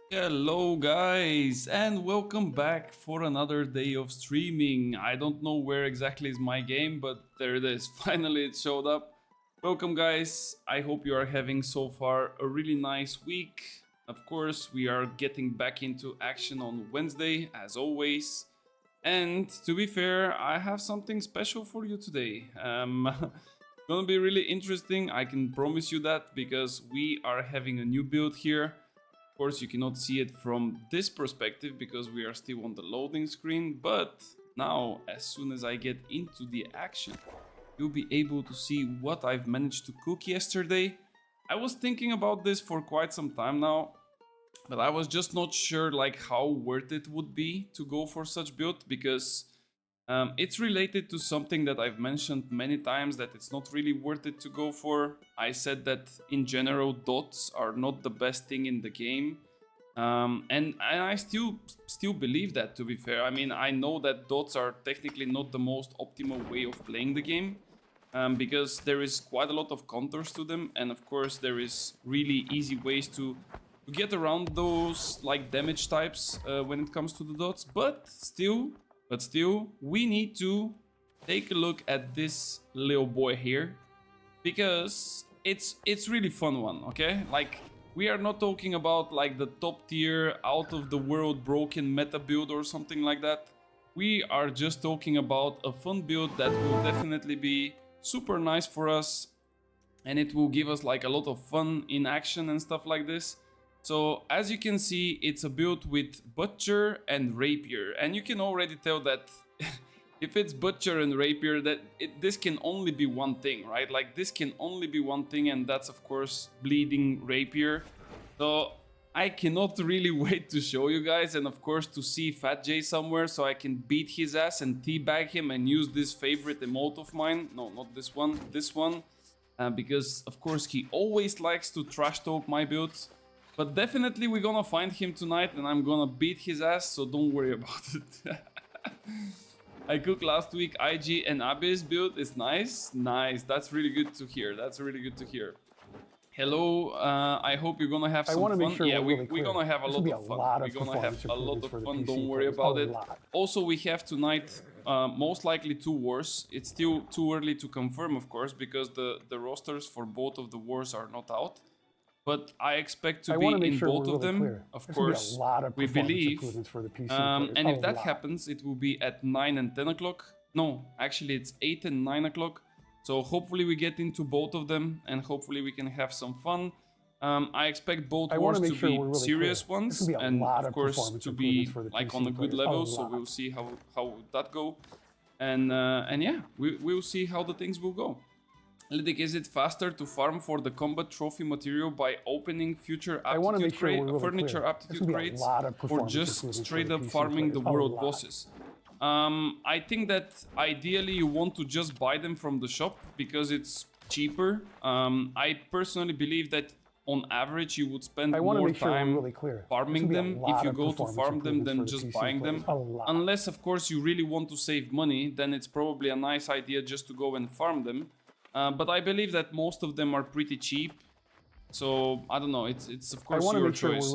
Hello guys and welcome back for another day of streaming. I don't know where exactly is my game, but there it is. Finally it showed up. Welcome guys. I hope you are having so far a really nice week. Of course, we are getting back into action on Wednesday as always. And to be fair, I have something special for you today. Gonna be really interesting, I can promise you that, because we are having a new build here. Of course, you cannot see it from this perspective because we are still on the loading screen, but now, as soon as I get into the action, you'll be able to see what I've managed to cook yesterday. I was thinking about this for quite some time now, but I was just not sure like how worth it would be to go for such build, because it's related to something that I've mentioned many times, that it's not really worth it to go for. I said that in general dots are not the best thing in the game, and I still believe that, to be fair. I mean, I know that dots are technically not the most optimal way of playing the game, because there is quite a lot of contours to them, and of course there is really easy ways to get around those like damage types when it comes to the dots, but still, we need to take a look at this little boy here, because it's really fun one, okay? Like, we are not talking about like the top tier, out of the world broken meta build or something like that. We are just talking about a fun build that will definitely be super nice for us, and it will give us like a lot of fun in action and stuff like this. So as you can see, it's a build with Butcher and Rapier, and you can already tell that if it's Butcher and Rapier, that this can only be one thing, right? Like, this can only be one thing, and that's of course Bleeding Rapier. So I cannot really wait to show you guys, and of course to see Fat J somewhere so I can beat his ass and teabag him and use this favorite emote of mine. No, not this one, this one. Because of course he always likes to trash talk my builds. But definitely we're gonna find him tonight and I'm gonna beat his ass, so don't worry about it. I cooked last week IG and Abyss build. It's nice. Nice. That's really good to hear. That's really good to hear. Hello, I hope you're gonna have some fun. Sure yeah, we're gonna have a lot of fun. We're gonna have a lot of fun, don't worry about it. Also, we have tonight most likely 2 wars. It's still too early to confirm, of course, because the rosters for both of the wars are not out. But I expect to be in both of them, of course, we believe. And if that happens, it will be at 9 and 10 o'clock. No, actually it's 8 and 9 o'clock. So hopefully we get into both of them, and hopefully we can have some fun. I expect both wars to be serious ones, and of course to be like on a good level. So we'll see how that go, and yeah, we'll see how the things will go. Lydic, is it faster to farm for the combat trophy material by opening future aptitude furniture aptitude crates, or just straight up farming the world bosses? I think that ideally you want to just buy them from the shop because it's cheaper. I personally believe that on average you would spend more time farming them if you go to farm them than just buying them. Unless, of course, you really want to save money, then it's probably a nice idea just to go and farm them. But I believe that most of them are pretty cheap. So, I don't know, it's of course your choice.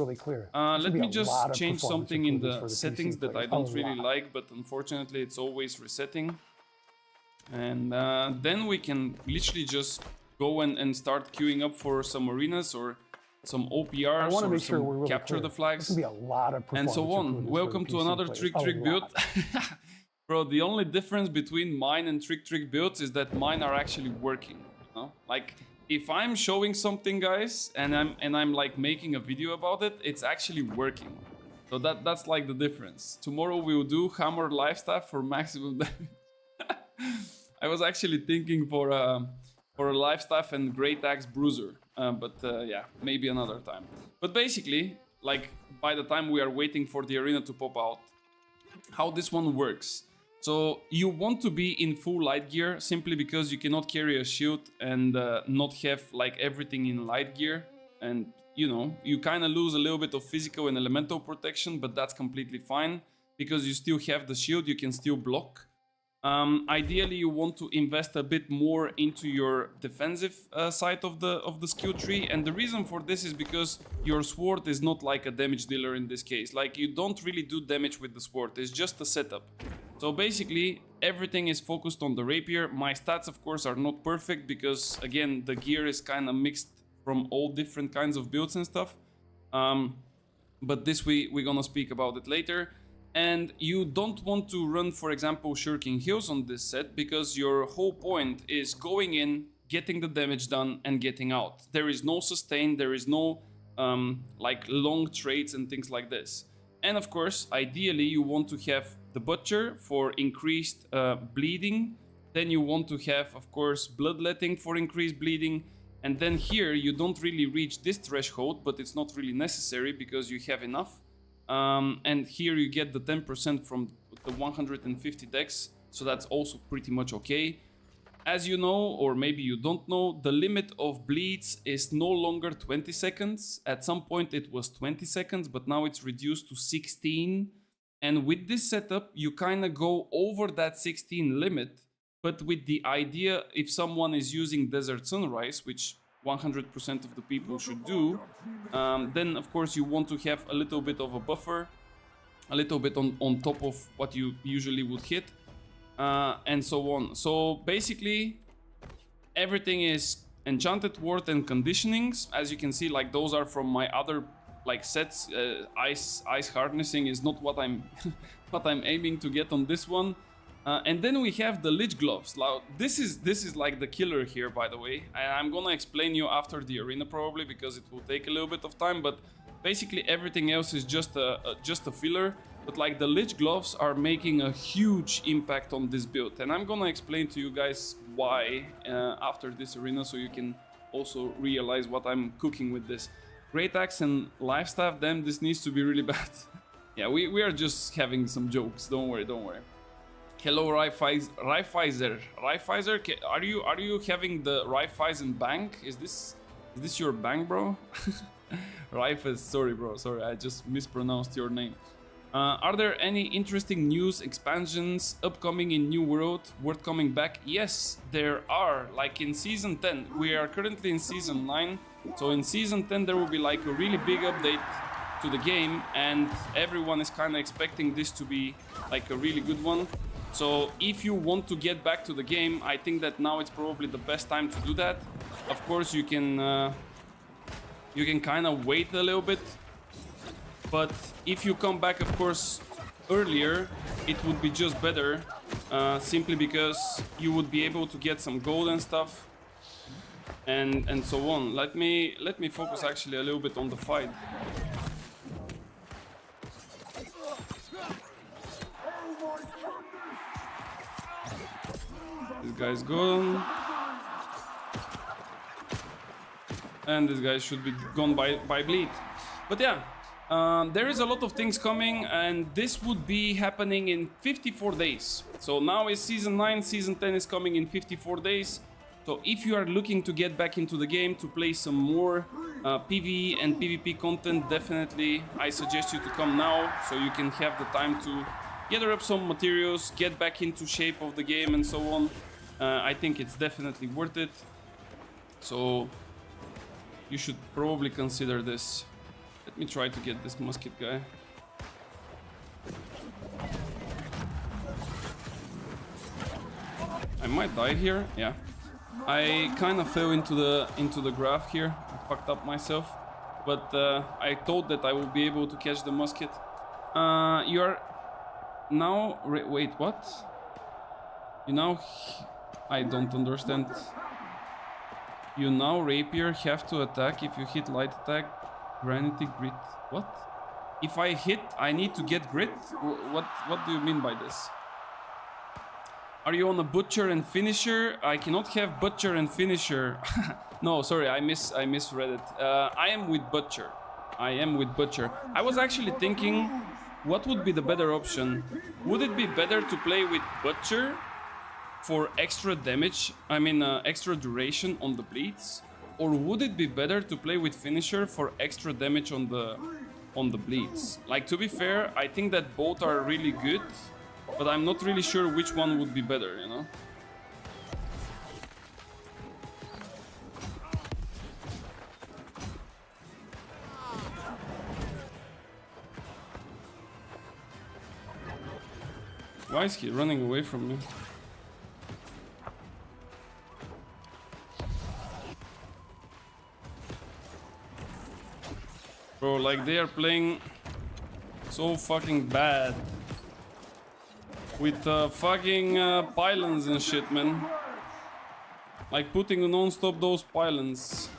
Let me just change something in the settings that I don't really like, but unfortunately it's always resetting. And then we can literally just go and start queuing up for some arenas or some OPRs or some capture the flags and so on. Welcome to another Trick build. Bro, the only difference between mine and Trick builds is that mine are actually working, you know? Like, if I'm showing something, guys, and I'm like making a video about it, it's actually working. So that's like the difference. Tomorrow we will do hammer life staff for maximum damage. I was actually thinking for a life staff and great axe bruiser, but yeah, maybe another time. But basically, like, by the time we are waiting for the arena to pop out, how this one works. So you want to be in full light gear simply because you cannot carry a shield and not have like everything in light gear. And you know, you kind of lose a little bit of physical and elemental protection, but that's completely fine because you still have the shield, you can still block. Ideally, you want to invest a bit more into your defensive side of the skill tree, and the reason for this is because your sword is not like a damage dealer in this case. Like, you don't really do damage with the sword, it's just a setup. So basically, everything is focused on the rapier. My stats, of course, are not perfect because, again, the gear is kind of mixed from all different kinds of builds and stuff. But this we're gonna speak about it later. And you don't want to run, for example, shirking heals on this set because your whole point is going in, getting the damage done, and getting out. There is no sustain, there is no like long trades and things like this. And of course, ideally, you want to have the butcher for increased bleeding. Then you want to have, of course, bloodletting for increased bleeding. And then here, you don't really reach this threshold, but it's not really necessary because you have enough. And here you get the 10% from the 150 dex, so that's also pretty much okay. As you know, or maybe you don't know, the limit of bleeds is no longer 20 seconds. At some point it was 20 seconds, but now it's reduced to 16. And with this setup, you kind of go over that 16 limit, but with the idea, if someone is using Desert Sunrise, which 100% of the people should do, then of course you want to have a little bit of a buffer, a little bit on top of what you usually would hit, and so on. So basically everything is enchanted ward and conditionings. As you can see, like, those are from my other like sets. Ice harnessing is not what I'm what I'm aiming to get on this one. And then we have the Lich Gloves. Now, this is like the killer here, by the way. I'm gonna explain you after the arena probably, because it will take a little bit of time. But basically everything else is just a filler. But like, the Lich Gloves are making a huge impact on this build, and I'm gonna explain to you guys why after this arena, so you can also realize what I'm cooking with this. Great Axe and Life Staff, damn, this needs to be really bad. Yeah, we are just having some jokes. Don't worry, don't worry. Hello, Raiffeiser. Are you having the Raiffeisen bank? Is this your bank, bro? Raifes, sorry, bro. Sorry, I just mispronounced your name. Are there any interesting news, expansions upcoming in New World worth coming back? Yes, there are. Like in Season 10. We are currently in Season 9. So in Season 10 there will be like a really big update to the game, and everyone is kind of expecting this to be like a really good one. So if you want to get back to the game, I think that now it's probably the best time to do that. Of course, you can kind of wait a little bit, but if you come back, of course, earlier, it would be just better, simply because you would be able to get some gold and stuff, and so on. Let me focus actually a little bit on the fight. This guy's gone. And this guy should be gone by bleed. But yeah, there is a lot of things coming, and this would be happening in 54 days. So now is Season 9, Season 10 is coming in 54 days. So if you are looking to get back into the game to play some more PvE and PvP content, definitely I suggest you to come now, so you can have the time to gather up some materials, get back into shape of the game and so on. I think it's definitely worth it. So you should probably consider this. Let me try to get this musket guy. I might die here. Yeah, I kind of fell into the graph here. I fucked up myself, but I thought that I would be able to catch the musket. You are now. Wait, what? You now. I don't understand. You now, rapier, have to attack if you hit light attack, granity, grit. What? If I hit, I need to get grit? What do you mean by this? Are you on a butcher and finisher? I cannot have butcher and finisher. No, sorry, I misread it. I am with butcher. I was actually thinking, what would be the better option? Would it be better to play with butcher for extra damage, extra duration on the bleeds, or would it be better to play with finisher for extra damage on the bleeds? Like, to be fair, I think that both are really good, but I'm not really sure which one would be better, you know? Why is he running away from me? Bro, like they are playing so fucking bad. With fucking pylons and shit, man. Like putting non-stop those pylons.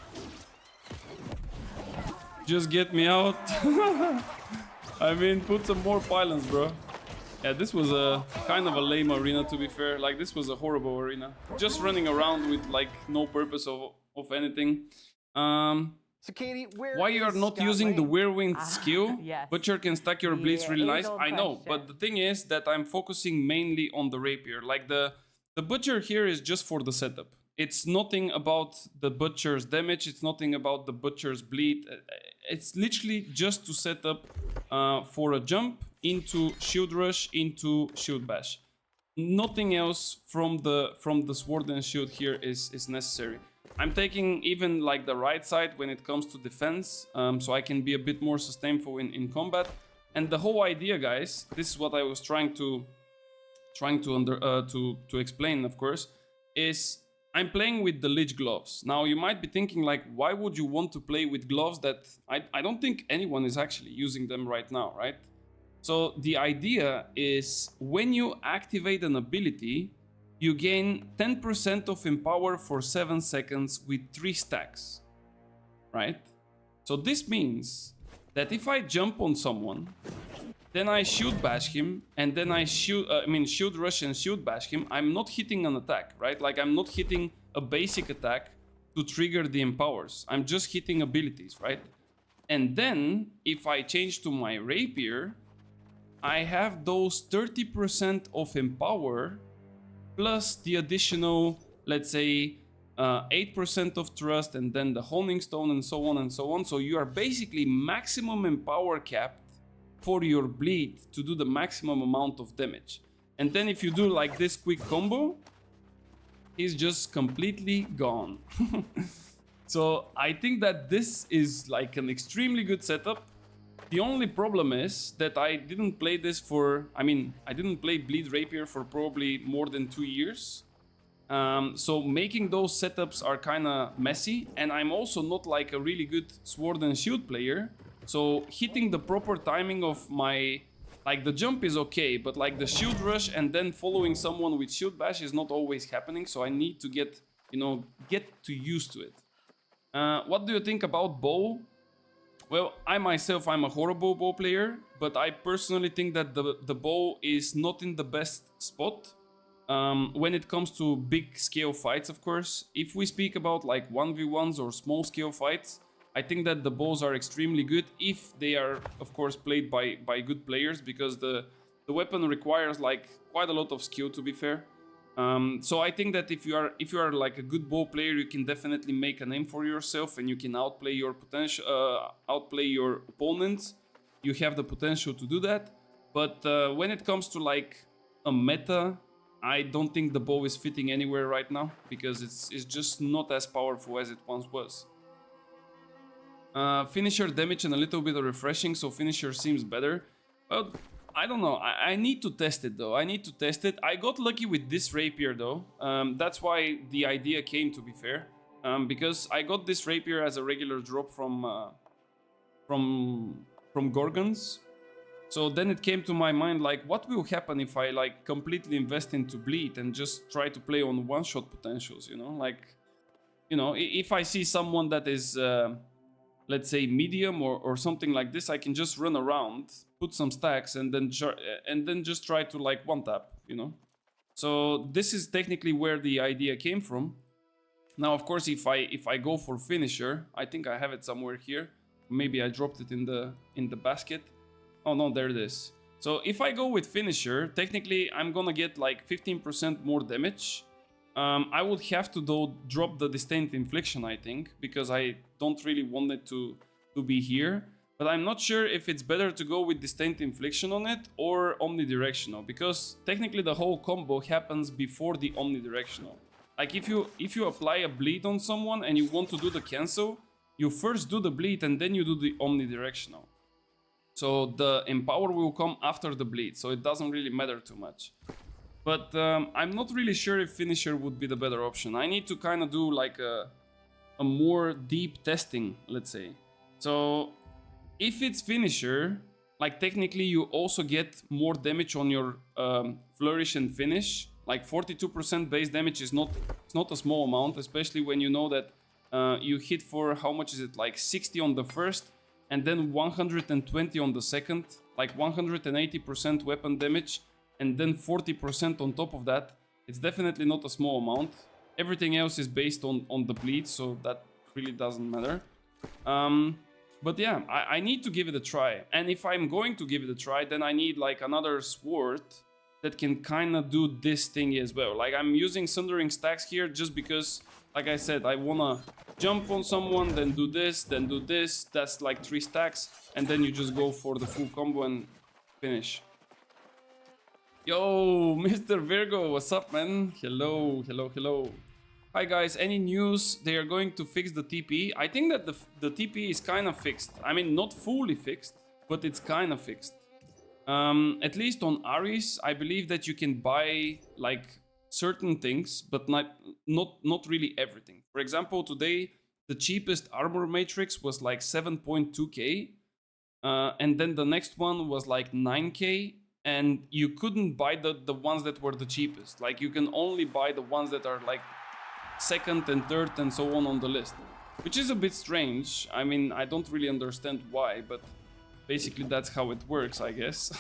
Just get me out. I mean, put some more pylons, bro. Yeah, this was a kind of a lame arena, to be fair. Like, this was a horrible arena. Just running around with, like, no purpose of anything. So Katie, why you are not using the whirlwind skill? Yes. Butcher can stack your bleeds really nice. age-old I know, question. but the thing is that I'm focusing mainly on the rapier. Like, the butcher here is just for the setup. It's nothing about the butcher's damage. It's nothing about the butcher's bleed. It's literally just to set up for a jump into shield rush, into shield bash. Nothing else from the sword and shield here is necessary. I'm taking even like the right side when it comes to defense, so I can be a bit more sustainable in combat. And the whole idea, guys, this is what I was trying to explain, of course, is I'm playing with the Lich gloves. Now you might be thinking like, why would you want to play with gloves that I don't think anyone is actually using them right now, right? So the idea is when you activate an ability, you gain 10% of empower for 7 seconds with 3 stacks, right? So this means that if I jump on someone, then I shield bash him, and then I shield rush and shield bash him, I'm not hitting an attack, right? Like I'm not hitting a basic attack to trigger the empowers. I'm just hitting abilities, right? And then if I change to my rapier, I have those 30% of empower plus the additional, let's say, 8% of trust and then the honing stone and so on and so on. So you are basically maximum empower capped for your bleed to do the maximum amount of damage. And then if you do like this quick combo, he's just completely gone. So I think that this is like an extremely good setup. The only problem is that I didn't play this for, I didn't play Bleed Rapier for probably more than 2 years. So making those setups are kind of messy, and I'm also not like a really good sword and shield player. So hitting the proper timing of my, like the jump is okay, but like the shield rush and then following someone with shield bash is not always happening. So I need to get to used to it. What do you think about bow? Well, I myself, I'm a horrible bow player, but I personally think that the bow is not in the best spot when it comes to big scale fights, of course. If we speak about like 1v1s or small scale fights, I think that the bows are extremely good if they are, of course, played by good players, because the weapon requires like quite a lot of skill, to be fair. So I think that if you are like a good bow player, you can definitely make a name for yourself and you can outplay your outplay your opponents. You have the potential to do that. But when it comes to like a meta, I don't think the bow is fitting anywhere right now, because it's just not as powerful as it once was. Finisher damage and a little bit of refreshing, so finisher seems better. Well, I don't know. I need to test it though. I need to test it. I got lucky with this rapier though. That's why the idea came, to be fair. Because I got this rapier as a regular drop from Gorgons. So then it came to my mind, like, what will happen if I like completely invest into bleed and just try to play on one-shot potentials, you know? Like, you know, if I see someone that is, let's say, medium or something like this, I can just run around, put some stacks, and then just try to like one-tap, you know? So this is technically where the idea came from. Now, of course, if I go for finisher, I think I have it somewhere here. Maybe I dropped it in the basket. Oh no, there it is. So if I go with finisher, technically I'm gonna get like 15% more damage. I would have to though drop the distinct infliction, I think, because I don't really want it to be here. But I'm not sure if it's better to go with Disdain Infliction on it or omnidirectional, because technically the whole combo happens before the omnidirectional. Like if you apply a bleed on someone and you want to do the cancel, you first do the bleed and then you do the omnidirectional. So the empower will come after the bleed, so it doesn't really matter too much. But I'm not really sure if finisher would be the better option. I need to kind of do like a more deep testing, let's say. So if it's finisher, like technically you also get more damage on your flourish and finish. Like 42% base damage is not a small amount, especially when you know that you hit for, how much is it, like 60 on the first and then 120 on the second, like 180% weapon damage and then 40% on top of that. It's definitely not a small amount. Everything else is based on the bleed, so that really doesn't matter. But yeah, I need to give it a try. And if I'm going to give it a try, then I need like another sword that can kind of do this thing as well. Like I'm using Sundering Stacks here just because, like I said, I wanna jump on someone, then do this, then do this. That's like 3 stacks. And then you just go for the full combo and finish. Yo, Mr. Virgo, what's up, man? Hello, hello, hello. Hi guys, any news? They are going to fix the TP. I think that the TP is kind of fixed. I mean, not fully fixed, but it's kind of fixed. At least on Ares, I believe that you can buy like certain things, but not really everything. For example, today the cheapest armor matrix was like 7.2k, and then the next one was like 9k, and you couldn't buy the ones that were the cheapest. Like you can only buy the ones that are like second and third and so on the list, which is a bit strange. I mean, I don't really understand why, but basically that's how it works, I guess.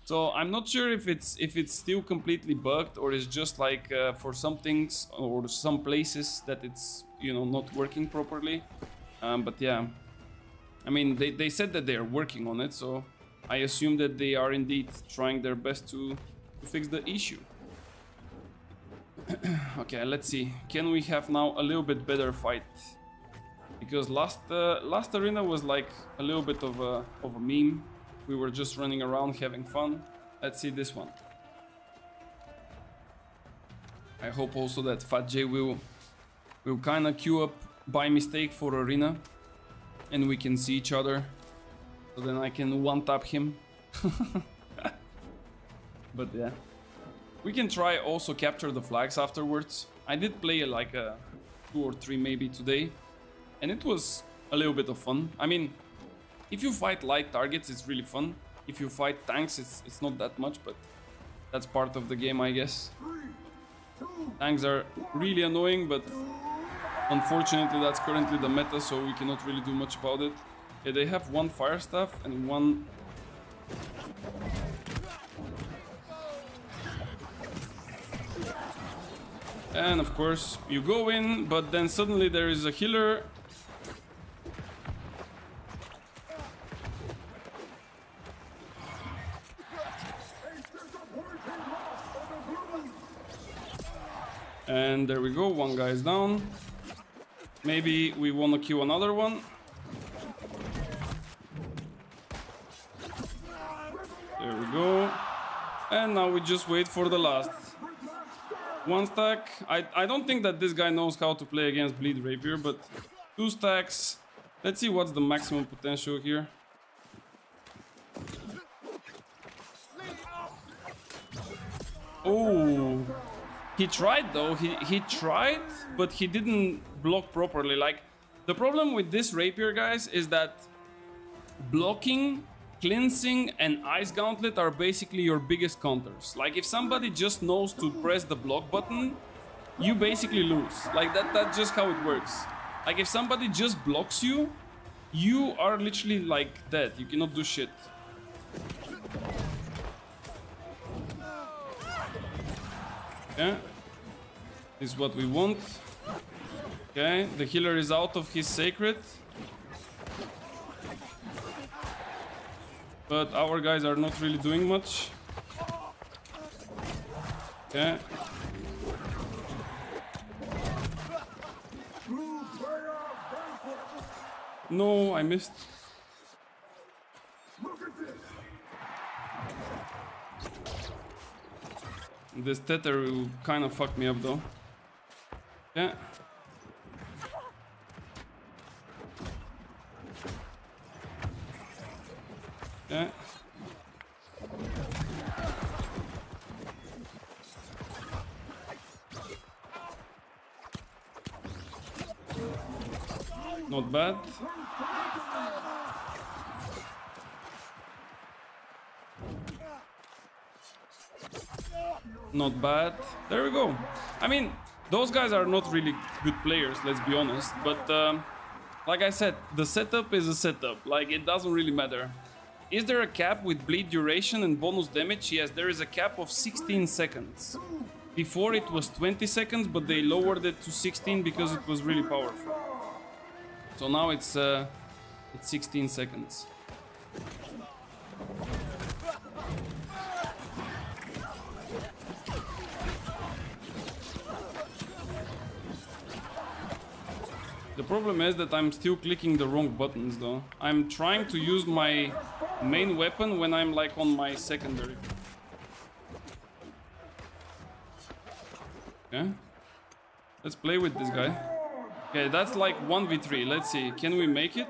So I'm not sure if it's still completely bugged or it's just like for some things or some places that it's, you know, not working properly. But yeah, I mean, they said that they are working on it, so I assume that they are indeed trying their best to fix the issue. Okay, let's see. Can we have now a little bit better fight? Because last arena was like a little bit of a meme. We were just running around having fun. Let's see this one. I hope also that Fat J will kind of queue up by mistake for arena, and we can see each other. So then I can one-tap him. But yeah. We can try also capture the flags afterwards. I did play like a 2 or 3 maybe today, and it was a little bit of fun. I mean, if you fight light targets, it's really fun. If you fight tanks, it's not that much, but that's part of the game, I guess. Tanks are really annoying, but unfortunately that's currently the meta, so we cannot really do much about it. Yeah, they have 1 fire staff and 1... And of course, you go in, but then suddenly there is a healer. And there we go, 1 guy is down. Maybe we want to kill another one. There we go. And now we just wait for the last. 1 stack. I don't think that this guy knows how to play against Bleed Rapier, but 2 stacks. Let's see what's the maximum potential here. Oh, he tried though. He tried, but he didn't block properly. Like, the problem with this Rapier, guys, is that blocking, cleansing, and Ice Gauntlet are basically your biggest counters. Like, if somebody just knows to press the block button, you basically lose. Like, that's just how it works. Like, if somebody just blocks you, you are literally like dead. You cannot do shit. Okay, this is what we want. Okay, the healer is out of his sacred. But our guys are not really doing much. Okay. No, I missed. This tether will kind of fuck me up though. Yeah. Yeah. Not bad. Not bad. There we go. I mean, those guys are not really good players, let's be honest. But like I said, the setup is a setup. Like, it doesn't really matter. Is there a cap with bleed duration and bonus damage? Yes, there is a cap of 16 seconds. Before it was 20 seconds, but they lowered it to 16 because it was really powerful. So now it's 16 seconds. The problem is that I'm still clicking the wrong buttons though. I'm trying to use my main weapon when I'm like on my secondary. Okay. Let's play with this guy. Okay, that's like 1v3. Let's see. Can we make it?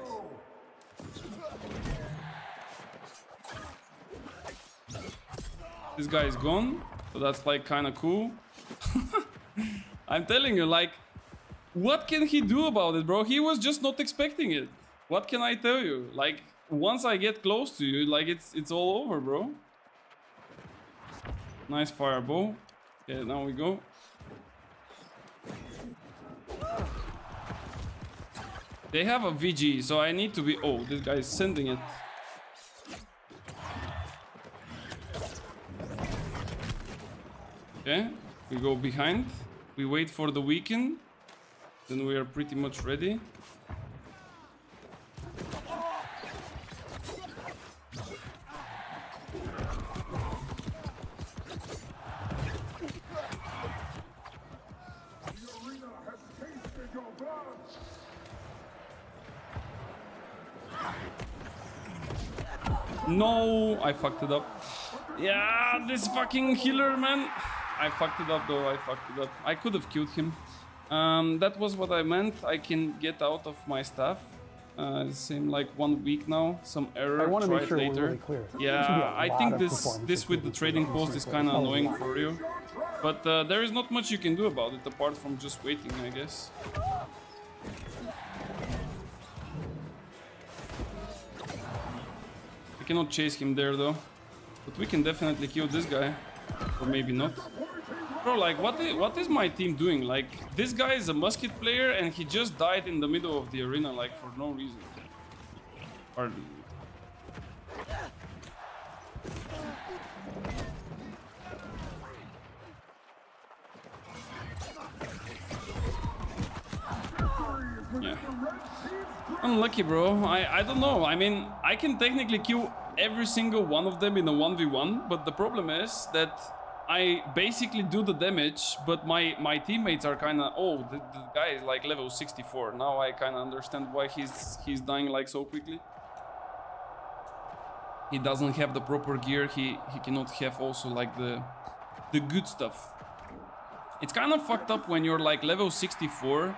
This guy is gone. So that's like kind of cool. I'm telling you, like, what can he do about it, bro? He was just not expecting it. What can I tell you? Like, once I get close to you, like, it's all over, bro. Nice fireball. Okay, now we go. They have a VG, so I need to be... Oh, this guy is sending it. Okay, we go behind. We wait for the weaken. Then we are pretty much ready. No, I fucked it up. Yeah, this fucking healer, man. I fucked it up though, I fucked it up. I could have killed him. That was what I meant. I can get out of my stuff. Same like 1 week now. Some error. I want to try make sure it later. we're really clear. Yeah, I think this with the trading post is kind of annoying for you. But there is not much you can do about it apart from just waiting, I guess. I cannot chase him there though. But we can definitely kill this guy. Or maybe not. Bro, like, what is my team doing? Like, this guy is a musket player and he just died in the middle of the arena, like, for no reason. Pardon me. Yeah. Unlucky, bro. I don't know. I mean, I can technically kill every single one of them in a 1v1, but the problem is that I basically do the damage, but my teammates are kind of... Oh, the guy is like level 64. Now I kind of understand why he's dying like so quickly. He doesn't have the proper gear. He cannot have also like the good stuff. It's kind of fucked up when you're like level 64,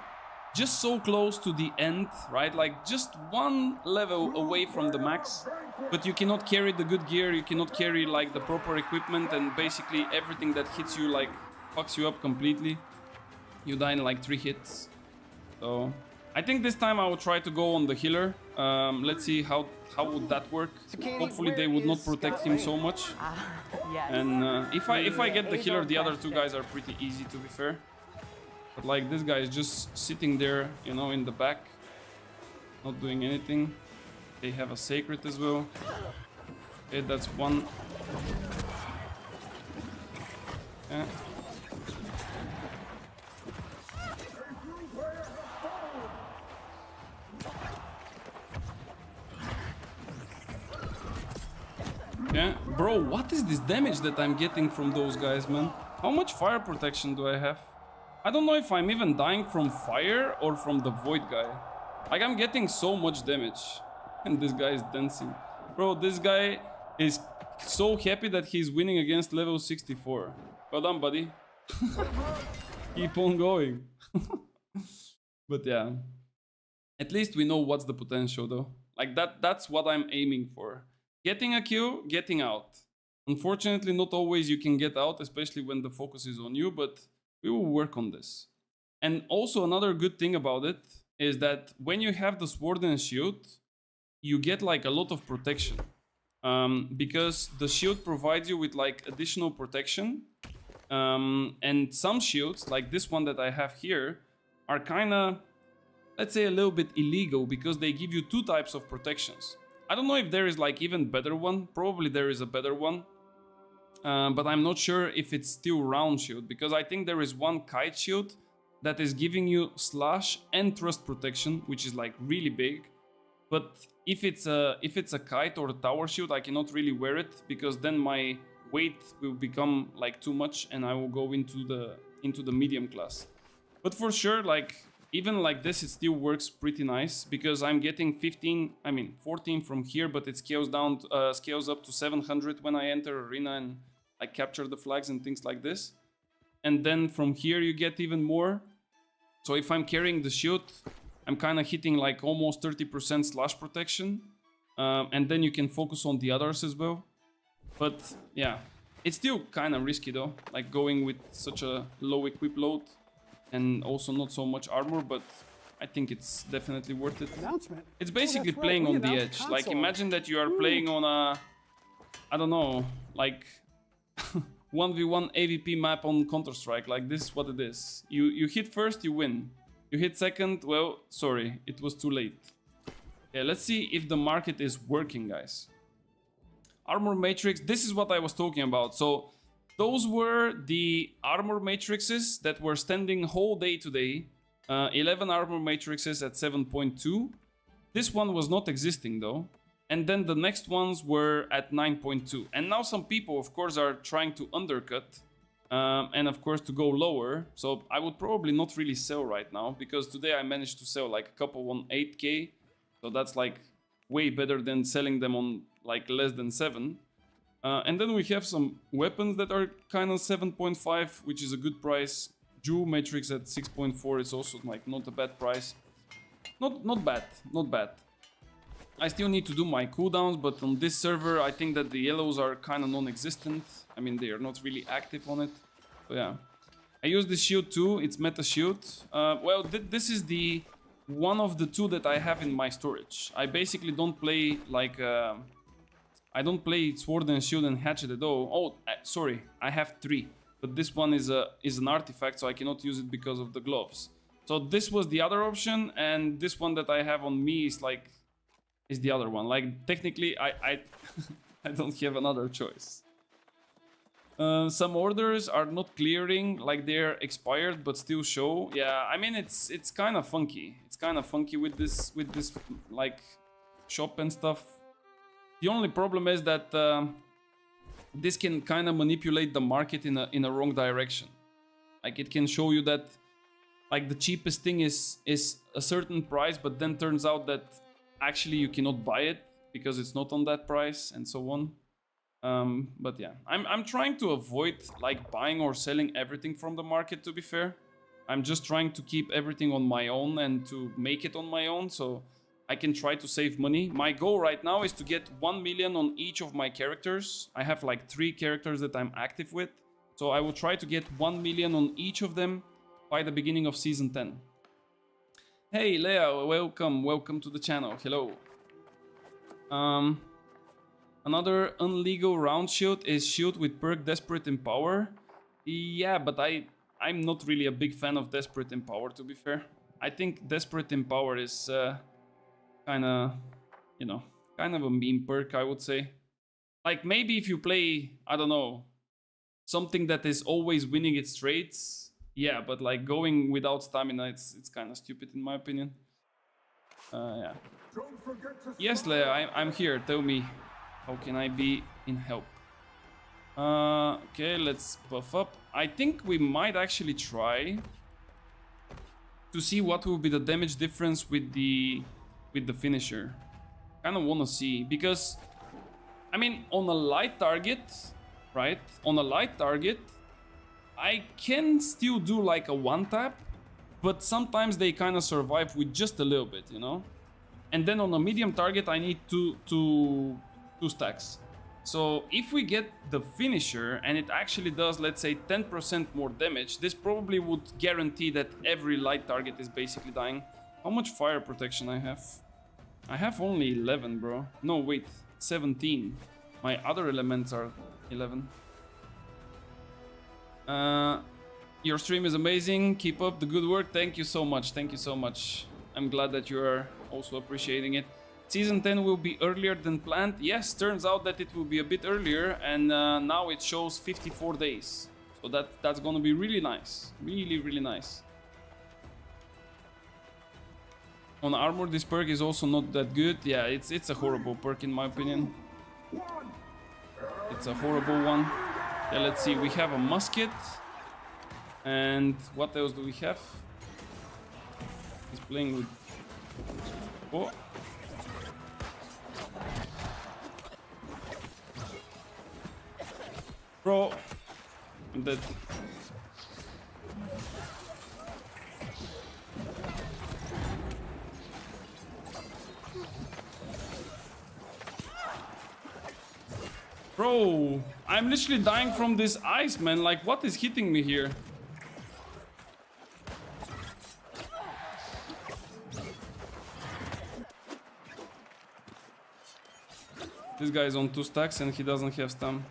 just so close to the end, right? Like just one level away from the max, but you cannot carry the good gear, you cannot carry like the proper equipment, and basically everything that hits you like fucks you up completely. You die in like 3 hits. So I think this time I will try to go on the healer. Let's see how would that work. Hopefully they would not protect him so much. Yes. And if I get the healer, the other 2 guys are pretty easy, to be fair. But like this guy is just sitting there, you know, in the back, not doing anything. They have a sacred as well. Okay, that's one. Yeah. Yeah, bro, what is this damage that I'm getting from those guys, man? How much fire protection do I have? I don't know if I'm even dying from fire or from the void guy. Like, I'm getting so much damage. And this guy is dancing. Bro, this guy is so happy that he's winning against level 64. Well done, buddy. Keep on going. But yeah, at least we know what's the potential though. Like that's what I'm aiming for. Getting a kill, getting out. Unfortunately, not always you can get out, especially when the focus is on you, but we will work on this. And also another good thing about it is that when you have the sword and shield, you get like a lot of protection. Because the shield provides you with like additional protection. And some shields, like this one that I have here, are kind of, let's say, a little bit illegal because they give you 2 types of protections. I don't know if there is like even better one. Probably there is a better one. But I'm not sure if it's still round shield, because I think there is one kite shield that is giving you slash and thrust protection, which is like really big. But if it's a kite or a tower shield, I cannot really wear it because then my weight will become like too much and I will go into the medium class. But for sure, like even like this, it still works pretty nice because I'm getting 14 from here, but it scales up to 700 when I enter arena and I capture the flags and things like this. And then from here you get even more. So if I'm carrying the shield, I'm kind of hitting like almost 30% slash protection. And then you can focus on the others as well. But yeah, it's still kind of risky though, like going with such a low equip load and also not so much armor, but I think it's definitely worth it. It's basically playing on the edge. Like imagine that you are playing on a, I don't know, like 1v1 AVP map on Counter-Strike. Like this is what it is. You hit first, you win. You hit second, well, sorry, it was too late. Yeah, let's see if the market is working, guys. Armor matrix, this is what I was talking about. So those were the armor matrices that were standing whole day today. 11 armor matrices at 7.2. This one was not existing though. And then the next ones were at 9.2. And now some people, of course, are trying to undercut. And of course to go lower. So I would probably not really sell right now, because today I managed to sell like a couple on 8k. So that's like way better than selling them on like less than 7. And then we have some weapons that are kind of 7.5, which is a good price. Jewel matrix at 6.4 is also like not a bad price. Not bad. I still need to do my cooldowns, but on this server I think that the yellows are kind of non-existent. I mean, they are not really active on it. So yeah, I use this shield too. It's meta shield. Well, this is the one of the 2 that I have in my storage. I basically don't play like I don't play sword and shield and hatchet at all. Oh, sorry, I have 3, but this one is an artifact, so I cannot use it because of the gloves. So this was the other option, and this one that I have on me is the other one. Like technically, I I don't have another choice. Some orders are not clearing, like they're expired but still show. Yeah, I mean it's kind of funky. It's kind of funky with this like shop and stuff. The only problem is that this can kind of manipulate the market in a wrong direction. Like it can show you that like the cheapest thing is a certain price, but then turns out that actually you cannot buy it because it's not on that price and so on. But yeah, I'm trying to avoid like buying or selling everything from the market, to be fair. I'm just trying to keep everything on my own and to make it on my own, so I can try to save money. My goal right now is to get 1 million on each of my characters. I have like 3 characters that I'm active with, so I will try to get 1 million on each of them by the beginning of season 10. Hey Lea, welcome to the channel. Hello. Another unlegal round shield is shield with perk Desperate in Power. Yeah, but I'm not really a big fan of Desperate in Power, to be fair. I think Desperate in Power is kind of, you know, kind of a meme perk, I would say. Like maybe if you play, I don't know, something that is always winning its trades, yeah, but like going without stamina, it's kind of stupid in my opinion. Yeah. Yes, Leia, I'm here. Tell me, how can I be in help? Okay, let's buff up. I think we might actually try to see what will be the damage difference with the finisher. Kind of want to see, because I mean on a light target, right? On a light target, I can still do like a one tap, but sometimes they kind of survive with just a little bit, you know. And then on a medium target, I need two stacks. So if we get the finisher and it actually does, let's say, 10% more damage, this probably would guarantee that every light target is basically dying. How much fire protection I have? I have only 11, bro. No, wait, 17. My other elements are 11. Your stream is amazing. Keep up the good work. Thank you so much. Thank you so much. I'm glad that you are also appreciating it. Season 10 will be earlier than planned. Yes, turns out that it will be a bit earlier, and now it shows 54 days. So that's gonna be really nice. Really, really nice. On armor, this perk is also not that good. Yeah, it's a horrible perk in my opinion. It's a horrible one. Yeah, let's see. We have a musket. And what else do we have? He's playing with... Oh. Bro. I'm dead. Bro, I'm literally dying from this ice, man. Like, what is hitting me here? This guy is on 2 stacks and he doesn't have stam.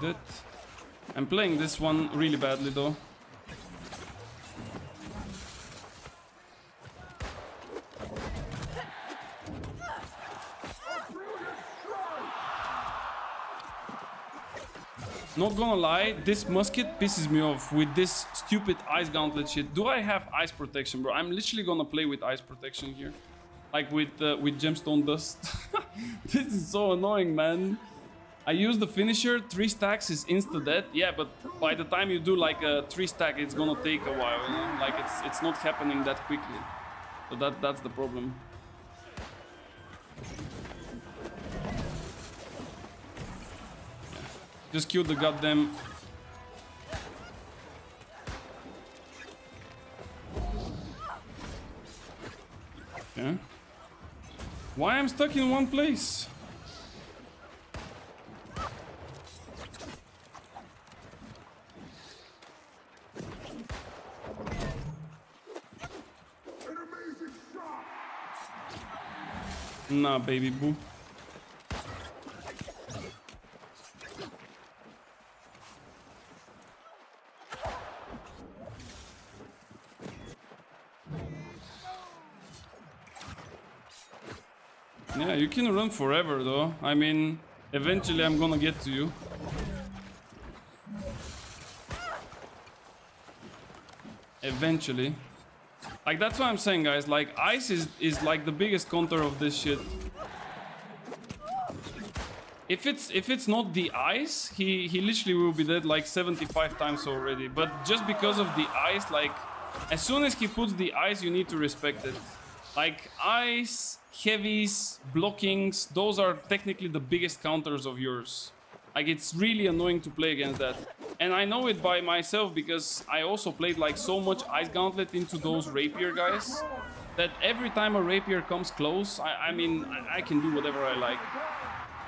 Dead. I'm playing this one really badly though. Not gonna lie, this musket pisses me off with this stupid ice gauntlet shit. Do I have ice protection, bro? I'm literally gonna play with ice protection here. Like with gemstone dust. This is so annoying, man. I use the finisher, 3 stacks is insta-dead. Yeah, but by the time you do like a 3 stack, it's gonna take a while, you know? Like it's not happening that quickly. So that's the problem. Just kill the goddamn... Okay. Why I'm stuck in one place? Nah, baby boo. Yeah, you can run forever though. I mean, eventually I'm gonna get to you. Eventually. Like, that's what I'm saying, guys. Like, ice is like the biggest counter of this shit. If it's not the ice, he literally will be dead like 75 times already. But just because of the ice, like, as soon as he puts the ice, you need to respect it. Like, ice, heavies, blockings, those are technically the biggest counters of yours. Like, it's really annoying to play against that. And I know it by myself because I also played like so much ice gauntlet into those rapier guys that every time a rapier comes close, I mean, I can do whatever I like.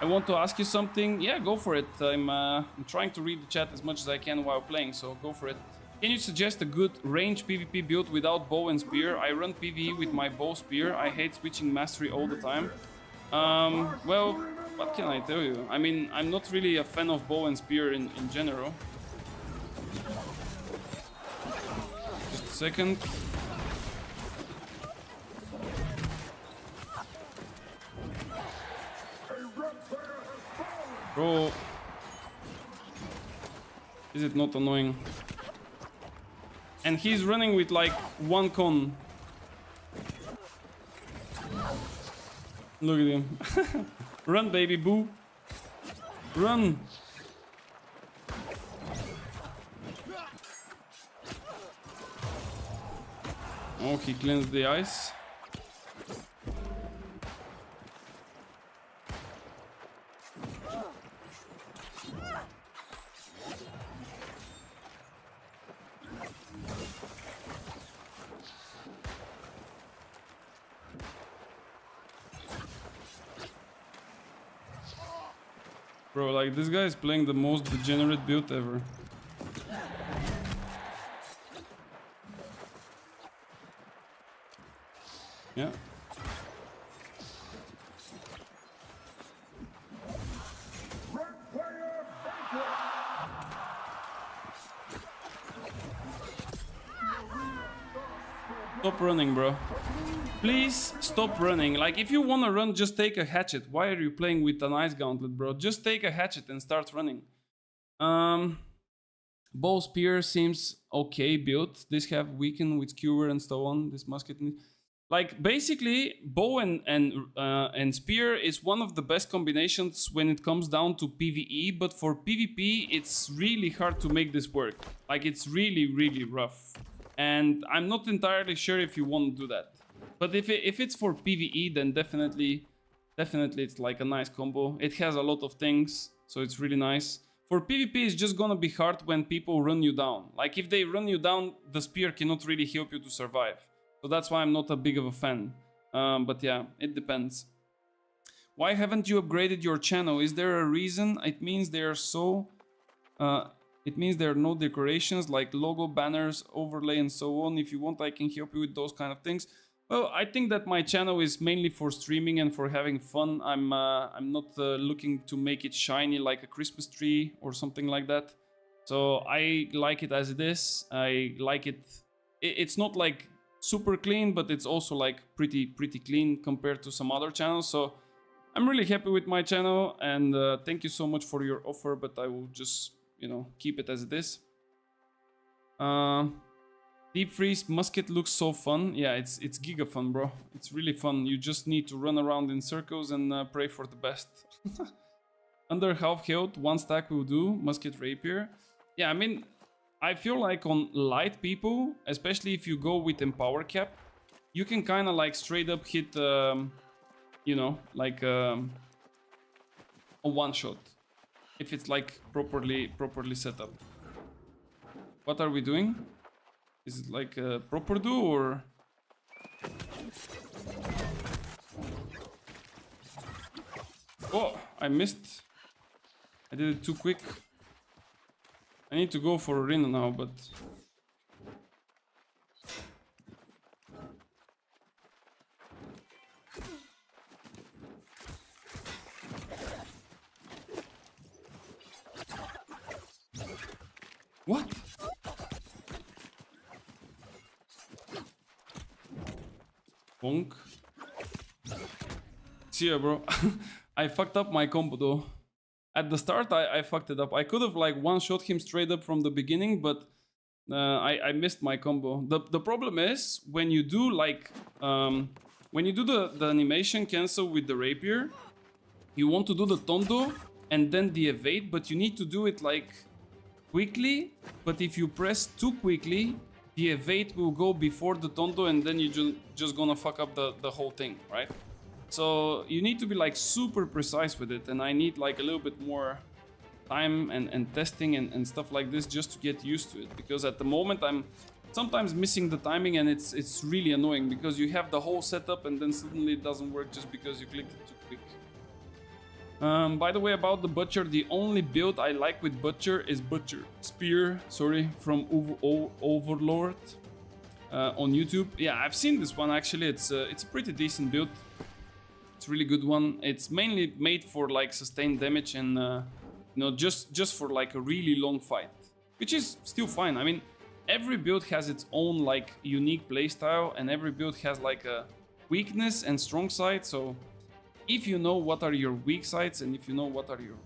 I want to ask you something. Yeah, go for it. I'm trying to read the chat as much as I can while playing, so go for it. Can you suggest a good range PvP build without bow and spear? I run PvE with my bow spear. I hate switching mastery all the time. Well, what can I tell you? I mean, I'm not really a fan of bow and spear in general. Just a second. Bro. Is it not annoying? And he's running with like 1 con. Look at him. Run, baby boo. Run. Oh, he cleansed the ice. Bro, like this guy is playing the most degenerate build ever. Yeah. Stop running, bro. Please stop running. Like, if you want to run, just take a hatchet. Why are you playing with an ice gauntlet, bro? Just take a hatchet and start running. Bow spear seems okay built. This have weaken with skewer and so on. This musket, like basically, bow and spear is one of the best combinations when it comes down to PvE. But for PvP, it's really hard to make this work. Like, it's really rough. And I'm not entirely sure if you want to do that. But if it's for PvE, then definitely it's like a nice combo. It has a lot of things, so it's really nice. For PvP, it's just gonna be hard when people run you down. Like, if they run you down, the spear cannot really help you to survive. So that's why I'm not a big of a fan. But yeah, it depends. Why haven't you upgraded your channel? Is there a reason? It means there are so... it means there are no decorations like logo, banners, overlay, and so on. If you want, I can help you with those kind of things. Well, I think that my channel is mainly for streaming and for having fun. I'm not looking to make it shiny like a Christmas tree or something like that. So I like it as it is. I like it. It's not like super clean, but it's also like pretty clean compared to some other channels. So I'm really happy with my channel, and thank you so much for your offer. But I will just, you know, keep it as it is. Deep freeze musket looks so fun. Yeah, it's giga fun, bro. It's really fun. You just need to run around in circles and pray for the best. Under half health, one stack will do. Musket rapier. Yeah, I mean, I feel like on light people, especially if you go with empower cap, you can kind of like straight up hit, you know, like a one shot. If it's like properly set up. What are we doing? Is it like a proper do or? Oh, I missed. I did it too quick. I need to go for arena now, but... What? Bonk. See ya, bro. I fucked up my combo though. At the start, I fucked it up. I could have like one-shot him straight up from the beginning, but I missed my combo. The problem is when you do like when you do the animation cancel with the rapier, you want to do the tondo and then the evade, but you need to do it like quickly. But if you press too quickly, the evade will go before the tondo, and then you just gonna fuck up the whole thing, right? So you need to be like super precise with it, and I need like a little bit more time and testing and stuff like this just to get used to it, because at the moment I'm sometimes missing the timing, and it's really annoying because you have the whole setup and then suddenly it doesn't work just because you clicked it too quick. By the way, about the Butcher, the only build I like with Butcher is Butcher Spear, sorry, from Overlord on YouTube. Yeah, I've seen this one actually. It's a pretty decent build. It's a really good one. It's mainly made for like sustained damage and you know, just for like a really long fight, which is still fine. I mean, every build has its own like unique playstyle, and every build has like a weakness and strong side. So if you know what are your weak sides and if you know what are your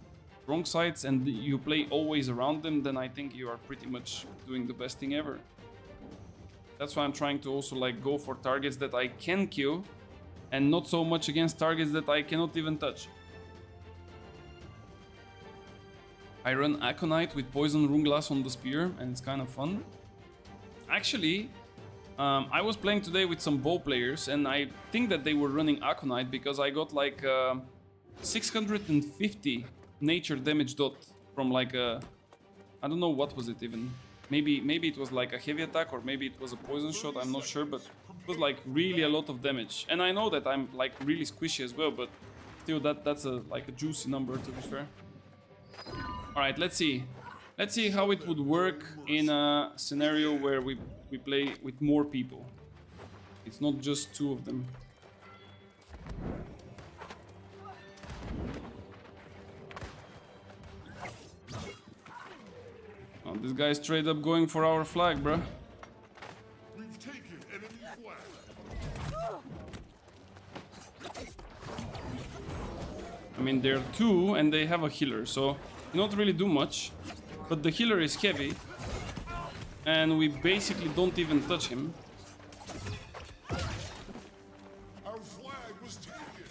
strong sides and you play always around them, then I think you are pretty much doing the best thing ever. That's why I'm trying to also like go for targets that I can kill and not so much against targets that I cannot even touch. I run Aconite with Poison Rune Glass on the spear, and it's kind of fun. Actually, I was playing today with some bow players, and I think that they were running Aconite because I got like 650 nature damage dot from like a... I don't know what was it even. Maybe it was like a heavy attack, or maybe it was a poison shot, I'm not sure, but it was like really a lot of damage. And I know that I'm like really squishy as well, but still that's like a juicy number, to be fair. Alright, let's see. Let's see how it would work in a scenario where we play with more people. It's not just two of them. Oh, this guy's straight up going for our flag, bruh. We've taken enemy flag. I mean, they're two and they have a healer, so not really do much. But the healer is heavy. And we basically don't even touch him. Our flag was taken.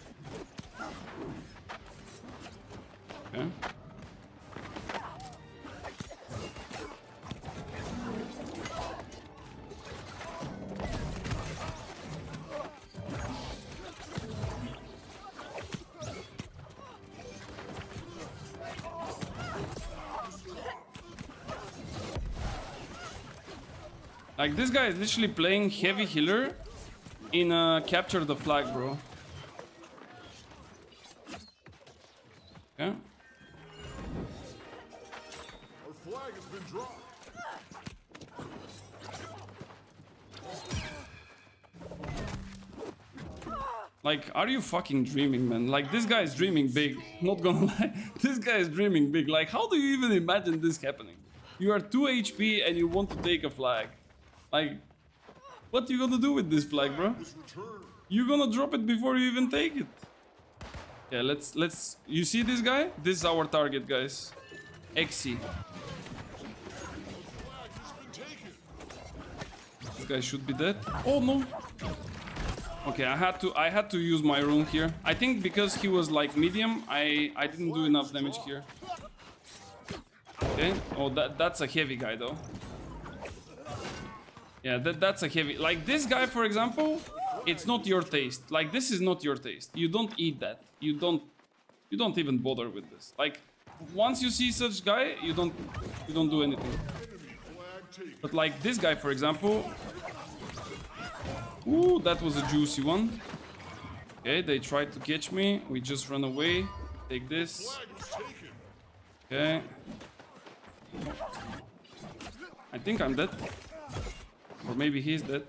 Okay. Like, this guy is literally playing heavy healer in capture the flag, bro. Okay. Our flag has been dropped. Like, are you fucking dreaming, man? Like, this guy is dreaming big. Not gonna lie. This guy is dreaming big. Like, how do you even imagine this happening? You are 2 HP and you want to take a flag. Like, what you gonna do with this flag, bro? You're gonna drop it before you even take it. Yeah, let's... You see this guy? This is our target, guys. Exy. This guy should be dead. Oh, no. Okay, I had to use my rune here. I think because he was like medium, I didn't do enough damage here. Okay. Oh, that's a heavy guy though. Yeah, that's a heavy. Like this guy, for example, it's not your taste. Like this is not your taste. You don't eat that. You don't even bother with this. Like once you see such guy, you don't do anything. But like this guy, for example. Ooh, that was a juicy one. Okay, they tried to catch me. We just run away. Take this. Okay. I think I'm dead. Or maybe he's dead.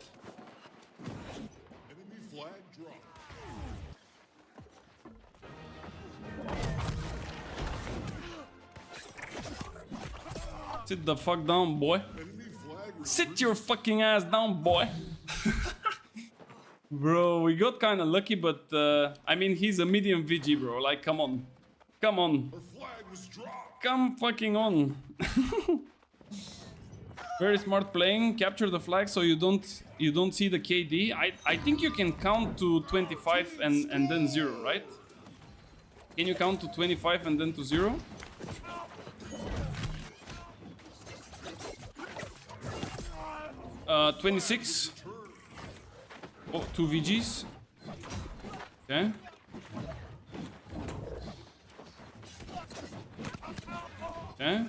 Enemy flag dropped. Sit the fuck down, boy. Sit your fucking ass down, boy. Bro, we got kind of lucky, but I mean, he's a medium VG, bro. Like, come on. Come on. Our flag was dropped. Come fucking on. Very smart playing. Capture the flag so you don't see the KD. I think you can count to 25 and then 0, right? Can you count to 25 and then to 0? Uh, 26. Oh, 2 VGs. Okay. Okay.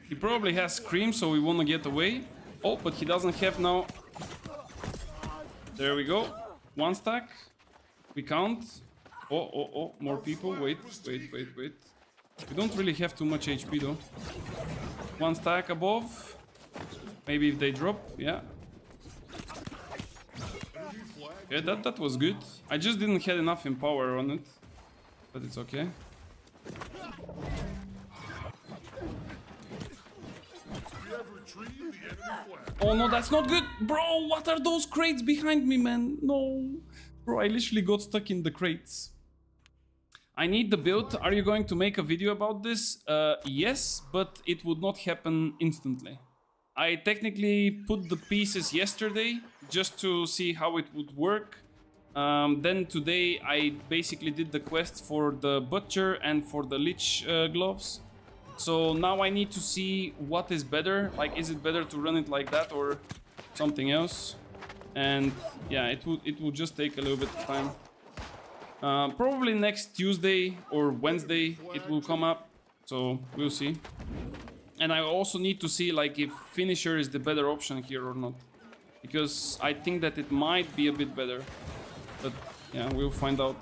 He probably has Scream, so we want to get away. Oh, but he doesn't have now. There we go. 1 stack. We count. Oh, more people. Wait. We don't really have too much HP though. 1 stack above. Maybe if they drop, yeah. Yeah, that was good. I just didn't have enough in power on it. But it's okay. Oh no, that's not good! Bro, what are those crates behind me, man? No. Bro, I literally got stuck in the crates. I need the build. Are you going to make a video about this? Yes, but it would not happen instantly. I technically put the pieces yesterday just to see how it would work. Then today I basically did the quest for the butcher and for the lich gloves. So now I need to see what is better. Like, is it better to run it like that or something else? And yeah, it would just take a little bit of time. Probably next Tuesday or Wednesday it will come up. So we'll see. And I also need to see like if finisher is the better option here or not. Because I think that it might be a bit better. But yeah, we'll find out.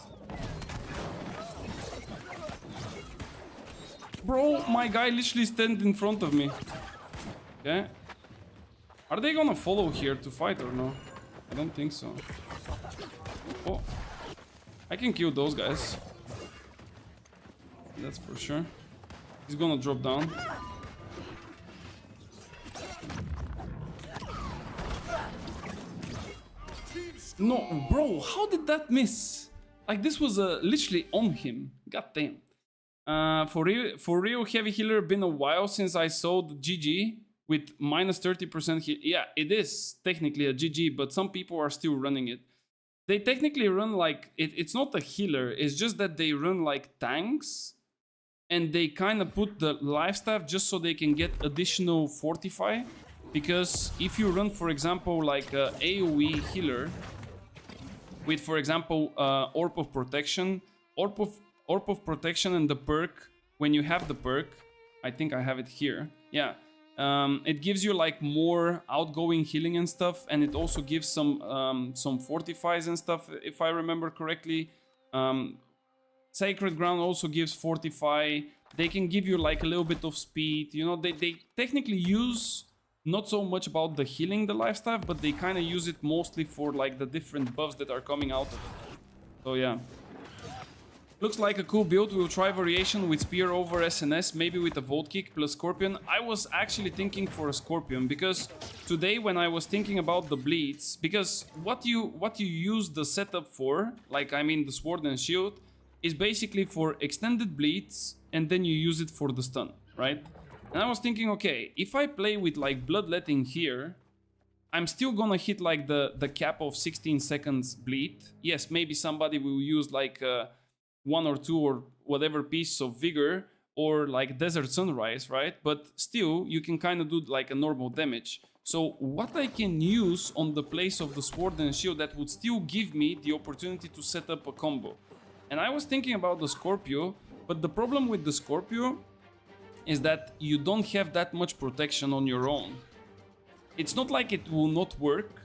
Bro, my guy literally stands in front of me. Okay. Are they gonna follow here to fight or no? I don't think so. Oh. I can kill those guys. That's for sure. He's gonna drop down. No, bro, how did that miss? Like, this was literally on him. God damn. For real, heavy healer, been a while since I saw the GG with minus 30% heal. Yeah, it is technically a GG, but some people are still running it. They technically run like, it's not a healer, it's just that they run like tanks. And they kind of put the life staff just so they can get additional fortify. Because if you run, for example, like a AoE healer with, for example, Orb of Protection, Orb of Protection and the perk, when you have the perk, I think I have it here, yeah, it gives you like more outgoing healing and stuff, and it also gives some fortifies and stuff, if I remember correctly. Sacred Ground also gives fortify. They can give you like a little bit of speed, you know. They technically use not so much about the healing the life staff, but they kind of use it mostly for like the different buffs that are coming out of it. So yeah, looks like a cool build. We'll try variation with spear over SNS, maybe with a volt kick plus scorpion. I was actually thinking for a scorpion, because today when I was thinking about the bleeds, because what you use the setup for, like I mean the sword and shield, is basically for extended bleeds, and then you use it for the stun, right? And I was thinking, okay, if I play with like bloodletting here, I'm still gonna hit like the cap of 16 seconds bleed. Yes, maybe somebody will use like 1 or 2 or whatever piece of vigor, or like Desert Sunrise, right? But still, you can kind of do like a normal damage. So what I can use on the place of the sword and shield that would still give me the opportunity to set up a combo. And I was thinking about the Scorpio, but the problem with the Scorpio is that you don't have that much protection on your own. It's not like it will not work,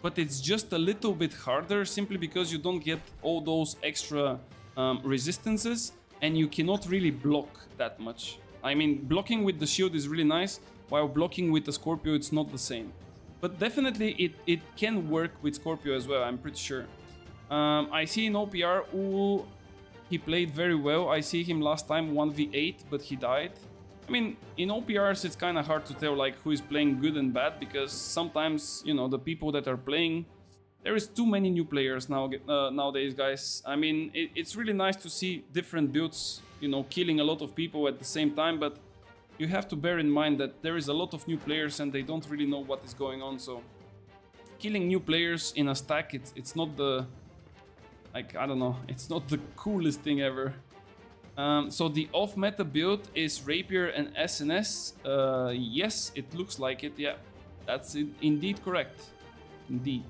but it's just a little bit harder simply because you don't get all those extra resistances, and you cannot really block that much. I mean, blocking with the shield is really nice, while blocking with the Scorpio it's not the same. But definitely it can work with Scorpio as well, I'm pretty sure. I see in OPR, Uul, he played very well. I see him last time 1v8, but he died. I mean, in OPRs it's kind of hard to tell like who is playing good and bad, because sometimes, you know, the people that are playing, there is too many new players nowadays, guys. I mean, it's really nice to see different builds, you know, killing a lot of people at the same time, but you have to bear in mind that there is a lot of new players and they don't really know what is going on. So killing new players in a stack, it's not the, like, I don't know, it's not the coolest thing ever. So the off-meta build is Rapier and SNS. Yes, it looks like it, yeah. That's indeed correct. Indeed.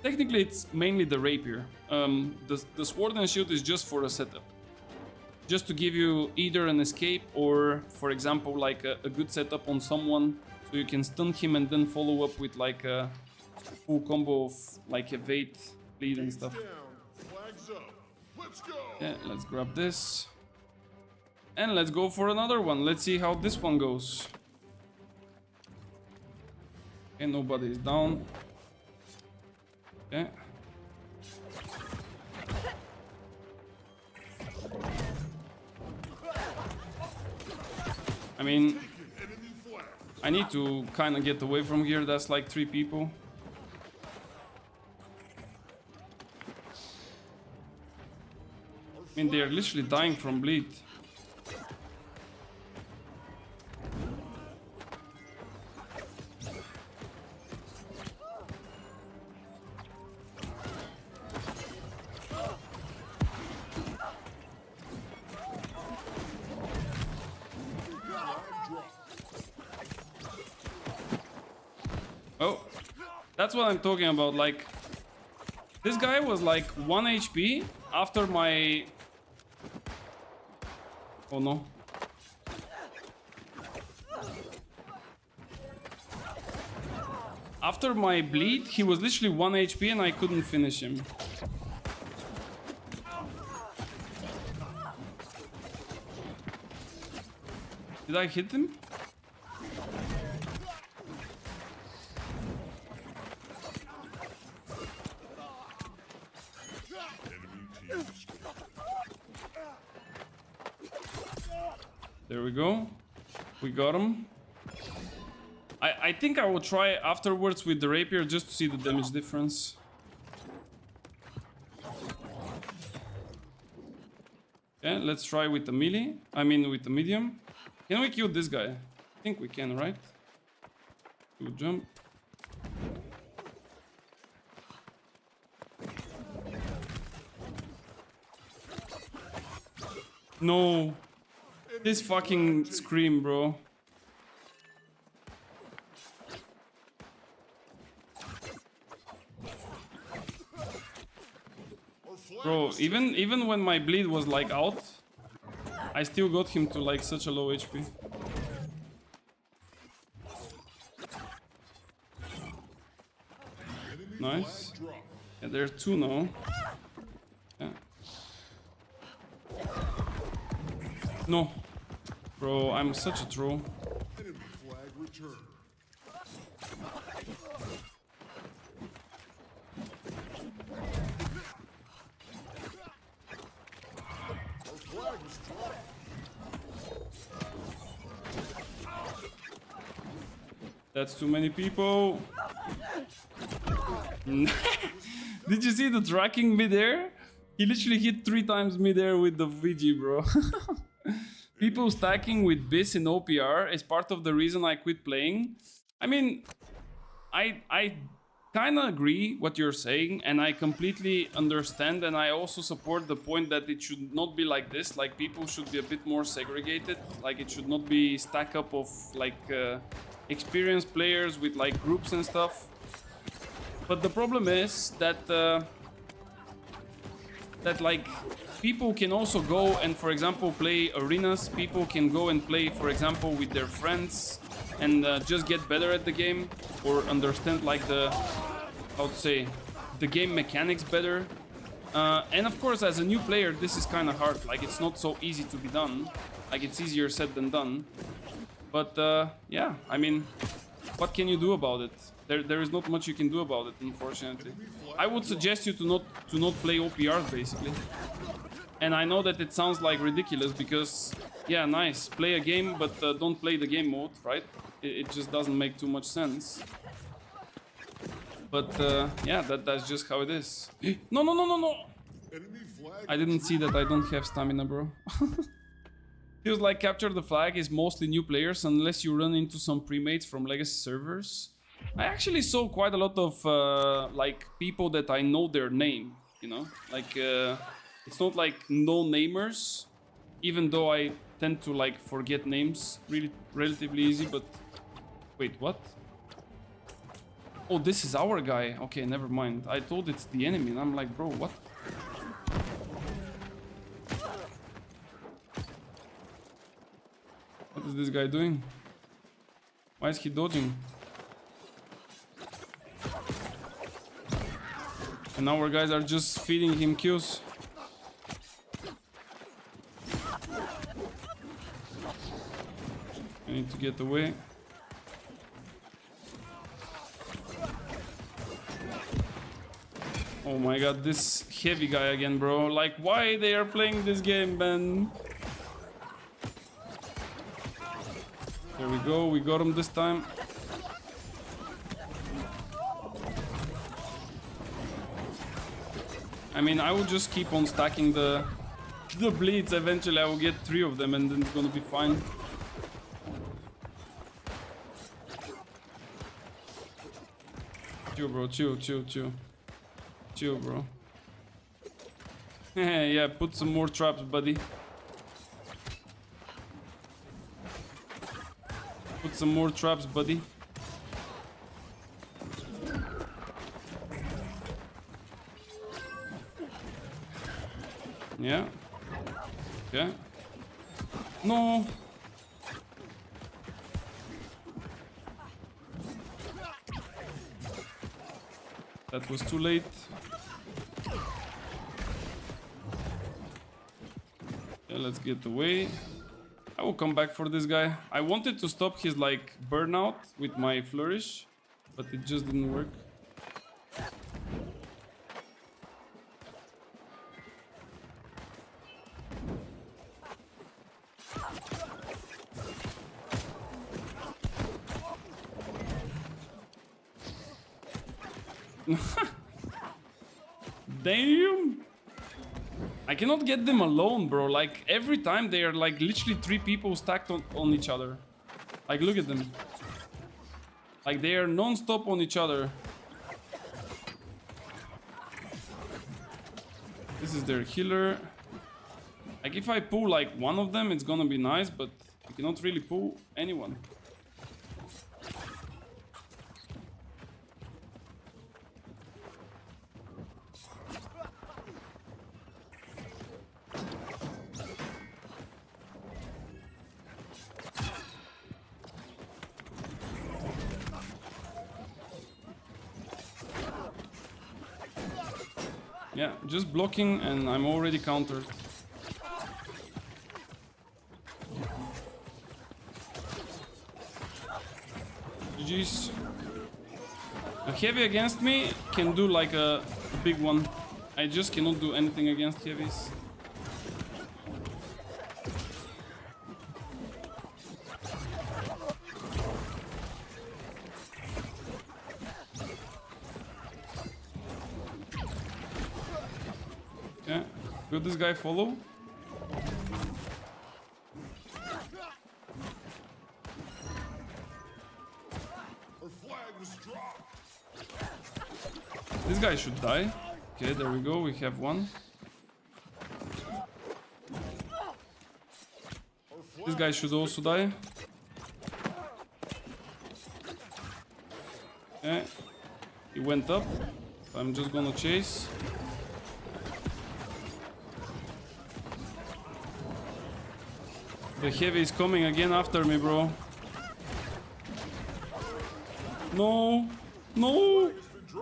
Technically, it's mainly the Rapier. The Sword and Shield is just for a setup. Just to give you either an escape or, for example, like a good setup on someone, so you can stun him and then follow up with like a full combo of like evade, bleed and stuff. Let's go. Yeah, let's grab this. And let's go for another one. Let's see how this one goes. Okay, nobody is down. Okay. I mean, I need to kind of get away from here. That's like 3 people. I mean, they are literally dying from bleed. Oh, that's what I'm talking about. Like, this guy was like 1 HP after my... Oh no. After my bleed, he was literally 1 HP and I couldn't finish him. Did I hit him? There we go. We got him. I think I will try afterwards with the rapier just to see the damage difference. Okay, let's try with the melee. I mean with the medium. Can we kill this guy? I think we can, right? Good jump. No. This fucking scream, bro. Bro, even when my bleed was like out, I still got him to like such a low HP. Nice. Yeah, there are two now. Yeah. No. Bro, I'm such a troll. Enemy flag returned. Our flag was dropped. That's too many people. Did you see the tracking midair? He literally hit 3 times midair with the VG, bro. People stacking with BIS in OPR is part of the reason I quit playing. I mean, I kind of agree what you're saying, and I completely understand, and I also support the point that it should not be like this. Like, people should be a bit more segregated. Like, it should not be stack up of like experienced players with like groups and stuff. But the problem is that like people can also go and, for example, play arenas. People can go and play, for example, with their friends and just get better at the game, or understand like the, how to say, the game mechanics better. And of course, as a new player, this is kind of hard. Like, it's not so easy to be done. Like, it's easier said than done. But yeah, I mean, what can you do about it? There is not much you can do about it, unfortunately. I would suggest you to not play OPRs, basically. And I know that it sounds like ridiculous because, yeah, nice, play a game, but don't play the game mode, right? It just doesn't make too much sense. But yeah, that's just how it is. No, no, no, no, no! Enemy flag. I didn't see that I don't have stamina, bro. Feels like Capture the Flag is mostly new players unless you run into some premates from legacy servers. I actually saw quite a lot of like people that I know their name, you know? Like it's not like no-namers, even though I tend to like forget names really relatively easy, but wait, what? Oh, this is our guy. Okay, never mind. I thought it's the enemy and I'm like, bro, what? What is this guy doing? Why is he dodging? And our guys are just feeding him kills. I need to get away. Oh my god, this heavy guy again, bro. Like, why they are playing this game, man? There we go, we got him this time. I mean, I will just keep on stacking the bleeds. Eventually I will get 3 of them and then it's gonna be fine. Chill, bro, chill, chill, chill. Chill, bro. Yeah, put some more traps, buddy. Put some more traps, buddy. Yeah. Yeah. No. That was too late. Yeah, let's get away. I will come back for this guy. I wanted to stop his like burnout with my flourish, but it just didn't work. Damn! I cannot get them alone, bro. Like, every time they are like literally 3 people stacked on each other. Like, look at them. Like, they are non-stop on each other. This is their healer. Like, if I pull like one of them, it's gonna be nice, but you cannot really pull anyone. Yeah, just blocking and I'm already countered. GG's. A heavy against me can do like a big one. I just cannot do anything against heavies. Okay, will this guy follow? This guy should die. Okay, there we go. We have one. This guy should also die. Okay. He went up. I'm just gonna chase. The heavy is coming again after me, bro. No. No.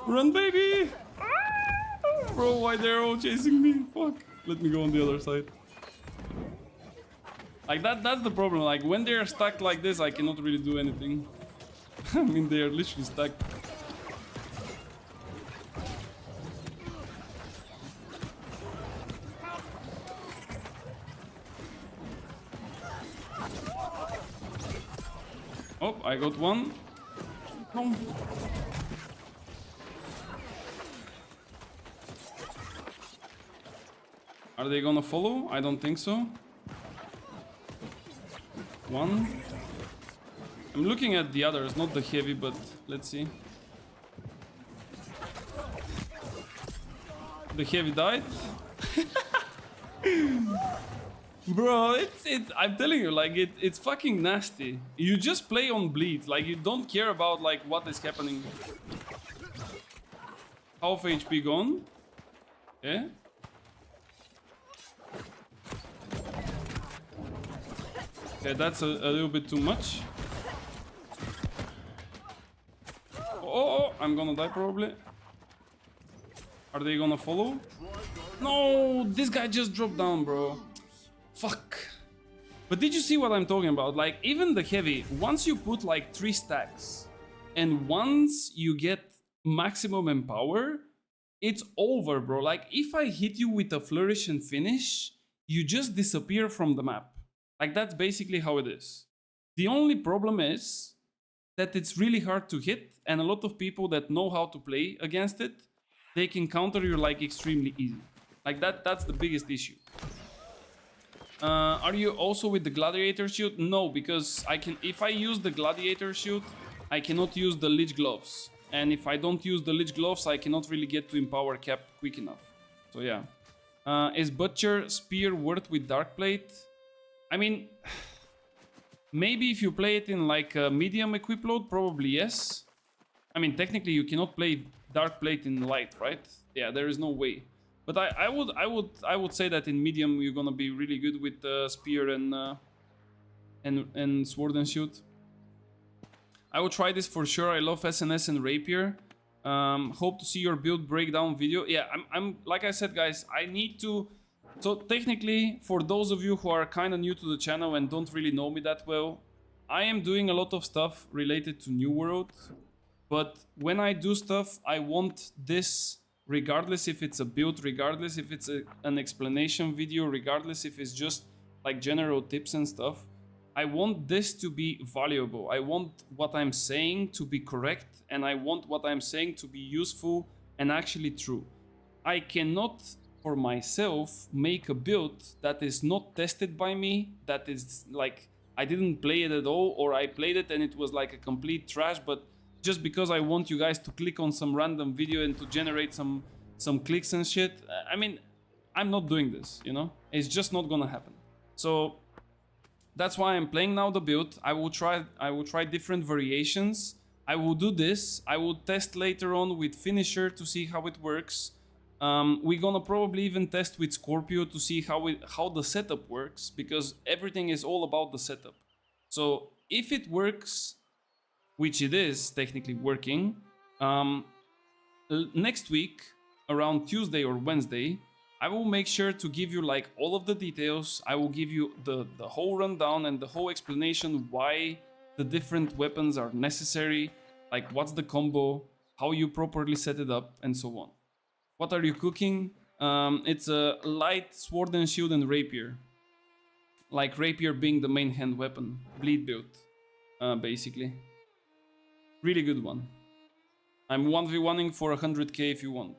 Run, baby! Ah! Bro, why they're all chasing me? Fuck. Let me go on the other side. Like, that's the problem. Like, when they're stacked like this, I cannot really do anything. I mean, they are literally stacked. Oh, I got one. Come. Are they gonna follow? I don't think so. One. I'm looking at the others, not the heavy, but let's see. The heavy died. Bro, it's I'm telling you, like it's fucking nasty. You just play on bleed, like you don't care about like what is happening. Half HP gone. Okay. Okay, that's a little bit too much. Oh, I'm gonna die probably. Are they gonna follow? No, this guy just dropped down, bro. Fuck. But did you see what I'm talking about? Like, even the heavy, once you put like 3 stacks and once you get maximum empower, it's over, bro. Like, if I hit you with a flourish and finish, you just disappear from the map. Like, that's basically how it is. The only problem is that it's really hard to hit, and a lot of people that know how to play against it, they can counter you like extremely easy. Like, that's the biggest issue. Are you also with the gladiator shield? No, because if I use the gladiator shield, I cannot use the lich gloves. And if I don't use the lich gloves, I cannot really get to empower cap quick enough. So yeah. Is Butcher Spear worth with Dark Plate? I mean, maybe if you play it in like a medium equip load, probably yes. I mean, technically you cannot play Dark Plate in light, right? Yeah, there is no way. But I would say that in medium you're gonna be really good with spear and sword and shield. I will try this for sure. I love SNS and rapier. Hope to see your build breakdown video. Yeah, I'm like I said, guys. I need to So technically, for those of you who are kind of new to the channel and don't really know me that well, I am doing a lot of stuff related to New World. But when I do stuff, I want this, regardless if it's a build, regardless if it's an explanation video, regardless if it's just like general tips and stuff, I want this to be valuable. I want what I'm saying to be correct, and I want what I'm saying to be useful and actually true. I cannot, for myself, make a build that is not tested by me, that is like I didn't play it at all, or I played it and it was like a complete trash, but just because I want you guys to click on some random video and to generate some clicks and shit. I mean, I'm not doing this, you know? It's just not gonna happen. So that's why I'm playing now the build. I will try different variations. I will do this. I will test later on with Finisher to see how it works. We're gonna probably even test with Scorpio to see how the setup works, because everything is all about the setup. So if it works, which it is technically working, next week around Tuesday or Wednesday, I will make sure to give you like all of the details. I will give you the whole rundown and the whole explanation why the different weapons are necessary, like what's the combo, how you properly set it up, and so on. What are you cooking? It's a light sword and shield and rapier. Like rapier being the main hand weapon. Bleed build, basically. Really good one. I'm 1v1ing for 100k if you want.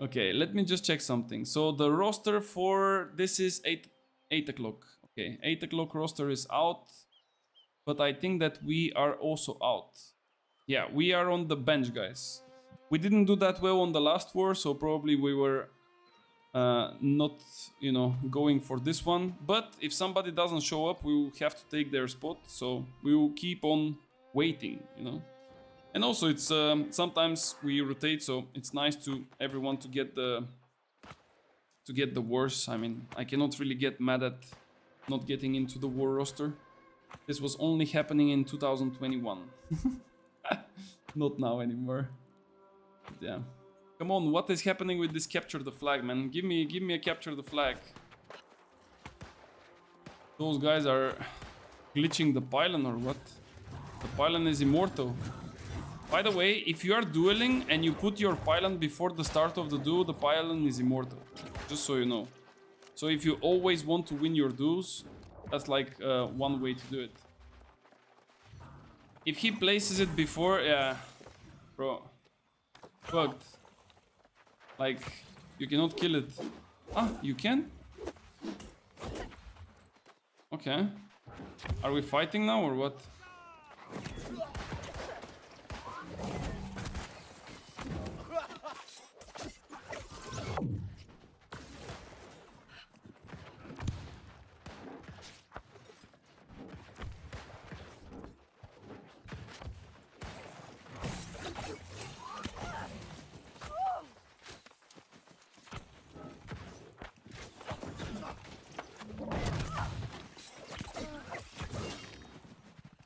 Okay, let me just check something. So the roster for this is 8 o'clock. Okay, 8 o'clock roster is out. But I think that we are also out. Yeah, we are on the bench, guys. We didn't do that well on the last war, so probably we were not, you know, going for this one. But if somebody doesn't show up, we will have to take their spot. So we will keep on waiting, you know. And also, it's sometimes we rotate, so it's nice to everyone to get the wars. I mean, I cannot really get mad at not getting into the war roster. This was only happening in 2021, not now anymore. But yeah, come on, what is happening with this capture the flag, man? Give me a capture the flag. Those guys are glitching the pylon or what? The pylon is immortal. By the way, if you are dueling and you put your pylon before the start of the duel, the pylon is immortal. Just so you know. So if you always want to win your duels, that's like one way to do it. If he places it before, yeah, bro, bugged. Like, you cannot kill it. Ah, you can? Okay. Are we fighting now or what?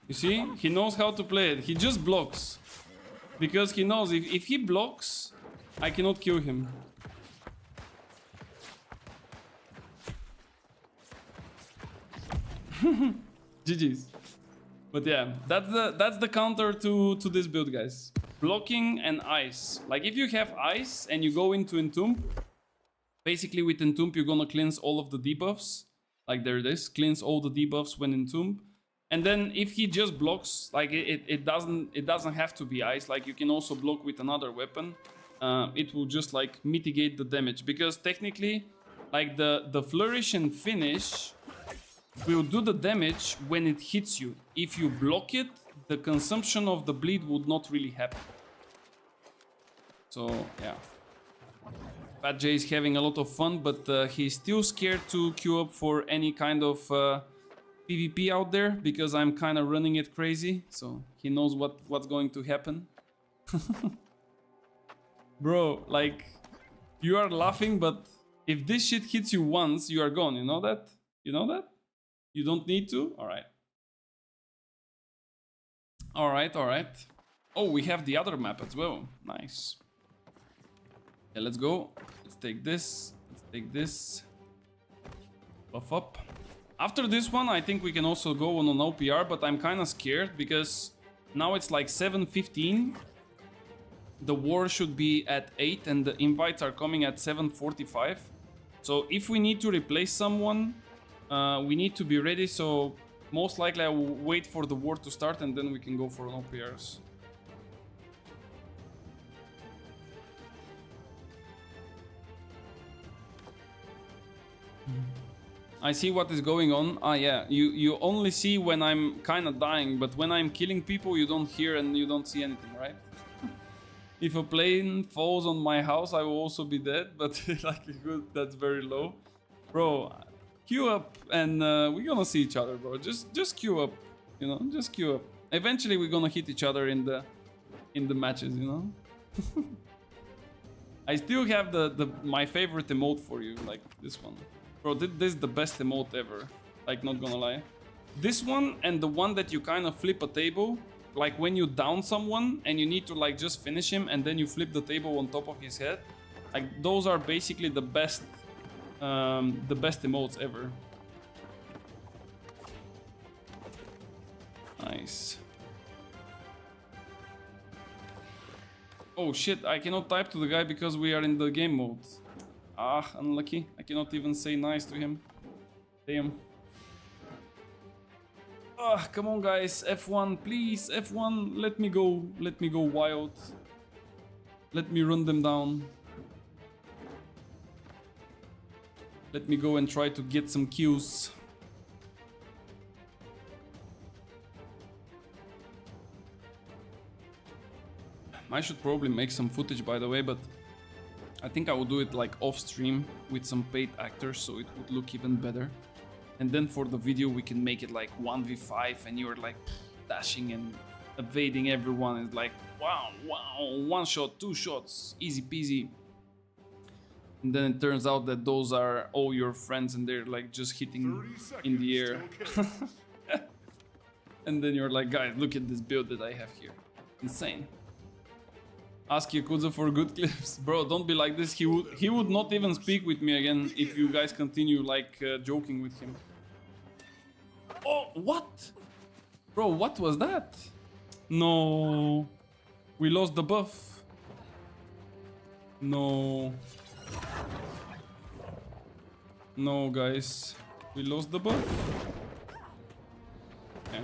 You see? He knows how to play it. He just blocks. Because he knows if he blocks, I cannot kill him. GG's. But yeah, that's the counter to this build, guys. Blocking and ice. Like if you have ice and you go into Entomb, basically with Entomb you're gonna cleanse all of the debuffs. Like there it is. Cleanse all the debuffs when Entomb. And then if he just blocks, like it doesn't have to be ice. Like you can also block with another weapon. It will just like mitigate the damage, because technically, like the flourish and finish will do the damage when it hits you. If you block it, the consumption of the bleed would not really happen. So yeah, Fat J is having a lot of fun, but he's still scared to queue up for any kind of PvP out there, because I'm kind of running it crazy, so he knows what's going to happen. Bro, like, you are laughing, but if this shit hits you once, you are gone, you know that? You know that? You don't need to? Alright. Alright, alright. Oh, we have the other map as well. Nice. Yeah, let's go. Let's take this. Let's take this. Buff up. After this one, I think we can also go on an OPR, but I'm kind of scared because now it's like 7:15. The war should be at 8 and the invites are coming at 7:45. So if we need to replace someone, we need to be ready. So most likely I will wait for the war to start and then we can go for an OPRs. I see what is going on. Ah, yeah, you only see when I'm kind of dying, but when I'm killing people, you don't hear and you don't see anything, right? If a plane falls on my house, I will also be dead, but like good, that's very low. Bro, queue up and we're gonna see each other, bro. Just queue up, you know, just queue up. Eventually we're gonna hit each other in the matches, you know? I still have my favorite emote for you, like this one. Bro, this is the best emote ever. Like, not gonna lie. This one and the one that you kind of flip a table, like when you down someone and you need to like just finish him and then you flip the table on top of his head. Like, those are basically the best emotes ever. Nice. Oh shit, I cannot type to the guy because we are in the game mode. Ah, unlucky. I cannot even say nice to him. Damn. Ah, come on guys. F1, please. F1, let me go. Let me go wild. Let me run them down. Let me go and try to get some kills. I should probably make some footage, by the way, but I think I will do it like off stream with some paid actors so it would look even better. And then for the video we can make it like 1v5 and you're like dashing and evading everyone. It's like wow, one shot, two shots, easy peasy. And then it turns out that those are all your friends and they're like just hitting in the air. And then you're like, guys, look at this build that I have here. Insane. Ask Yakuza for good clips. Bro, don't be like this. He would not even speak with me again if you guys continue like joking with him. Oh, what? Bro, what was that? No. We lost the buff. No. No, guys. We lost the buff. Okay.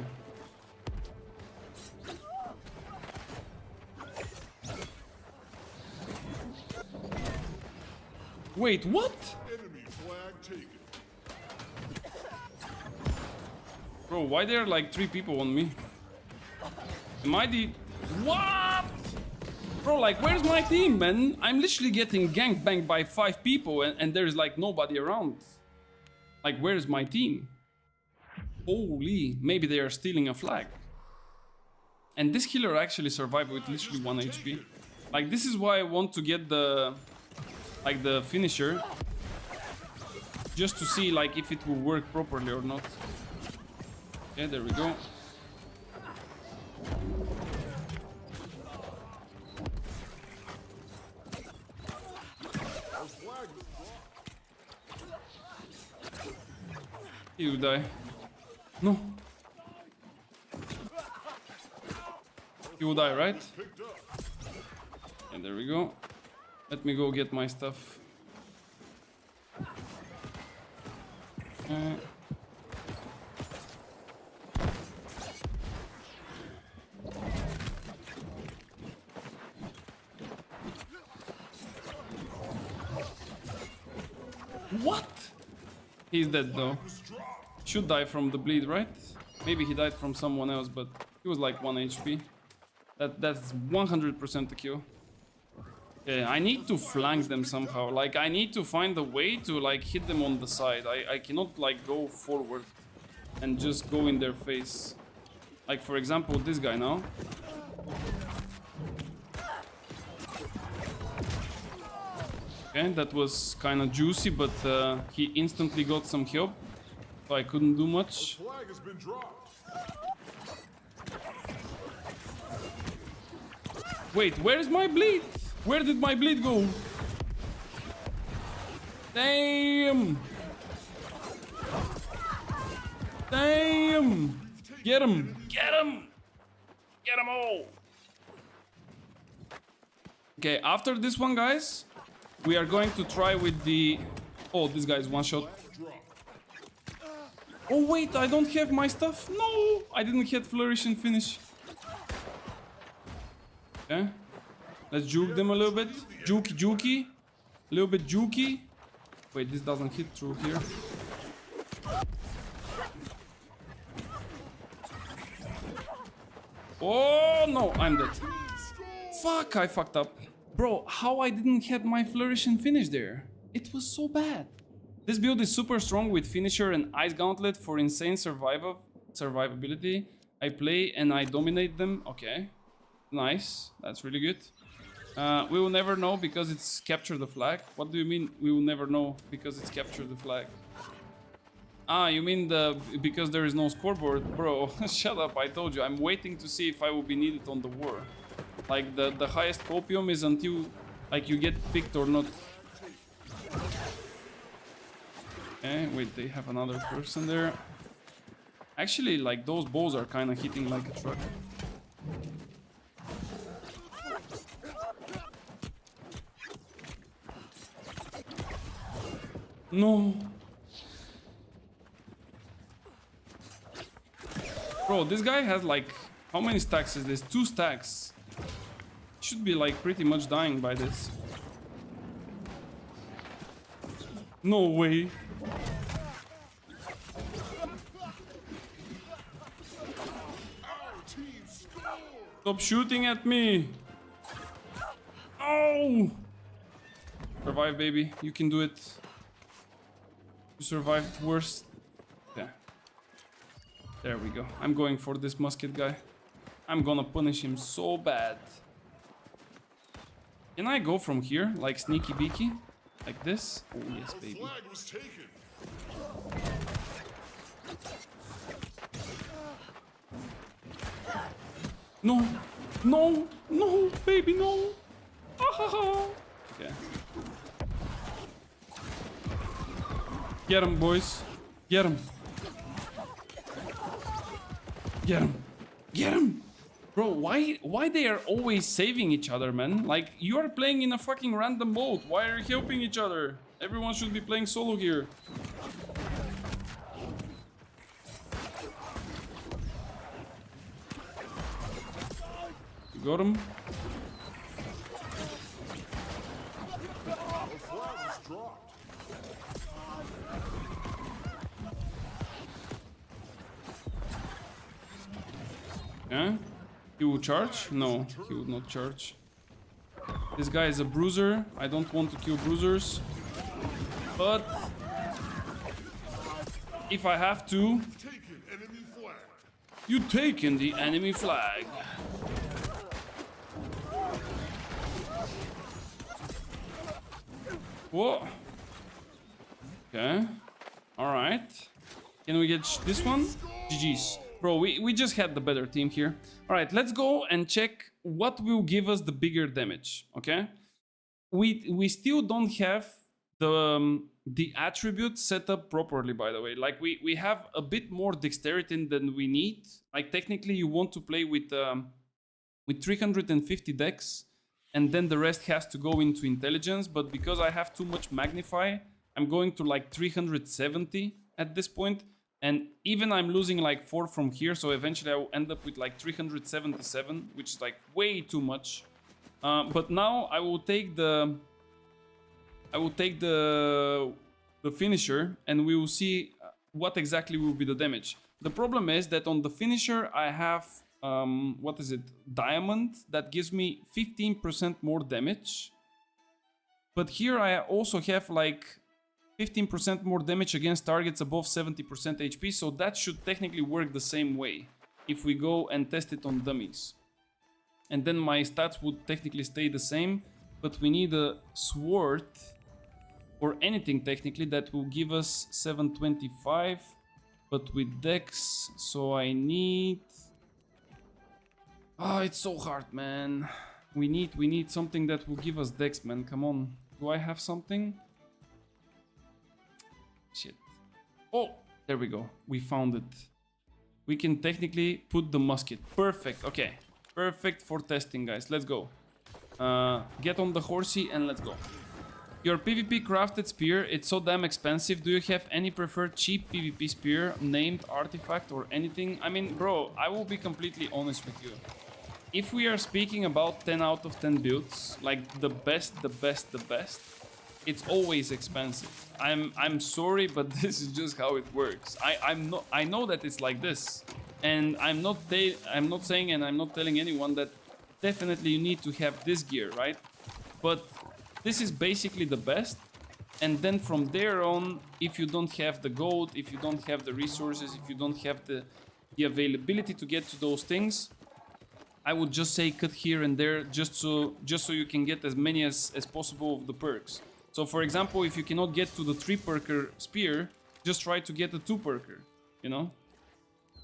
Wait, what? Enemy flag taken. Bro, why there are like 3 people on me? Am I the... What? Bro, like, where's my team, man? I'm literally getting gangbanged by 5 people and there's like nobody around. Like, where's my team? Holy, maybe they are stealing a flag. And this killer actually survived with literally 1 HP. Like, this is why I want to get the... like the finisher, just to see like if it will work properly or not. Yeah, there we go. He will die. No. He will die, right? And there we go. Let me go get my stuff. What? He's dead though. Should die from the bleed, right? Maybe he died from someone else, but he was like 1 HP. That's 100% a kill. Yeah, I need to flank them somehow. Like, I need to find a way to like hit them on the side. I cannot like go forward and just go in their face. Like, for example, this guy now. Okay, that was kind of juicy, but he instantly got some help, so I couldn't do much. Flag has been dropped. Wait, where is my bleed? Where did my bleed go? Damn! Damn! Get him! Get him! Get them all! Okay, after this one, guys, we are going to try with the... Oh, this guy's one shot. Oh, wait, I don't have my stuff. No, I didn't hit flourish and finish. Okay, let's juke them a little bit. Jukey, jukey. A little bit jukey. Wait, this doesn't hit through here. Oh, no, I'm dead. Fuck, I fucked up. Bro, how I didn't hit my flourish and finish there? It was so bad. This build is super strong with finisher and ice gauntlet for insane survivability. I play and I dominate them. Okay, nice. That's really good. We will never know because it's capture the flag. What do you mean we will never know because it's capture the flag? Ah, you mean because there is no scoreboard? Bro, shut up, I told you. I'm waiting to see if I will be needed on the war. Like, the highest copium is until, like, you get picked or not. Okay, wait, they have another person there. Actually, like, those balls are kind of hitting like a truck. No. Bro, this guy has like... How many stacks is this? 2 stacks. Should be like pretty much dying by this. No way. Stop shooting at me. Oh! Survive, baby. You can do it. You survived worst. Yeah. There we go. I'm going for this musket guy. I'm gonna punish him so bad. Can I go from here, like sneaky beaky? Like this? Oh yes, baby. The flag was taken. No! No! No! Baby, no! Okay. Get him, boys. Get him. Get him. Get him! Bro, why they are always saving each other, man? Like, you are playing in a fucking random mode. Why are you helping each other? Everyone should be playing solo here. You got him? The flag was dropped. Yeah? He will charge? No, he would not charge. This guy is a bruiser. I don't want to kill bruisers. But if I have to... Taken enemy flag. You taken the enemy flag. Whoa. Okay. Alright. Can we get this one? GG's. Bro, we just had the better team here. Alright, let's go and check what will give us the bigger damage, okay? We still don't have the attribute set up properly, by the way. Like, we have a bit more dexterity than we need. Like, technically, you want to play with 350 dex, and then the rest has to go into intelligence. But because I have too much magnify, I'm going to like 370 at this point. And even I'm losing like 4 from here, so eventually I will end up with like 377, which is like way too much. But now I will take the finisher, and we will see what exactly will be the damage. The problem is that on the finisher I have what is it? Diamond that gives me 15% more damage. But here I also have like 15% more damage against targets above 70% HP, so that should technically work the same way if we go and test it on dummies. And then my stats would technically stay the same, but we need a sword or anything technically that will give us 725, but with dex, so I need... Oh, it's so hard, man. We need something that will give us dex, man. Come on. Do I have something? Shit. Oh, there we go. We found it. We can technically put the musket. Perfect. Okay. Perfect for testing, guys. Let's go. Get on the horsey and let's go. Your PvP crafted spear, it's so damn expensive. Do you have any preferred cheap PvP spear, named artifact or anything? I mean, bro, I will be completely honest with you. If we are speaking about 10 out of 10 builds, like the best, it's always expensive. I'm sorry, but this is just how it works. I know that it's like this, and I'm not saying and I'm not telling anyone that definitely you need to have this gear, right? But this is basically the best, and then from there on, if you don't have the gold, if you don't have the resources, if you don't have the availability to get to those things, I would just say cut here and there, just so you can get as many as possible of the perks. So for example, if you cannot get to the 3-perker spear, just try to get a 2-perker, you know?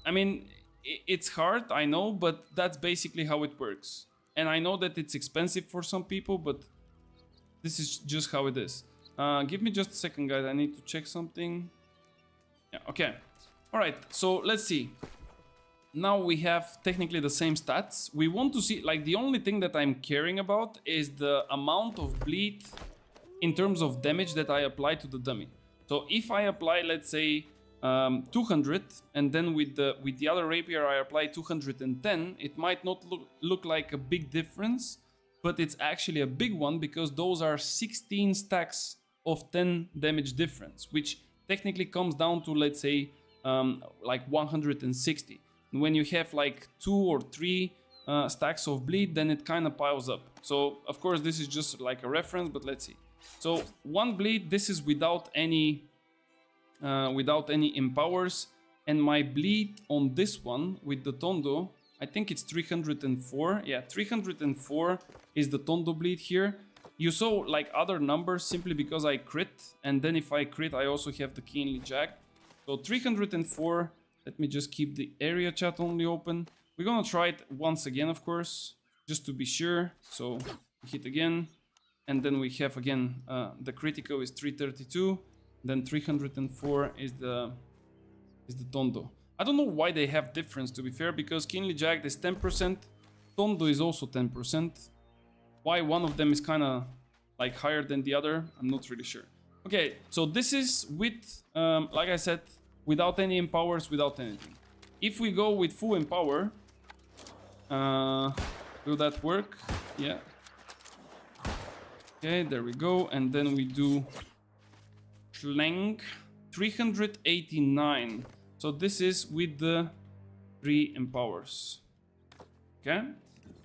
I mean, it's hard, I know, but that's basically how it works. And I know that it's expensive for some people, but this is just how it is. Give me just a second, guys. I need to check something. Yeah, okay. Alright, so let's see. Now we have technically the same stats. We want to see, like, the only thing that I'm caring about is the amount of bleed in terms of damage that I apply to the dummy. So if I apply, let's say, 200, and then with the other rapier I apply 210, it might not look like a big difference, but it's actually a big one, because those are 16 stacks of 10 damage difference, which technically comes down to, let's say, like 160. When you have like 2 or 3 stacks of bleed, then it kind of piles up. So of course this is just like a reference, but let's see. So 1 bleed, this is without any empowers, and my bleed on this one with the Tondo, I think it's 304. Yeah, 304 is the Tondo bleed here. You saw like other numbers simply because I crit, and then if I crit I also have the keenly jacked. So 304. Let me just keep the area chat only open. We're gonna try it once again, of course, just to be sure. So hit again, and then we have again the critical is 332. Then 304 is the Tondo. I don't know why they have difference, to be fair, because keenly jacked is 10%, Tondo is also 10%. Why one of them is kind of like higher than the other, I'm not really sure. Okay, so this is with, like I said, without any empowers, without anything. If we go with full empower, will that work? Yeah. Okay, there we go, and then we do Schlenk 389. So this is with the 3 empowers. Okay.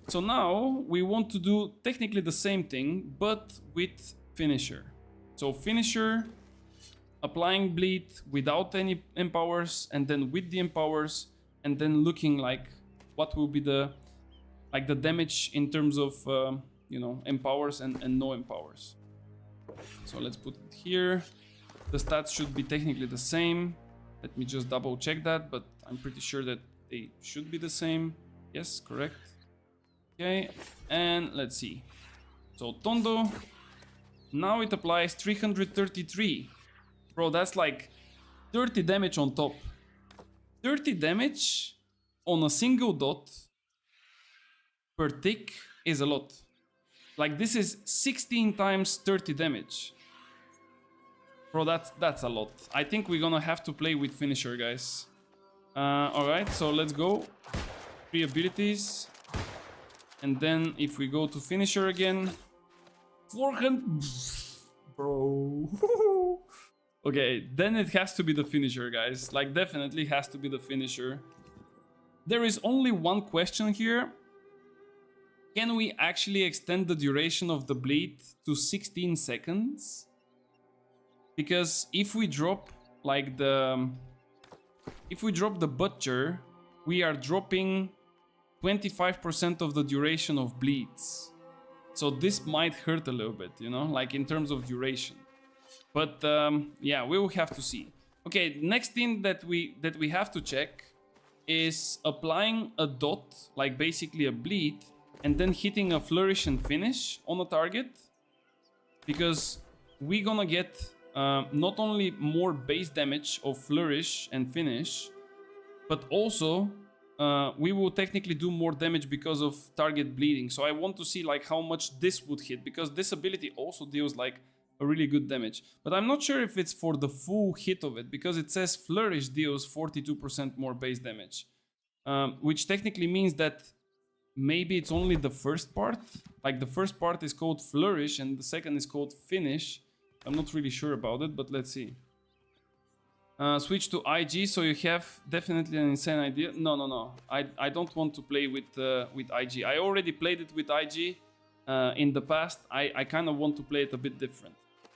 So now we want to do technically the same thing, but with finisher. So finisher, applying bleed without any empowers, and then with the empowers, and then looking like what will be the damage in terms of you know, empowers and no empowers. So let's put it here. The stats should be technically the same. Let me just double check that, but I'm pretty sure that they should be the same. Yes, correct. Okay, and let's see. So Tondo, now it applies 333. Bro, that's like 30 damage on top. 30 damage on a single dot per tick is a lot. Like, this is 16 times 30 damage. Bro, that's a lot. I think we're gonna have to play with finisher, guys. Alright, so let's go. 3 abilities. And then if we go to finisher again, 400. Bro. Okay, then it has to be the finisher, guys. Like, definitely has to be the finisher. There is only one question here. Can we actually extend the duration of the bleed to 16 seconds? Because if we drop like the butcher, we are dropping 25% of the duration of bleeds. So this might hurt a little bit, you know, like in terms of duration. But yeah, we will have to see. Okay, next thing that we have to check is applying a dot, like basically a bleed, and then hitting a flourish and finish on a target, because we're gonna get not only more base damage of flourish and finish, but also we will technically do more damage because of target bleeding. So I want to see like how much this would hit, because this ability also deals like a really good damage. But I'm not sure if it's for the full hit of it, because it says flourish deals 42% more base damage, which technically means that maybe it's only the first part. Like the first part is called flourish and the second is called finish. I'm not really sure about it, but let's see. Switch to IG, so you have definitely an insane idea. No. I don't want to play with IG. I already played it with IG in the past. I kind of want to play it a bit different.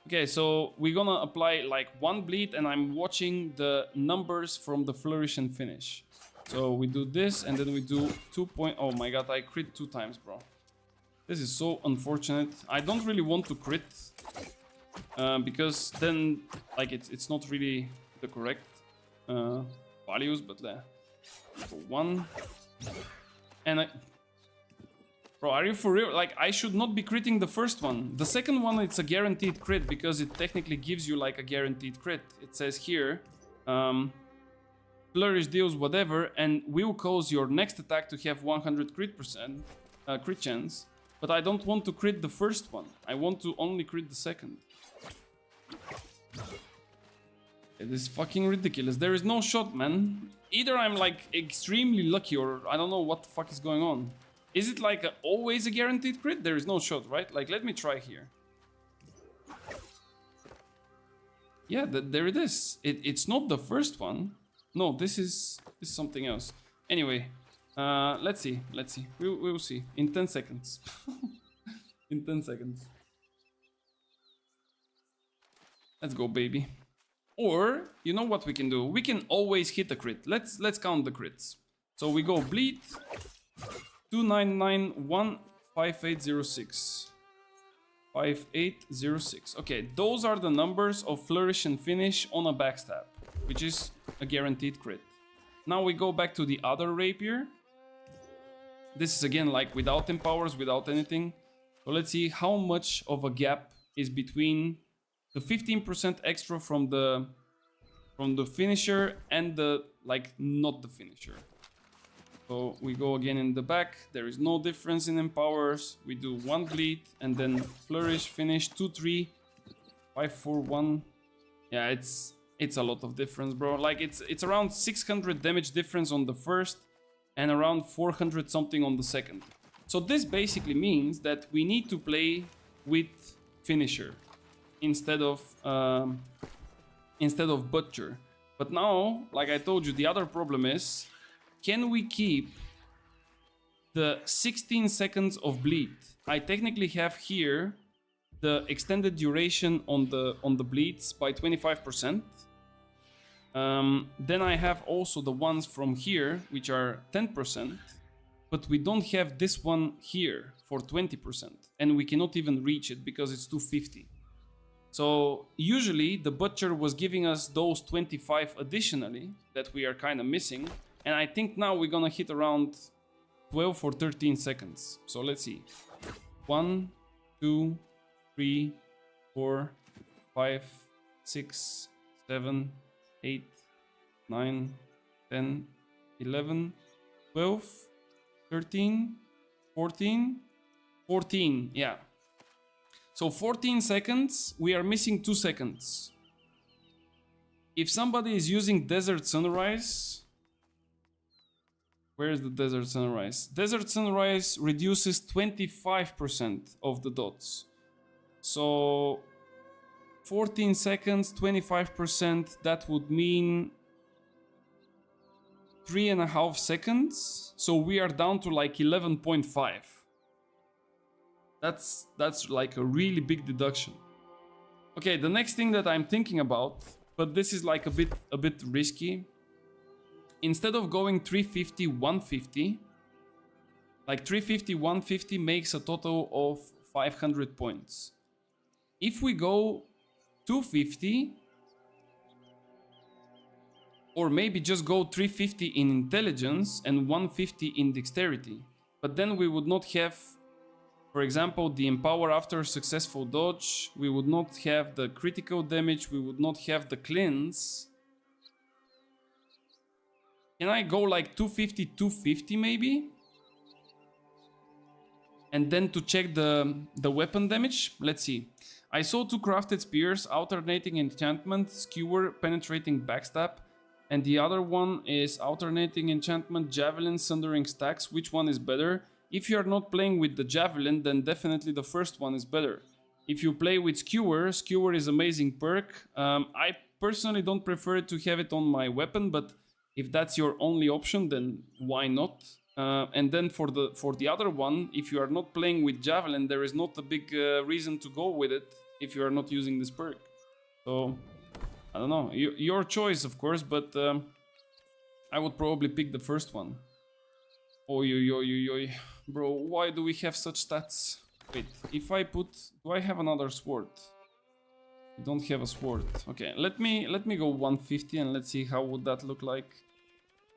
Okay, so we're gonna apply like 1 bleed, and I'm watching the numbers from the flourish and finish. So we do this, and then we do 2 point. Oh my god, I crit 2 times, bro. This is so unfortunate. I don't really want to crit because then like it's not really the correct values, but so 1 and bro, are you for real? Like, I should not be critting the first one. The second one, it's a guaranteed crit because it technically gives you like a guaranteed crit. It says here, flourish deals whatever and will cause your next attack to have 100 crit chance. But I don't want to crit the first one. I want to only crit the second. It is fucking ridiculous. There is no shot, man. Either I'm like extremely lucky or I don't know what the fuck is going on. Is it like always a guaranteed crit? There is no shot, right? Like, let me try here. Yeah, there it is. It's not the first one. No, this is something else. Anyway, let's see. We will see in 10 seconds. In 10 seconds. Let's go, baby. Or, you know what we can do? We can always hit a crit. Let's count the crits. So we go bleed 2991 5806. 5806. Okay, those are the numbers of flourish and finish on a backstab, which is a guaranteed crit. Now we go back to the other rapier. This is again like without empowers, without anything. So let's see how much of a gap is between the 15% extra from the finisher and the like not the finisher. So we go again in the back. There is no difference in empowers. We do 1 bleed and then flourish, finish 2 3 5 4 1. Yeah, it's a lot of difference, bro. Like it's around 600 damage difference on the first and around 400 something on the second. So this basically means that we need to play with finisher instead of butcher. But now, like I told you, the other problem is, can we keep the 16 seconds of bleed? I technically have here the extended duration on the bleeds by 25%. Then I have also the ones from here, which are 10%, but we don't have this one here for 20%, and we cannot even reach it because it's 250. So usually the butcher was giving us those 25 additionally that we are kind of missing. And I think now we're gonna hit around 12 or 13 seconds. So let's see. 1, 2, 3, 4, 5, 6, 7, 8, 9, 10, 11, 12, 13, 14, 14, yeah. So 14 seconds, we are missing 2 seconds. If somebody is using Desert Sunrise, where is the Desert Sunrise? Desert Sunrise reduces 25% of the dots. So 14 seconds, 25%, that would mean 3.5 seconds. So we are down to like 11.5. That's like a really big deduction. Okay, the next thing that I'm thinking about, but this is like a bit risky. Instead of going 350, 150, like 350, 150 makes a total of 500 points. If we go 250, or maybe just go 350 in intelligence and 150 in dexterity, but then we would not have For example, the empower after successful dodge, we would not have the critical damage, we would not have the cleanse. Can I go like 250, 250 maybe? And then to check the weapon damage, let's see. I saw 2 crafted spears, alternating enchantment, skewer, penetrating backstab. And the other one is alternating enchantment, javelin, sundering stacks. Which one is better? If you are not playing with the javelin, then definitely the first one is better. If you play with skewer, skewer is amazing perk. I personally don't prefer to have it on my weapon, but if that's your only option, then why not? And then for the other one, if you are not playing with javelin, there is not a big reason to go with it if you are not using this perk. So I don't know, your choice of course, but I would probably pick the first one. Oi, oi, oi, oi, oi. Bro, why do we have such stats? Wait, if I put... Do I have another sword? I don't have a sword. Okay, let me go 150 and let's see how would that look like.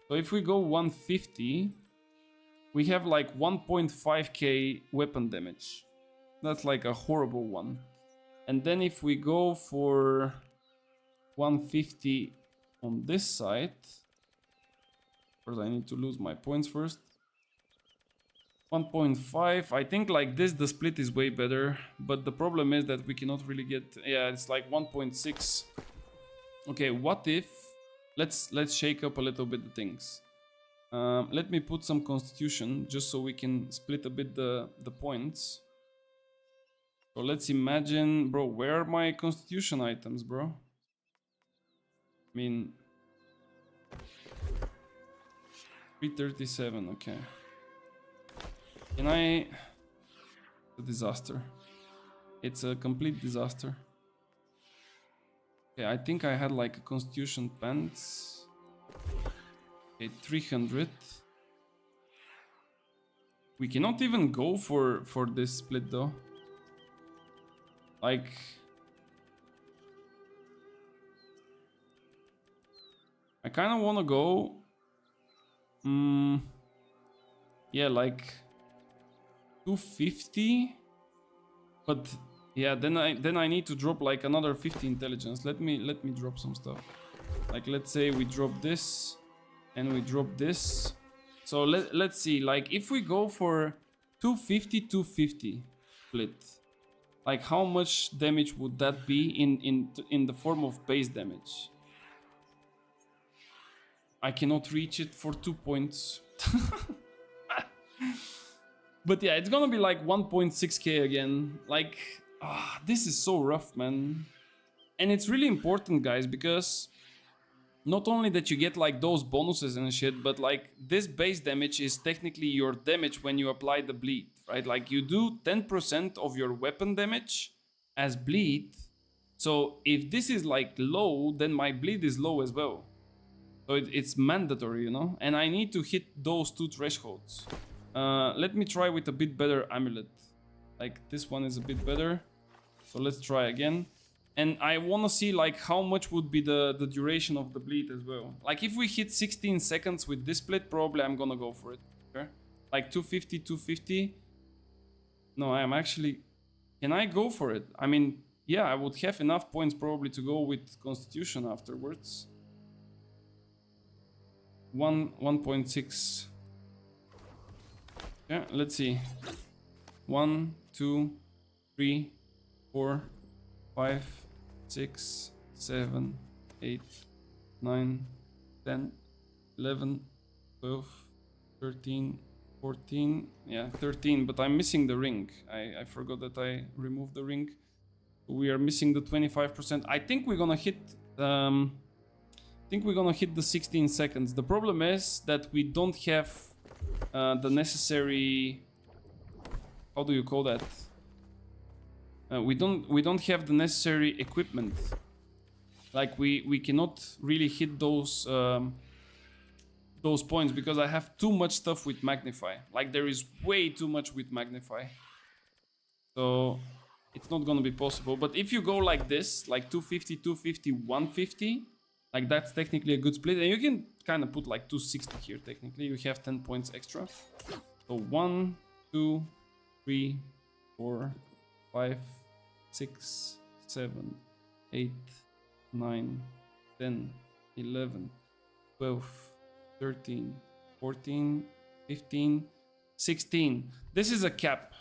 So if we go 150, we have like 1.5k weapon damage. That's like a horrible one. And then if we go for 150 on this side... First I need to lose my points first. 1.5, I think like this the split is way better, but the problem is that we cannot really get, yeah, it's like 1.6. Okay, what if, let's shake up a little bit the things. Let me put some constitution just so we can split a bit the points. So let's imagine, bro, where are my constitution items, bro? I mean, 337, okay. Can I... A disaster. It's a complete disaster. Okay, I think I had like a constitution pants. Okay, 300. We cannot even go for this split though. Like... I kind of want to go... yeah, like... 250, but yeah, then I need to drop like another 50 intelligence. Let me drop some stuff. Like let's say we drop this and we drop this. So let's see, like if we go for 250 split, like how much damage would that be in the form of base damage? I cannot reach it for 2 points. But yeah, it's gonna be like 1.6k again. Like, this is so rough, man. And it's really important, guys, because not only that you get like those bonuses and shit, but like this base damage is technically your damage when you apply the bleed, right? Like you do 10% of your weapon damage as bleed. So if this is like low, then my bleed is low as well. So it's mandatory, you know? And I need to hit those 2 thresholds. Let me try with a bit better amulet. Like this one is a bit better. So let's try again. And I want to see like how much would be the duration of the bleed as well. Like if we hit 16 seconds with this split, probably I'm gonna go for it. Okay? Like 250, 250. No, I am actually... Can I go for it? I mean, yeah, I would have enough points probably to go with Constitution afterwards. 1.6. Yeah, let's see. 1, 2, 3, 4, 5, 6, 7, 8, 9, 10, 11, 12, 13, 14. Yeah, 13, but I'm missing the ring. I forgot that I removed the ring. We are missing the 25%. I think we're gonna hit the 16 seconds. The problem is that we don't have the necessary, how do you call that? We don't have the necessary equipment. Like we cannot really hit those points because I have too much stuff with Magnify. Like there is way too much with Magnify. So it's not gonna be possible. But if you go like this, like 250, 250, 150, like that's technically a good split. And you can kind of put like 260 here technically. You have 10 points extra. So 1, 2, 3, 4, 5, 6, 7, 8, 9, 10, 11, 12, 13, 14, 15, 16. This is a cap.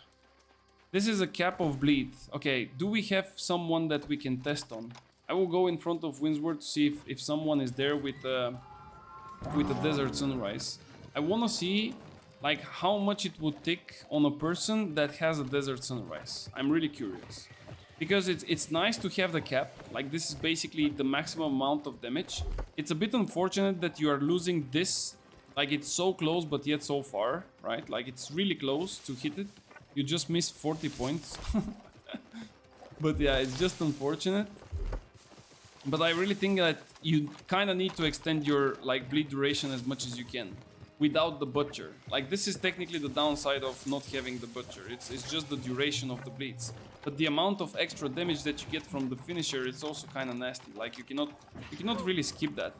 This is a cap of bleed. Okay, do we have someone that we can test on? I will go in front of Windsward to see if someone is there with a desert sunrise. I want to see like how much it would take on a person that has a desert sunrise. I'm really curious. Because it's nice to have the cap. Like this is basically the maximum amount of damage. It's a bit unfortunate that you are losing this. Like it's so close but yet so far, right? Like it's really close to hit it. You just missed 40 points. But yeah, it's just unfortunate. But I really think that you kind of need to extend your like bleed duration as much as you can without the butcher. Like this is technically the downside of not having the butcher. It's just the duration of the bleeds. But the amount of extra damage that you get from the finisher, it's also kind of nasty. Like you cannot really skip that.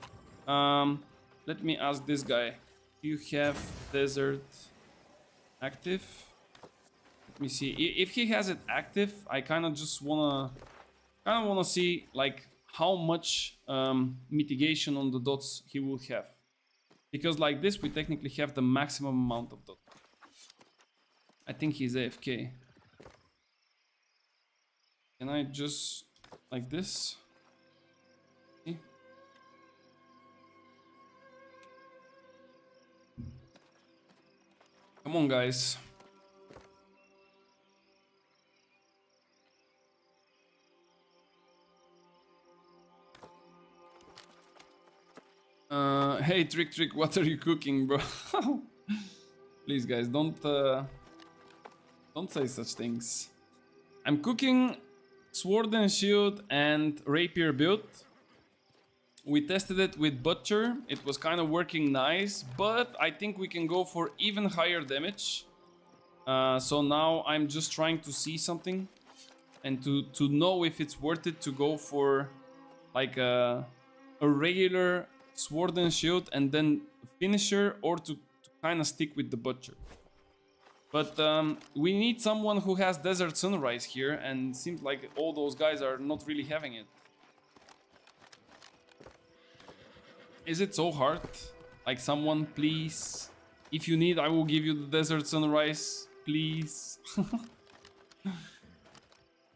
Let me ask this guy. Do you have desert active? Let me see. If he has it active, I kind of just wanna see like how much mitigation on the dots he will have. Because like this, we technically have the maximum amount of dots. I think he's AFK. Can I just like this? See? Come on, guys. Hey, Trick, what are you cooking, bro? Please, guys, don't say such things. I'm cooking sword and shield and rapier build. We tested it with butcher. It was kind of working nice, but I think we can go for even higher damage. So now I'm just trying to see something and to know if it's worth it to go for like a regular sword and shield and then finisher, or to kind of stick with the butcher. But we need someone who has desert sunrise here, and seems like all those guys are not really having it. Is it so hard? Like someone, please. If you need, I will give you the desert sunrise, please.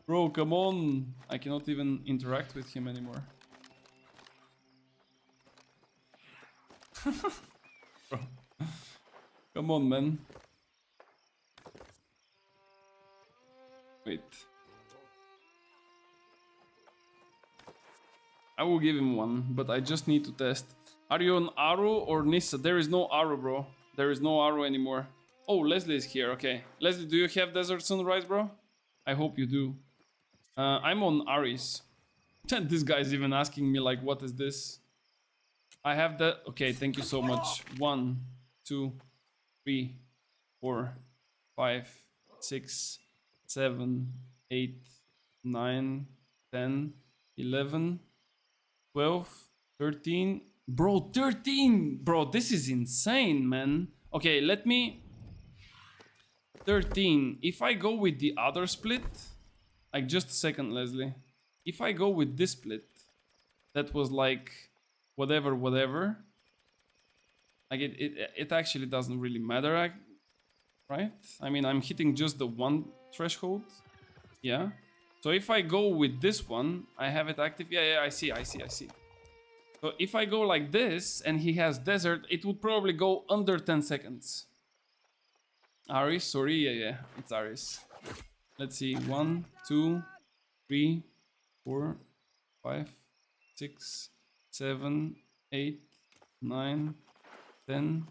Bro, come on. I cannot even interact with him anymore. Bro. Come on, man. Wait. I will give him one, but I just need to test. Are you on Aru or Nissa? There is no Aru, bro. There is no Aru anymore. Oh, Leslie is here. Okay. Leslie, do you have Desert Sunrise, bro? I hope you do. I'm on Aris. This guy's even asking me, like, what is this? I have that. Okay, thank you so much. 1, 2, 3, 4, 5, 6, 7, 8, 9, 10, 11, 12, 13. Bro, 13! Bro, this is insane, man. Okay, let me... 13. If I go with the other split... Like, just a second, Leslie. If I go with this split, that was like... Whatever. Like, it actually doesn't really matter, right? I mean, I'm hitting just the one threshold. Yeah. So if I go with this one, I have it active. Yeah, I see. So if I go like this and he has desert, it would probably go under 10 seconds. Aris, sorry. Yeah, it's Aris. Let's see. 1, 2, 3, 4, 5, 6, 7, 8, 9, 10,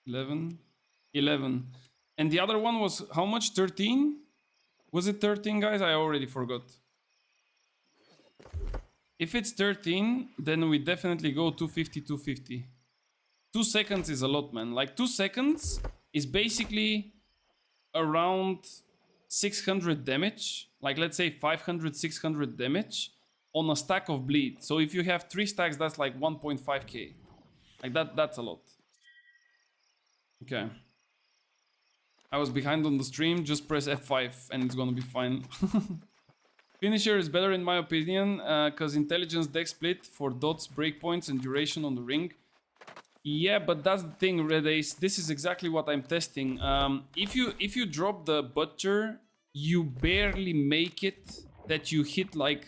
11, 11. And the other one was how much? 13? Was it 13, guys? I already forgot. If it's 13, then we definitely go 250, 250. 2 seconds is a lot, man. Like 2 seconds is basically around 600 damage. Like let's say 500, 600 damage on a stack of bleed. So if you have 3 stacks, that's like 1.5k. Like that's a lot. Okay. I was behind on the stream. Just press F5 and it's gonna be fine. Finisher is better in my opinion, because intelligence deck split for dots, breakpoints, and duration on the ring. Yeah, but that's the thing, Red Ace. This is exactly what I'm testing. If you drop the butcher, you barely make it that you hit like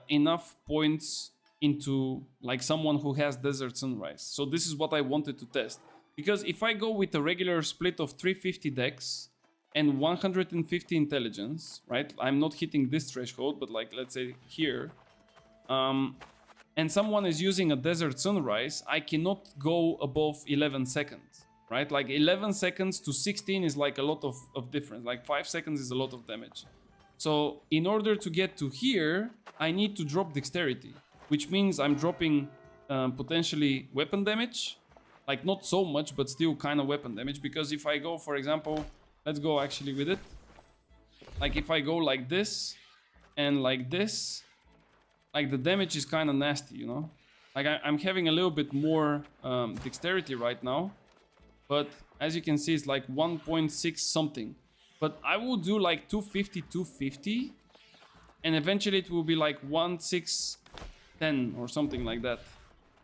enough points into like someone who has Desert Sunrise. So this is what I wanted to test. Because if I go with a regular split of 350 dex and 150 intelligence, right? I'm not hitting this threshold, but like let's say here. And someone is using a Desert Sunrise, I cannot go above 11 seconds, right? Like 11 seconds to 16 is like a lot of difference. Like 5 seconds is a lot of damage. So in order to get to here, I need to drop dexterity, which means I'm dropping potentially weapon damage. Like not so much, but still kind of weapon damage. Because if I go, for example, let's go actually with it. Like if I go like this and like this, like the damage is kind of nasty, you know? Like I'm having a little bit more dexterity right now. But as you can see, it's like 1.6 something. But I will do like 250, 250. And eventually it will be like 1610 or something like that.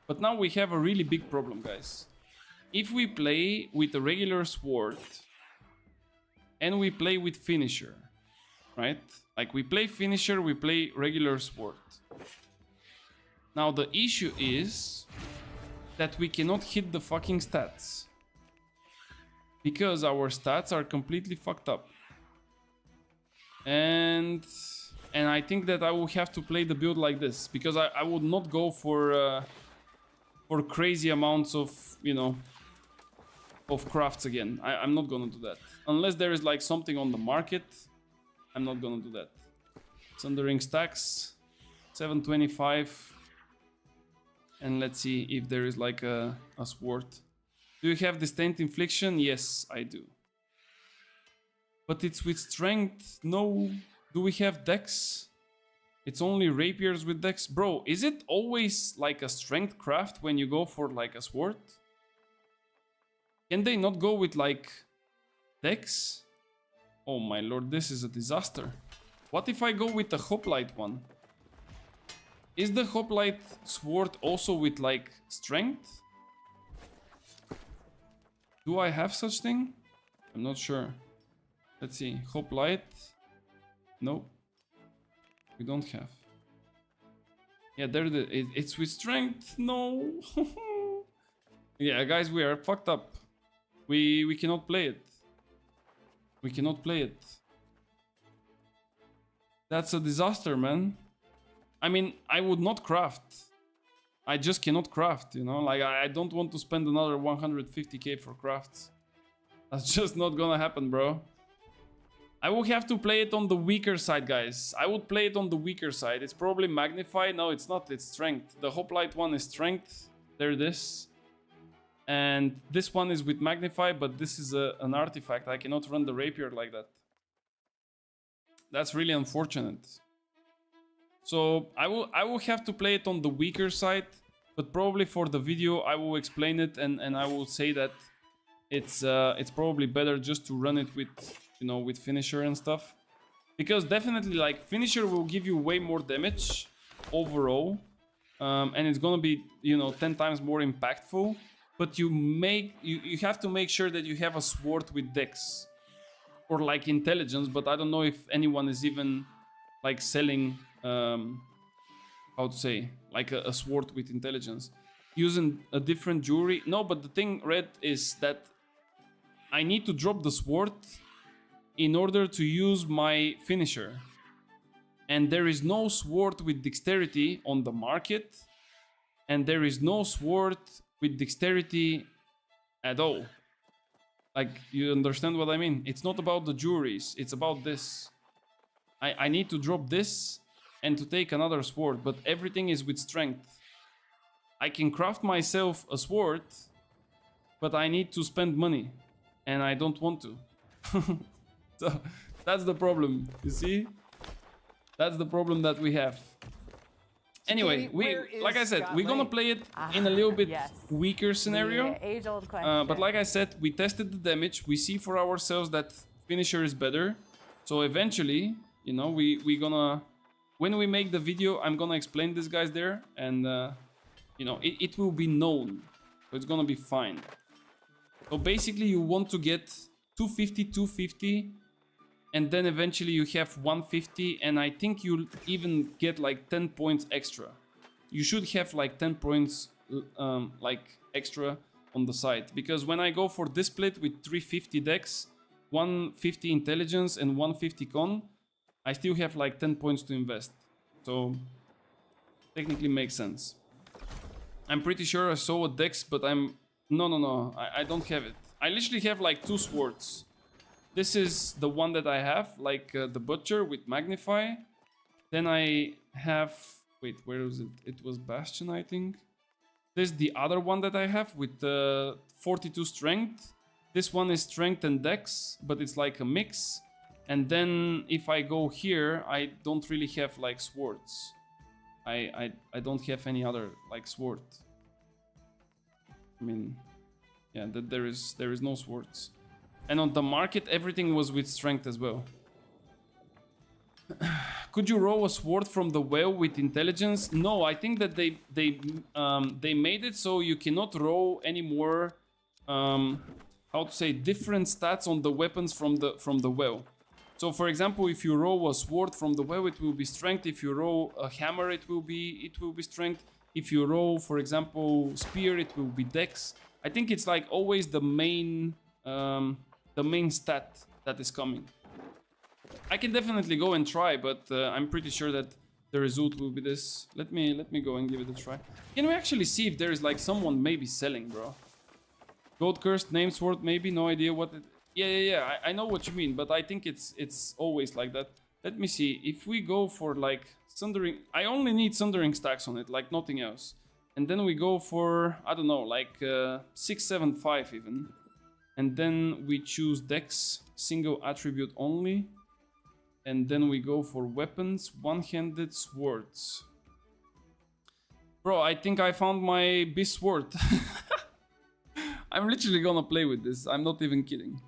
But now we have a really big problem, guys. If we play with a regular sword and we play with finisher, right? Like we play finisher, we play regular sword. Now the issue is that we cannot hit the fucking stats. Because our stats are completely fucked up. And I think that I will have to play the build like this. Because I would not go for crazy amounts of, you know, of crafts again. I'm not gonna do that. Unless there is like something on the market, I'm not gonna do that. Sundering stacks, 725. And let's see if there is like a sword. Do you have disdain infliction? Yes, I do. But it's with strength. No. Do we have dex? It's only rapiers with dex. Bro, is it always like a strength craft when you go for like a sword? Can they not go with like dex? Oh my lord, this is a disaster. What if I go with the hoplite one? Is the hoplite sword also with like strength? Do I have such thing? I'm not sure. Let's see. Hoplite. No. We don't have. Yeah, there it's with strength. No. Yeah, guys, we are fucked up. We cannot play it. We cannot play it. That's a disaster, man. I mean, I would not craft. I just cannot craft, you know? Like, I don't want to spend another 150k for crafts. That's just not gonna happen, bro. I will have to play it on the weaker side, guys. I would play it on the weaker side. It's probably magnified. No, it's not. It's strength. The hoplite one is strength. There it is. And this one is with magnify, but this is an artifact. I cannot run the rapier like that. That's really unfortunate. So I will have to play it on the weaker side, but probably for the video I will explain it and I will say that it's probably better just to run it with, you know, with finisher and stuff, because definitely like finisher will give you way more damage overall, and it's gonna be, you know, 10 times more impactful. But you have to make sure that you have a sword with dex or like intelligence. But I don't know if anyone is even like selling how to say, like a sword with intelligence using a different jewelry. No, but the thing, Red, is that I need to drop the sword in order to use my finisher, and there is no sword with dexterity on the market, and there is no sword with dexterity at all. Like, you understand what I mean? It's not about the jewelries, it's about this. I need to drop this and to take another sword, but everything is with strength. I can craft myself a sword, but I need to spend money, and I don't want to. So that's the problem, you see? That's the problem that we have. Anyway, like I said, we're gonna play it in a little bit weaker scenario. Age-old question. But like I said, we tested the damage. We see for ourselves that finisher is better. So eventually, you know, we gonna, when we make the video, I'm gonna explain this guys there, and you know, it will be known, so it's gonna be fine. So basically you want to get 250, 250, and then eventually you have 150, and I think you'll even get like 10 points extra. You should have like 10 points like extra on the side, because when I go for this split with 350 dex, 150 intelligence and 150 con, I still have like 10 points to invest. So technically makes sense. I'm pretty sure I saw a dex, but no, I don't have it. I literally have like 2 swords. This is the one that I have, like the butcher with magnify. Then I have, wait, where was it? It was Bastion, I think. There's the other one that I have with 42 strength. This one is strength and dex, but it's like a mix. And then if I go here, I don't really have like swords. I don't have any other like sword. I mean, yeah, there is no swords. And on the market, everything was with strength as well. Could you row a sword from the well with intelligence? No, I think that they made it so you cannot row anymore. How to say, different stats on the weapons from the well. So for example, if you row a sword from the well, it will be strength. If you row a hammer, it will be strength. If you row, for example, spear, it will be dex. I think it's like always the main stat that is coming. I can definitely go and try, but I'm pretty sure that the result will be this. Let me go and give it a try. Can we actually see if there is like someone maybe selling, bro? Gold cursed name sword, maybe, no idea what it. Yeah. I know what you mean, but I think it's always like that. Let me see if we go for like sundering. I only need sundering stacks on it, like nothing else. And then we go for, I don't know, like 675 even. And then we choose dex, single attribute only. And then we go for weapons, one-handed swords. Bro, I think I found my beast sword. I'm literally gonna play with this. I'm not even kidding.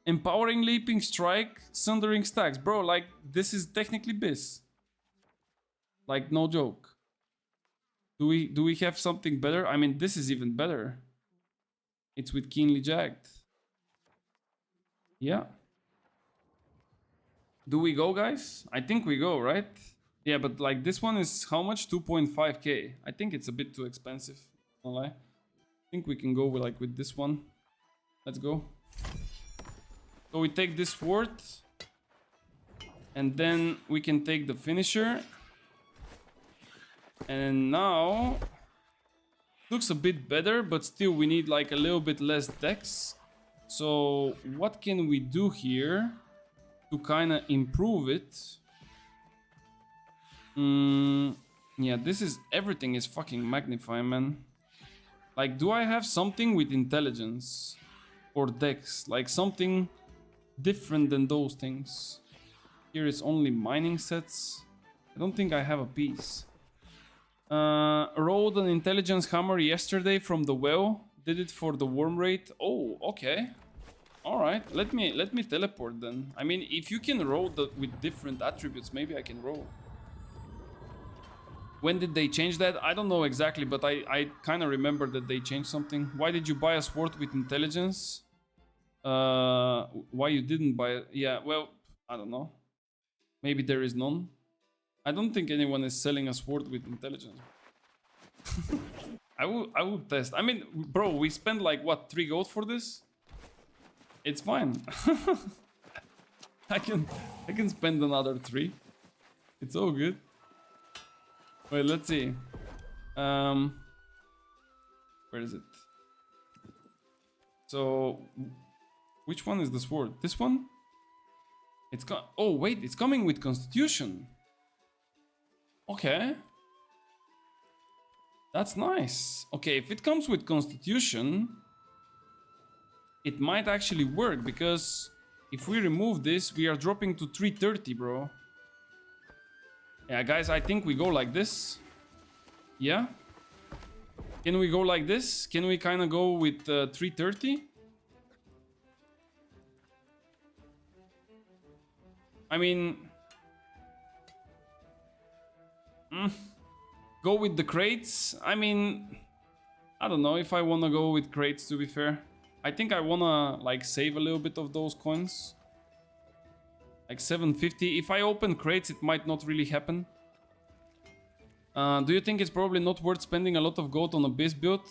Empowering leaping strike, sundering stacks. Bro, like, this is technically Biz. Like, no joke. Do we have something better? I mean, this is even better. It's with keenly jagged. Yeah. Do we go, guys? I think we go, right? Yeah, but like this one is how much? 2.5k. I think it's a bit too expensive. Don't lie. I think we can go with this one. Let's go. So we take this sword. And then we can take the finisher. And now looks a bit better, but still we need like a little bit less dex. So what can we do here to kind of improve it? Yeah, this is, everything is fucking magnify, man. Like, do I have something with intelligence or dex? Like something different than those things. Here is only mining sets. I don't think I have a piece. Rolled an intelligence hammer yesterday from the well. Did it for the worm rate. Oh, okay. All right. Let me teleport then. I mean, if you can roll with different attributes, maybe I can roll. When did they change that? I don't know exactly, but I kind of remember that they changed something. Why did you buy a sword with intelligence? Why you didn't buy it? Yeah, well, I don't know. Maybe there is none. I don't think anyone is selling a sword with intelligence. I will test. I mean, bro, we spent like what, 3 gold for this? It's fine. I can spend another 3. It's all good. Wait, let's see. Where is it? So, which one is the sword? This one? It's oh wait, it's coming with Constitution. Okay. That's nice. Okay, if it comes with Constitution, it might actually work, because if we remove this, we are dropping to 330, bro. Yeah, guys, I think we go like this. Yeah? Can we go like this? Can we kind of go with 330? I mean, go with the crates. I mean, I don't know if I want to go with crates, to be fair. I think I want to like save a little bit of those coins. Like 750. If I open crates, it might not really happen. Do you think it's probably not worth spending a lot of gold on a base build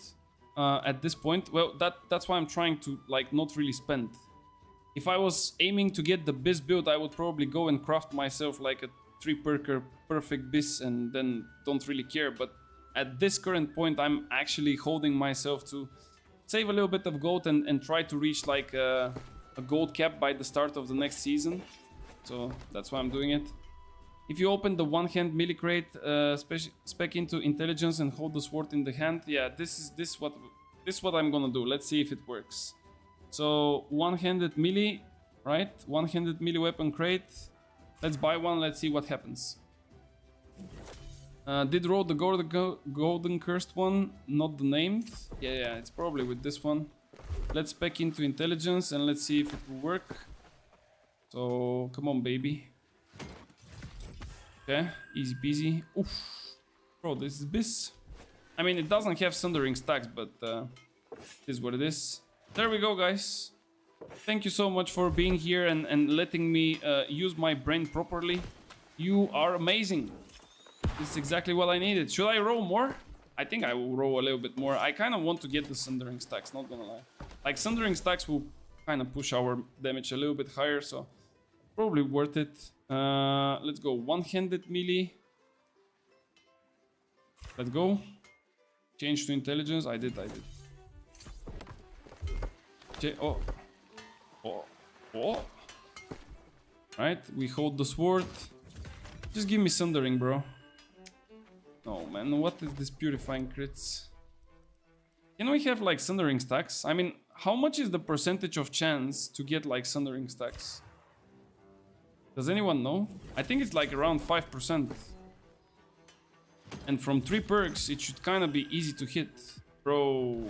at this point? Well, that's why I'm trying to like not really spend. If I was aiming to get the base build, I would probably go and craft myself like a 3-perker perfect bis and then don't really care. But at this current point, I'm actually holding myself to save a little bit of gold and try to reach like a gold cap by the start of the next season. So that's why I'm doing it. If you open the one-hand melee crate, spec into intelligence and hold the sword in the hand, yeah, this is what I'm gonna do. Let's see if it works. So one-handed melee, right? One-handed melee weapon crate. Let's buy one. Let's see what happens. Did roll the golden cursed one, not the named. Yeah, it's probably with this one. Let's spec into intelligence and let's see if it will work. So come on, baby. Okay, easy peasy. Oof. Bro, this is bis. I mean, it doesn't have sundering stacks, but this is what it is. There we go, guys. Thank you so much for being here and letting me use my brain properly. You are amazing. This is exactly what I needed. Should I roll more? I think I will roll a little bit more. I kind of want to get the sundering stacks, not gonna lie. Like, sundering stacks will kind of push our damage a little bit higher, so probably worth it. Let's go one-handed melee. Let's go. Change to intelligence. I did. Oh. Right, we hold the sword. Just give me sundering, bro. Oh man, what is this purifying crits? Can we have like sundering stacks? I mean, how much is the percentage of chance to get like sundering stacks? Does anyone know? I think it's like around 5%. And from 3 perks, it should kind of be easy to hit. Bro,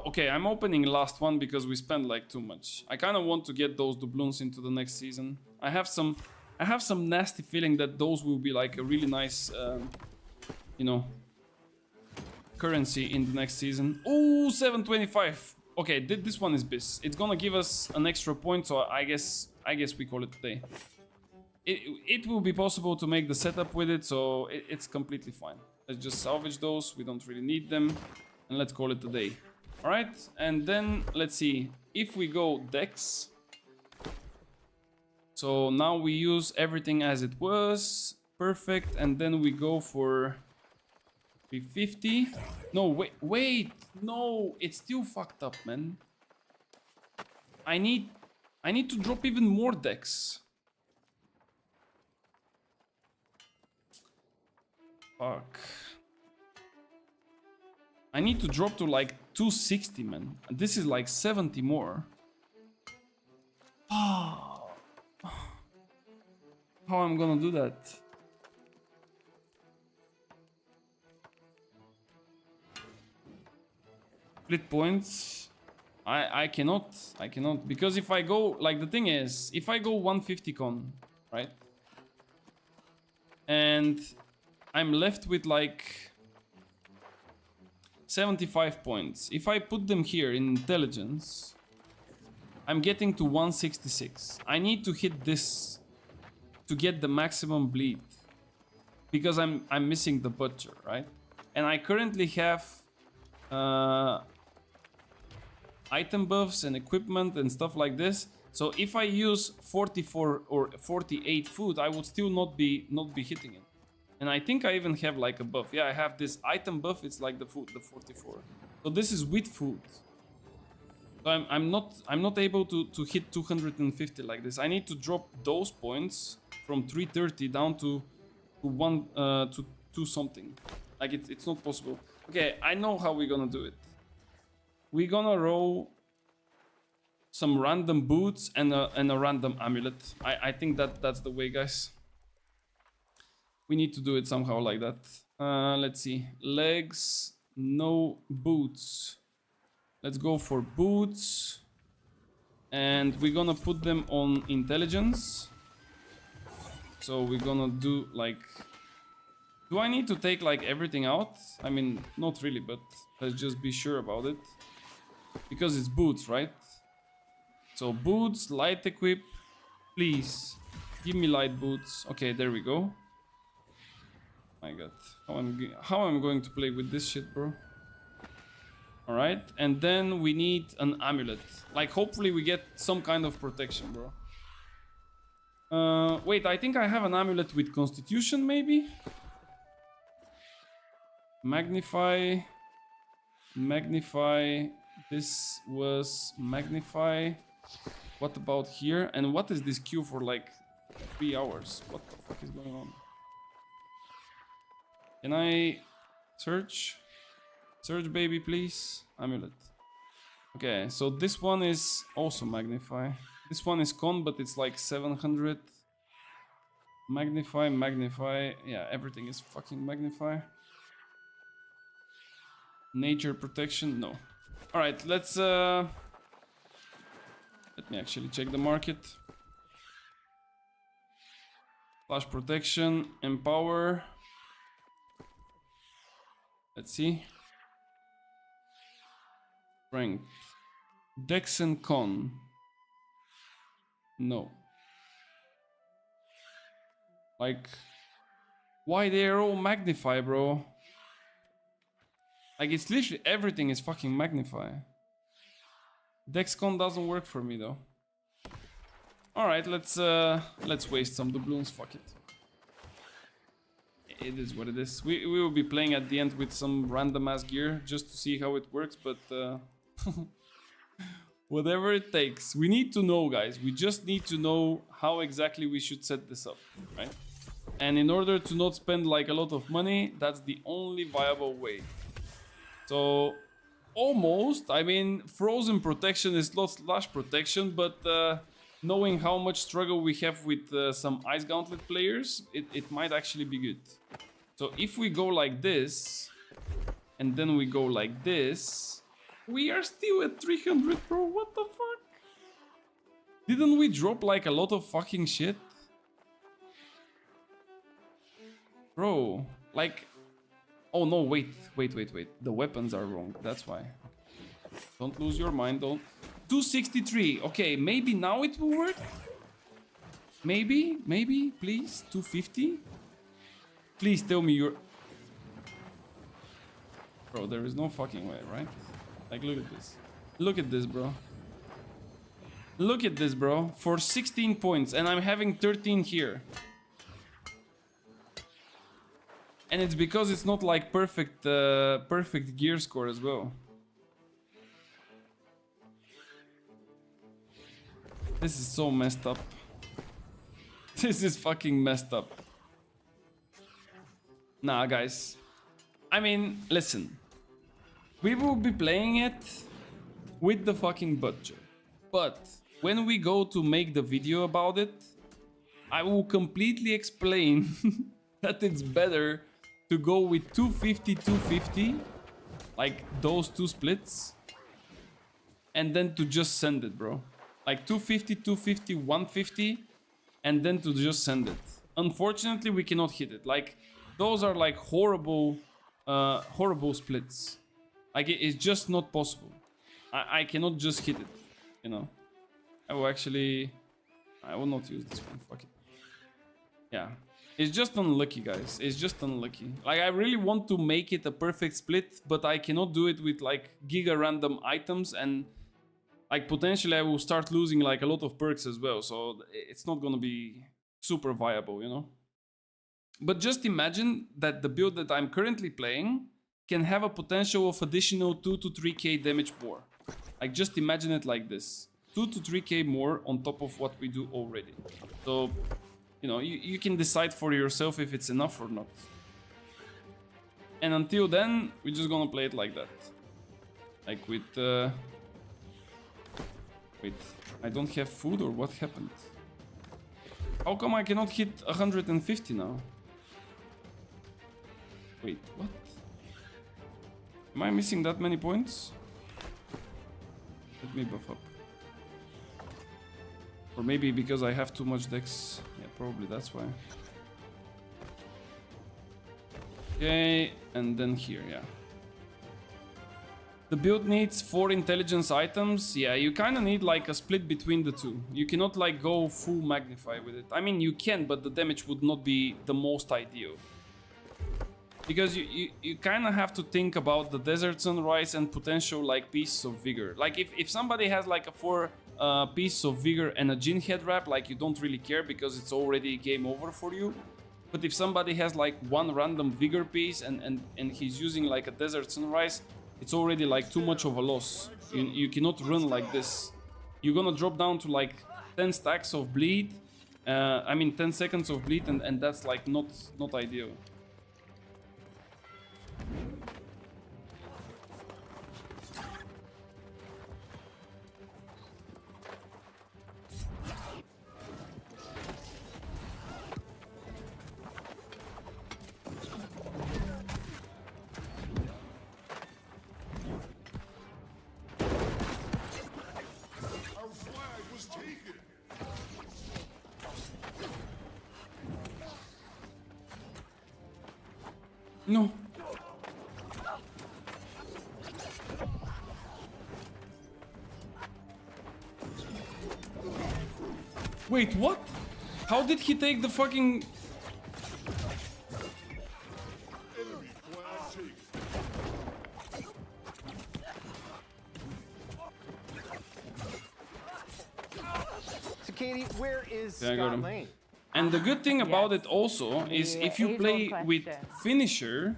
okay, I'm opening last one because we spent like too much. I kind of want to get those doubloons into the next season. I have some nasty feeling that those will be like a really nice, you know, currency in the next season. Oh, 725. Okay, this one is bis. It's gonna give us an extra point, so I guess we call it today. It will be possible to make the setup with it, so it's completely fine. Let's just salvage those. We don't really need them, and let's call it a day. All right, and then let's see if we go dex. So now we use everything as it was, perfect, and then we go for 350. No, wait, no, it's still fucked up, man. I need to drop even more dex. Fuck. I need to drop to like 260, man. This is like 70 more. How I'm gonna do that? Split points. I cannot because if I go, like, the thing is, if I go 150 con, right? And I'm left with like 75 points. If I put them here in intelligence, I'm getting to 166. I need to hit this to get the maximum bleed because I'm missing the butcher, right? And I currently have item buffs and equipment and stuff like this. So if I use 44 or 48 food, I would still not be hitting it. And I think I even have like a buff. Yeah, I have this item buff. It's like the food, the 44. So this is with food. So I'm not able to hit 250 like this. I need to drop those points from 330 down to 2 something. Like it's not possible. Okay, I know how we're gonna do it. We're gonna roll some random boots and a random amulet. I think that's the way, guys. We need to do it somehow like that. Let's see. Legs, no boots. Let's go for boots. And we're gonna put them on intelligence. So we're gonna do like... Do I need to take like everything out? I mean, not really, but let's just be sure about it. Because it's boots, right? So boots, light equip, please. Give me light boots. Okay, there we go. My god, how I'm going to play with this shit, bro? All right, and then we need an amulet. Like, hopefully we get some kind of protection, bro. Wait, I think I have an amulet with constitution, maybe? Magnify. This was magnify. What about here? And what is this queue for like 3 hours? What the fuck is going on? Can I search? Search, baby, please. Amulet. Okay, so this one is also magnify. This one is con, but it's like 700. Magnify. Yeah, everything is fucking magnify. Nature protection, no. All right, let's let me actually check the market. Flash protection, empower. Let's see. Strength. Dex and con. No. Like, why they're all magnify, bro? Like, it's literally everything is fucking magnify. Dexcon doesn't work for me though. Alright, let's waste some doubloons, fuck it. It is what it is. We will be playing at the end with some random ass gear just to see how it works, but whatever it takes. We need to know, guys. We just need to know how exactly we should set this up, right? And in order to not spend like a lot of money, that's the only viable way. So almost, I mean, frozen protection is not slash protection, but knowing how much struggle we have with some Ice Gauntlet players, it might actually be good. So if we go like this, and then we go like this, we are still at 300, bro. What the fuck? Didn't we drop like a lot of fucking shit? Bro, like... Oh no, wait. The weapons are wrong, that's why. Don't lose your mind, don't. 263, okay, maybe now it will work? Maybe, please, 250? Please tell me you're... Bro, there is no fucking way, right? Like, look at this. Look at this, bro. Look at this, bro. For 16 points, and I'm having 13 here. And it's because it's not like perfect gear score as well. This is so messed up. This is fucking messed up. Nah, guys. I mean, listen. We will be playing it with the fucking budget. But when we go to make the video about it, I will completely explain that it's better to go with 250, like those two splits, and then to just send it, bro. Like 250, 150, and then to just send it. Unfortunately, we cannot hit it. Like, those are like horrible splits. Like, it's just not possible. I cannot just hit it, you know. I will not use this one, fuck it. Yeah. It's just unlucky, guys. It's just unlucky. Like, I really want to make it a perfect split, but I cannot do it with like giga random items, and like potentially I will start losing like a lot of perks as well. So it's not gonna be super viable, you know? But just imagine that the build that I'm currently playing can have a potential of additional 2 to 3k damage more. Like, just imagine it like this. 2 to 3k more on top of what we do already. So... you know, you can decide for yourself if it's enough or not. And until then, we're just gonna play it like that. Like with... Wait, I don't have food, or what happened? How come I cannot hit 150 now? Wait, what? Am I missing that many points? Let me buff up. Or maybe because I have too much dex. Yeah, probably that's why. Okay, and then here, yeah. The build needs 4 intelligence items. Yeah, you kind of need like a split between the two. You cannot like go full magnify with it. I mean, you can, but the damage would not be the most ideal. Because you kind of have to think about the Desert Sunrise and potential like pieces of vigor. Like if somebody has like a 4 pieces of vigor and a Jin head wrap, like you don't really care because it's already game over for you. But if somebody has like 1 random vigor piece and he's using like a Desert Sunrise, it's already like too much of a loss. You cannot run like this. You're gonna drop down to like 10 stacks of bleed. I mean 10 seconds of bleed, and that's like not ideal. Our flag was taken. No. Wait, what? How did he take the fucking... Enemy flag taken. So, Katie, where is Yeah, I got Scott him. Lane? And the good thing about it also is The if you age-old play with question. finisher,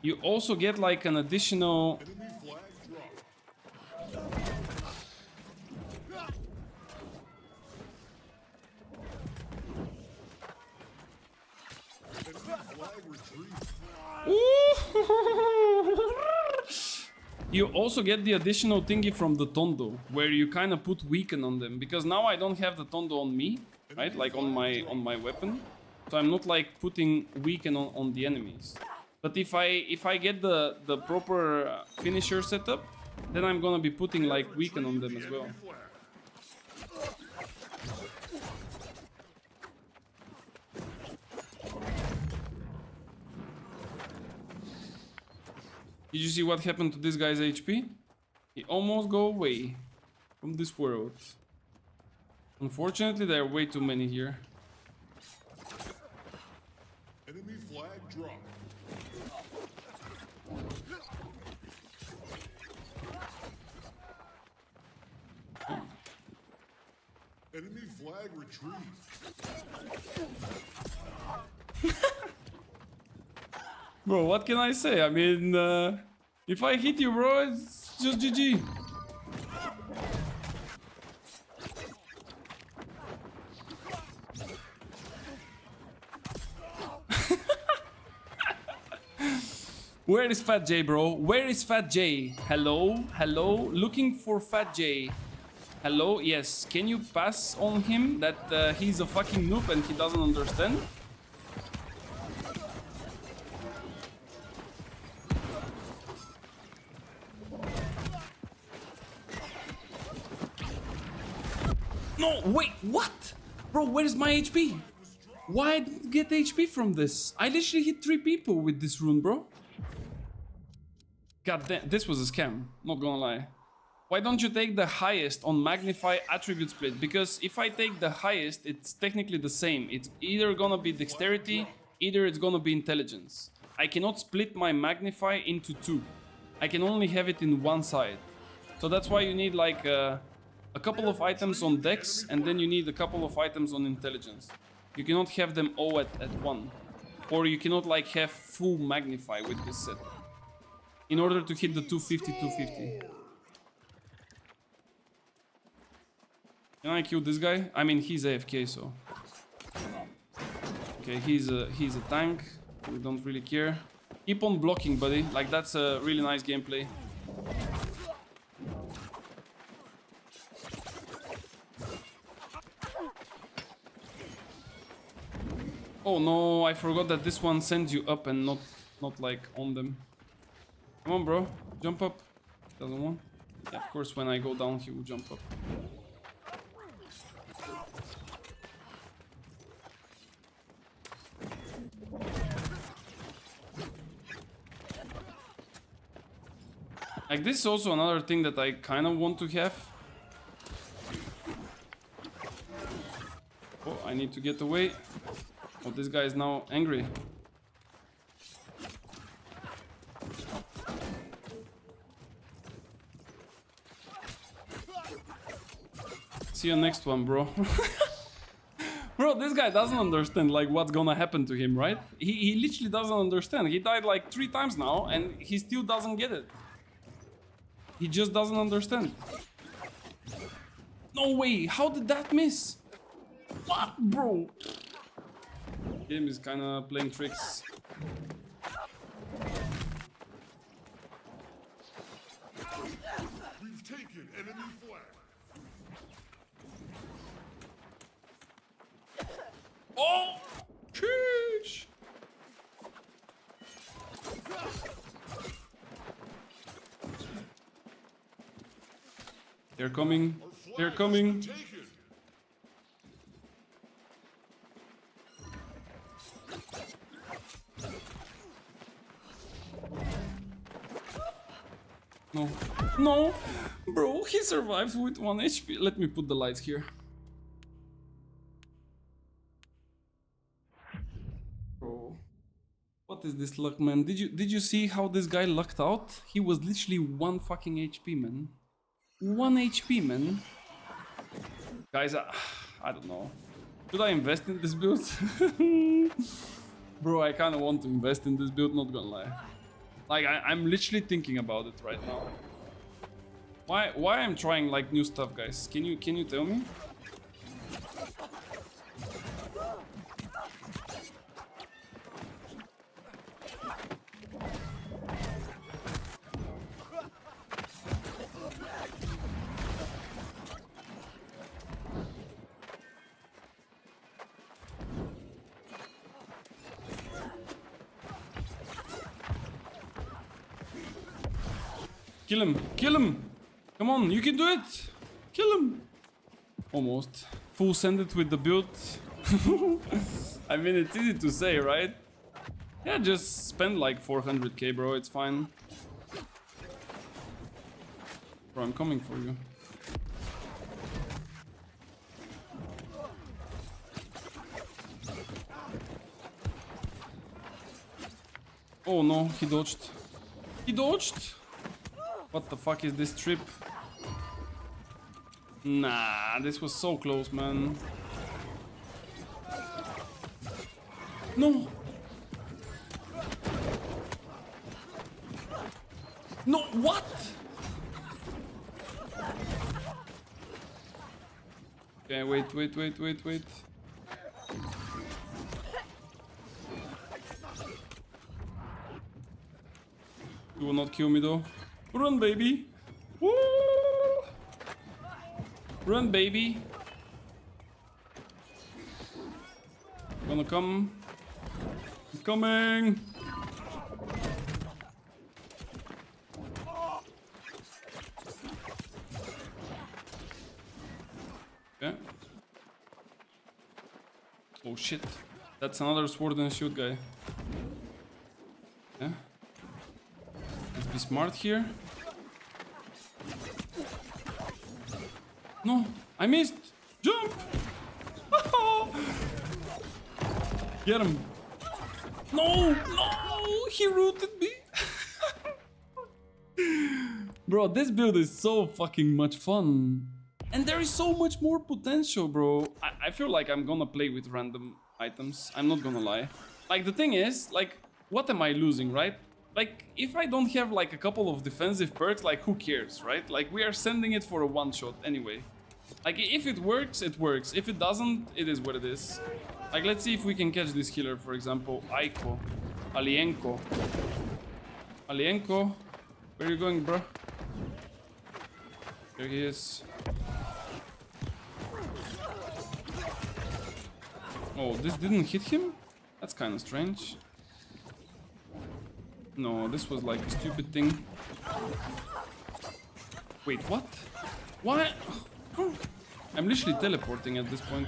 you also get like an additional... Enemy flag dropped. Enemy flag retrieved. You also get the additional thingy from the Tondo, where you kind of put weaken on them, because now I don't have the Tondo on me, right? Like on my weapon, so I'm not like putting weaken on the enemies. But if I get the proper finisher setup, then I'm gonna be putting like weaken on them as well. Enemy flag. Did you see what happened to this guy's HP? He almost go away from this world. Unfortunately, there are way too many here. Enemy flag dropped. Enemy flag retrieved. Bro, what can I say? I mean, if I hit you, bro, it's just GG. Where is Fat J, bro? Where is Fat J? Hello? Hello? Looking for Fat J. Hello? Yes. Can you pass on him that he's a fucking noob and he doesn't understand? No, wait, what? Bro, where is my HP? Why did I get HP from this? I literally hit 3 people with this rune, bro. God damn, this was a scam, not gonna lie. Why don't you take the highest on Magnify Attribute Split? Because if I take the highest, it's technically the same. It's either gonna be Dexterity, either it's gonna be Intelligence. I cannot split my Magnify into 2. I can only have it in one side. So that's why you need like a couple of items on Dex, and then you need a couple of items on Intelligence. You cannot have them all at one. Or you cannot like have full Magnify with this set. In order to hit the 250, 250. Can I kill this guy? I mean, he's AFK, so... Okay, he's a tank. We don't really care. Keep on blocking, buddy. Like, that's a really nice gameplay. Oh no, I forgot that this one sends you up and not like on them. Come on, bro. Jump up. Doesn't want. Yeah, of course, when I go down, he will jump up. Like, this is also another thing that I kind of want to have. Oh, I need to get away. Oh, this guy is now angry. See you next one, bro. Bro, this guy doesn't understand like what's gonna happen to him, right? He literally doesn't understand. He died like 3 times now and he still doesn't get it. He just doesn't understand. No way! How did that miss? What, bro? Game is kind of playing tricks. We've taken enemy flag. Oh! Sheesh! They're coming. Our flag They're has coming. been taken. No. No! Bro, he survives with 1 HP. Let me put the lights here. Bro. What is this luck, man? Did you see how this guy lucked out? He was literally 1 fucking HP, man. 1 HP, man. Guys, I don't know. Should I invest in this build? Bro, I kind of want to invest in this build, not gonna lie. Like, I'm literally thinking about it right now. Why I'm trying like new stuff, guys? Can you tell me? Kill him! Kill him! Come on, you can do it! Kill him! Almost. Full send it with the build. I mean, it's easy to say, right? Yeah, just spend like 400k, bro, it's fine. Bro, I'm coming for you. Oh no, he dodged. He dodged! What the fuck is this trip? Nah, this was so close, man. No! No, what? Okay, wait. You will not kill me though. Run, baby! Woo! Run, baby! Gonna come. I'm coming! Okay. Oh shit. That's another sword and shield guy. Yeah. Let's be smart here. No, I missed. Jump! Get him. No, he rooted me. Bro, this build is so fucking much fun. And there is so much more potential, bro. I feel like I'm gonna play with random items. I'm not gonna lie. Like, the thing is, like, what am I losing, right? Like, if I don't have like a couple of defensive perks, like, who cares, right? Like, we are sending it for a one-shot anyway. Like, if it works, it works. If it doesn't, it is what it is. Like, let's see if we can catch this healer, for example. Aiko. Alienko. Alienko. Where are you going, bro? There he is. Oh, this didn't hit him? That's kind of strange. No, this was like a stupid thing. Wait, what? Why? I'm literally teleporting at this point.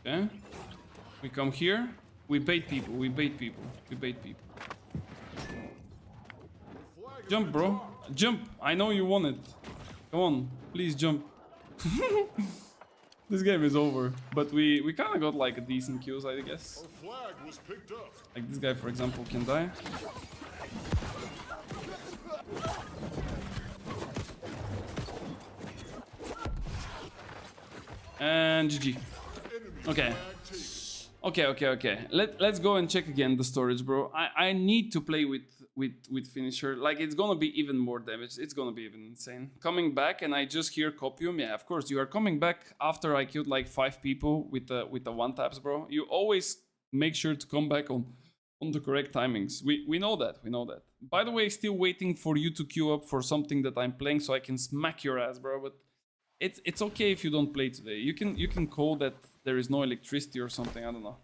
Okay. We come here. We bait people. We bait people. We bait people. Jump, bro. Jump. I know you want it. Come on. Please jump. This game is over. But we kind of got like a decent kills, I guess. Our flag was picked up. Like this guy, for example, can die. And GG. Okay. Okay. Let's go and check again the storage, bro. I need to play with finisher. Like it's gonna be even more damage. It's gonna be even insane. Coming back and I just hear copium. Yeah, of course you are coming back after I killed like 5 people with the one taps, bro. You always make sure to come back on the correct timings. We know that. We know that. By the way, still waiting for you to queue up for something that I'm playing so I can smack your ass, bro. But it's okay if you don't play today. You can call that there is no electricity or something. I don't know.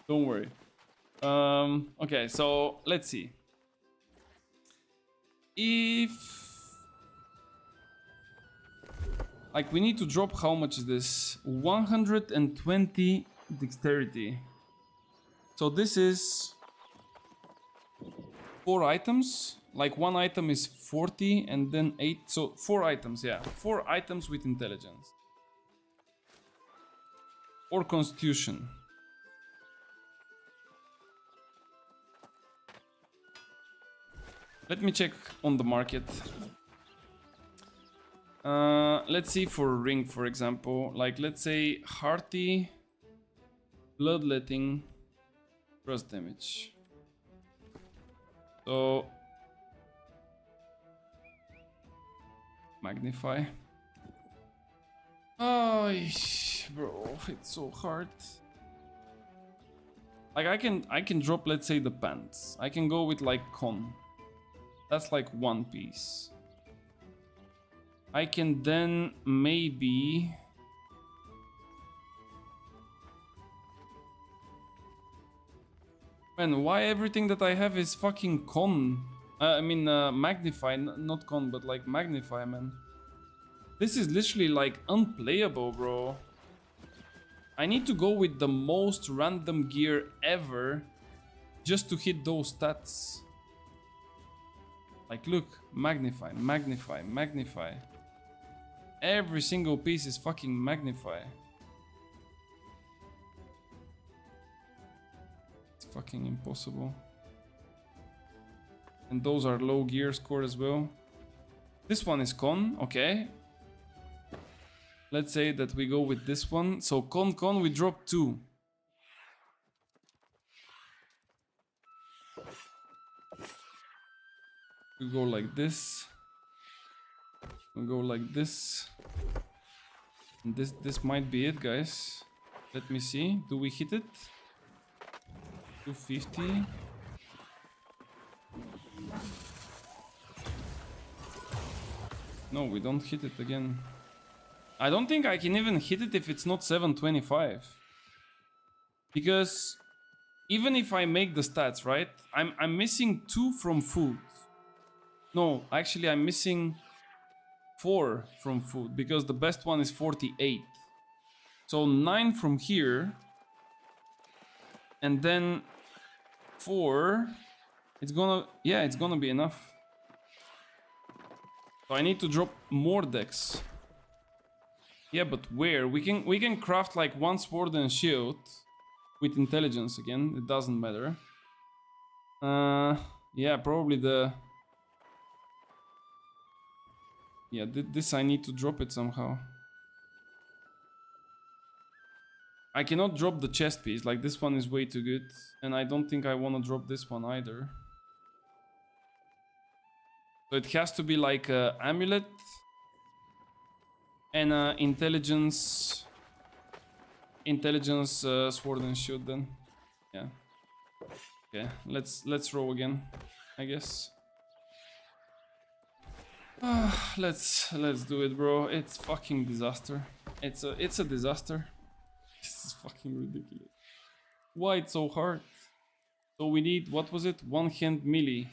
Don't worry. Okay, so let's see. If like we need to drop, how much is this? 120 dexterity. So this is 4 items. Like one item is 40 and then 8. So 4 items, yeah. 4 items with intelligence. Or constitution. Let me check on the market. Let's see for a ring, for example. Like let's say hearty, bloodletting, burst damage. So magnify. Oh, bro, it's so hard. Like I can drop, let's say, the pants. I can go with like con. That's like 1 piece. I can then maybe man, why everything that I have is fucking con? I mean magnify, not con, but like magnify, man. This is literally like unplayable, bro. I need to go with the most random gear ever just to hit those stats. Like look, magnify, magnify, magnify. Every single piece is fucking magnify. It's fucking impossible. And those are low gear score as well. This one is con, okay. Let's say that we go with this one. So con, we drop 2. We go like this. We go like this. And this might be it, guys. Let me see. Do we hit it? 250. No, we don't hit it again. I don't think I can even hit it if it's not 725. Because even if I make the stats, right? I'm missing 2 from food. No, actually I'm missing 4 from food because the best one is 48. So 9 from here. And then 4. It's gonna be enough. So I need to drop more decks. Yeah, but where? We can craft like 1 sword and shield with intelligence again. It doesn't matter. Yeah, probably the. Yeah, this I need to drop it somehow. I cannot drop the chest piece. Like this one is way too good, and I don't think I want to drop this one either. So it has to be like a amulet and intelligence sword and shield then. Yeah. Okay, let's roll again, I guess. Let's do it, bro. It's fucking disaster. It's a disaster. This is fucking ridiculous. Why it's so hard? So we need, what was it? 1 hand melee.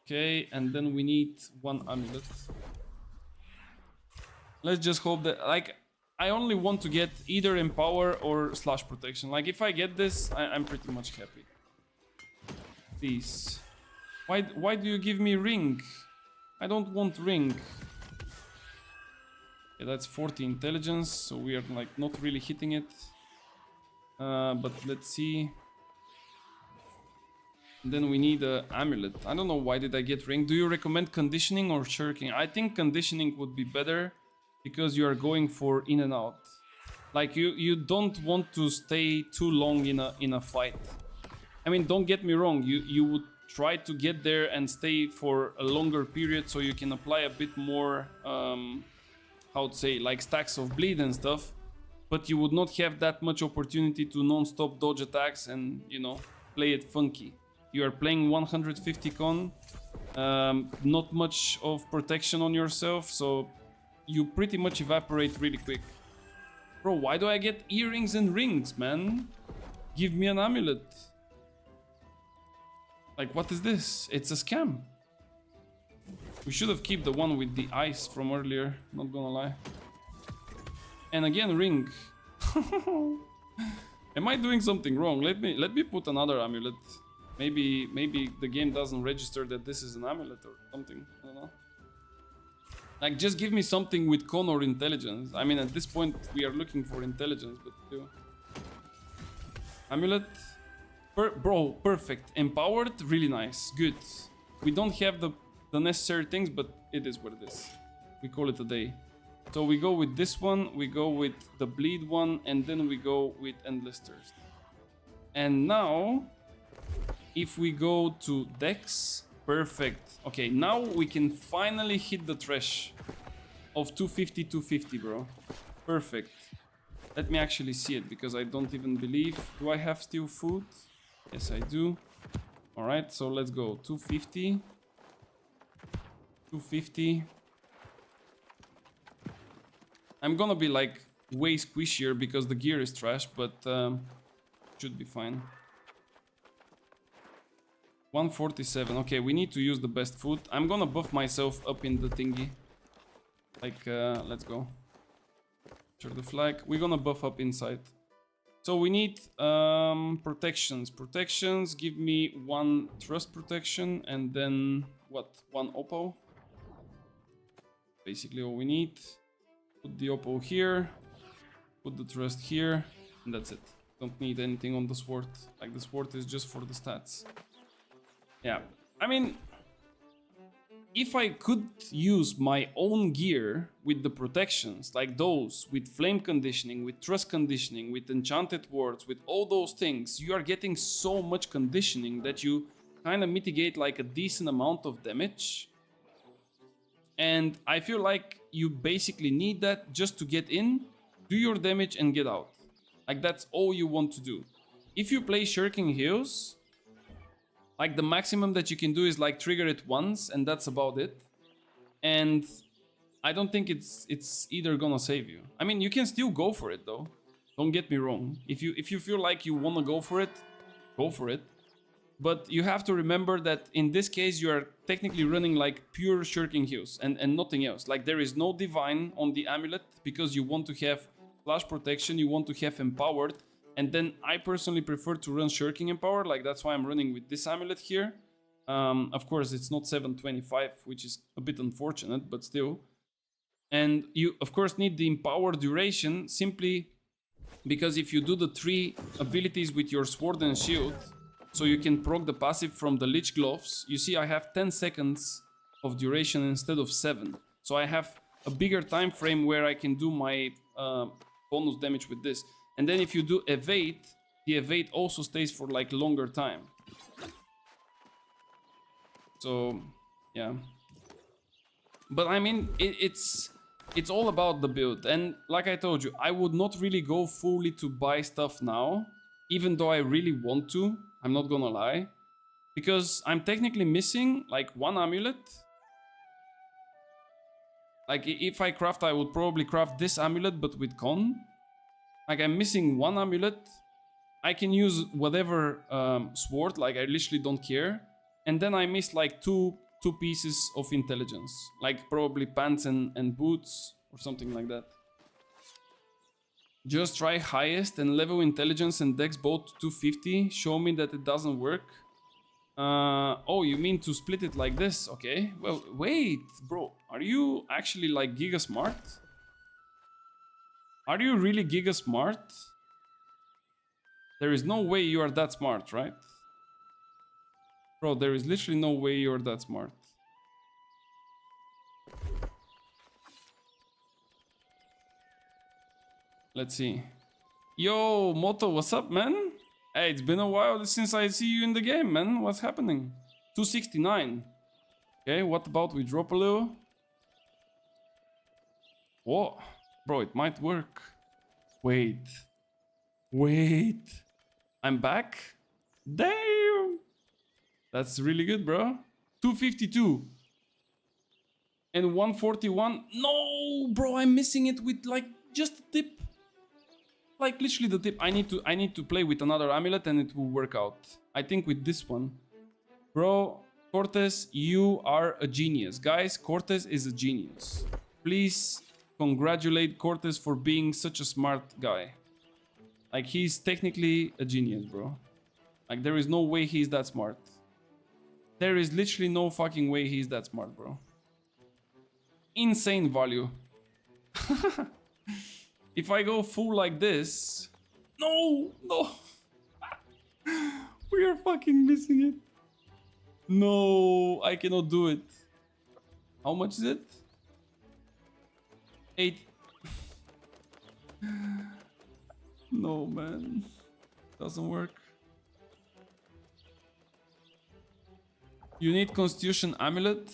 Okay, and then we need 1 amulet. Let's just hope that, like, I only want to get either Empower or Slash Protection. Like, if I get this, I'm pretty much happy. Please. Why do you give me Ring? I don't want Ring. Yeah, that's 40 Intelligence, so we are, like, not really hitting it. But let's see. Then we need an Amulet. I don't know why did I get Ring. Do you recommend Conditioning or Shirking? I think Conditioning would be better because you are going for in and out. Like you don't want to stay too long in a fight. I mean, don't get me wrong. You would try to get there and stay for a longer period so you can apply a bit more, how to say, like stacks of bleed and stuff. But you would not have that much opportunity to non-stop dodge attacks and, you know, play it funky. You are playing 150 con, not much of protection on yourself, so you pretty much evaporate really quick. Bro, why do I get earrings and rings, man? Give me an amulet. Like, what is this? It's a scam. We should have kept the one with the ice from earlier, not gonna lie. And again, ring. Am I doing something wrong? Let me put another amulet. Maybe the game doesn't register that this is an amulet or something. I don't know. Like, just give me something with con or intelligence. I mean, at this point, we are looking for intelligence, but still. Amulet. Bro, perfect. Empowered, really nice. Good. We don't have the necessary things, but it is what it is. We call it a day. So we go with this one, we go with the bleed one, and then we go with Endless Thirst. And now, if we go to Dex, perfect. Okay, now we can finally hit the thresh of 250, 250, bro. Perfect. Let me actually see it, because I don't even believe. Do I have still food? Yes, I do. Alright, so let's go. 250. 250. I'm gonna be like way squishier because the gear is trash, but should be fine. 147. Okay, we need to use the best food. I'm gonna buff myself up in the thingy. Like, let's go. Share the flag. We're gonna buff up inside. So we need protections. Protections, give me 1 trust protection and then what? 1 oppo. Basically all we need. Put the oppo here. Put the trust here. And that's it. Don't need anything on the sword. Like, the sword is just for the stats. Yeah. I mean, if I could use my own gear with the protections, like those, with flame conditioning, with trust conditioning, with enchanted wards, with all those things, you are getting so much conditioning that you kind of mitigate like a decent amount of damage. And I feel like you basically need that just to get in, do your damage and get out. Like, that's all you want to do. If you play Shirking Heals, like, the maximum that you can do is like trigger it once and that's about it. And I don't think it's either gonna save you. I mean, you can still go for it though. Don't get me wrong. If you feel like you wanna go for it, go for it. But you have to remember that in this case you are technically running like pure Shirking Heals and nothing else. Like, there is no Divine on the amulet because you want to have Flash Protection, you want to have Empowered. And then I personally prefer to run Shirking Empower, like that's why I'm running with this amulet here. Of course, it's not 725, which is a bit unfortunate, but still. And you, of course, need the Empower duration simply because if you do the 3 abilities with your Sword and Shield, so you can proc the passive from the Lich Gloves, you see I have 10 seconds of duration instead of 7. So I have a bigger time frame where I can do my bonus damage with this. And then if you do evade, the evade also stays for like longer time. So, yeah. But I mean, it's all about the build. And like I told you, I would not really go fully to buy stuff now, even though I really want to. I'm not gonna lie. Because I'm technically missing like 1 amulet. Like, if I craft, I would probably craft this amulet, but with con. Like, I'm missing 1 amulet. I can use whatever sword, like I literally don't care. And then I miss like two pieces of intelligence. Like probably pants and boots or something like that. Just try highest and level intelligence and dex both to 250. Show me that it doesn't work. Oh, you mean to split it like this? Okay. Well, wait, bro. Are you actually like giga smart? Are you really giga smart? There is no way you are that smart, right? Bro, there is literally no way you're that smart. Let's see. Yo, Moto, what's up, man? Hey, it's been a while since I see you in the game, man. What's happening? 269. Okay, what about we drop a little? Whoa. Bro, it might work. Wait. Wait. I'm back? Damn. That's really good, bro. 252. And 141. No, bro, I'm missing it with like just a tip. Like literally the tip. I need to play with another amulet and it will work out. I think with this one. Bro, Cortez, you are a genius. Guys, Cortez is a genius. Please congratulate Cortez for being such a smart guy. Like, he's technically a genius, bro. Like, there is no way he's that smart. There is literally no fucking way he's that smart, bro. Insane value. If I go full like this... No! No! We are fucking missing it. No, I cannot do it. How much is it? 8. No, man. Doesn't work. You need Constitution Amulet.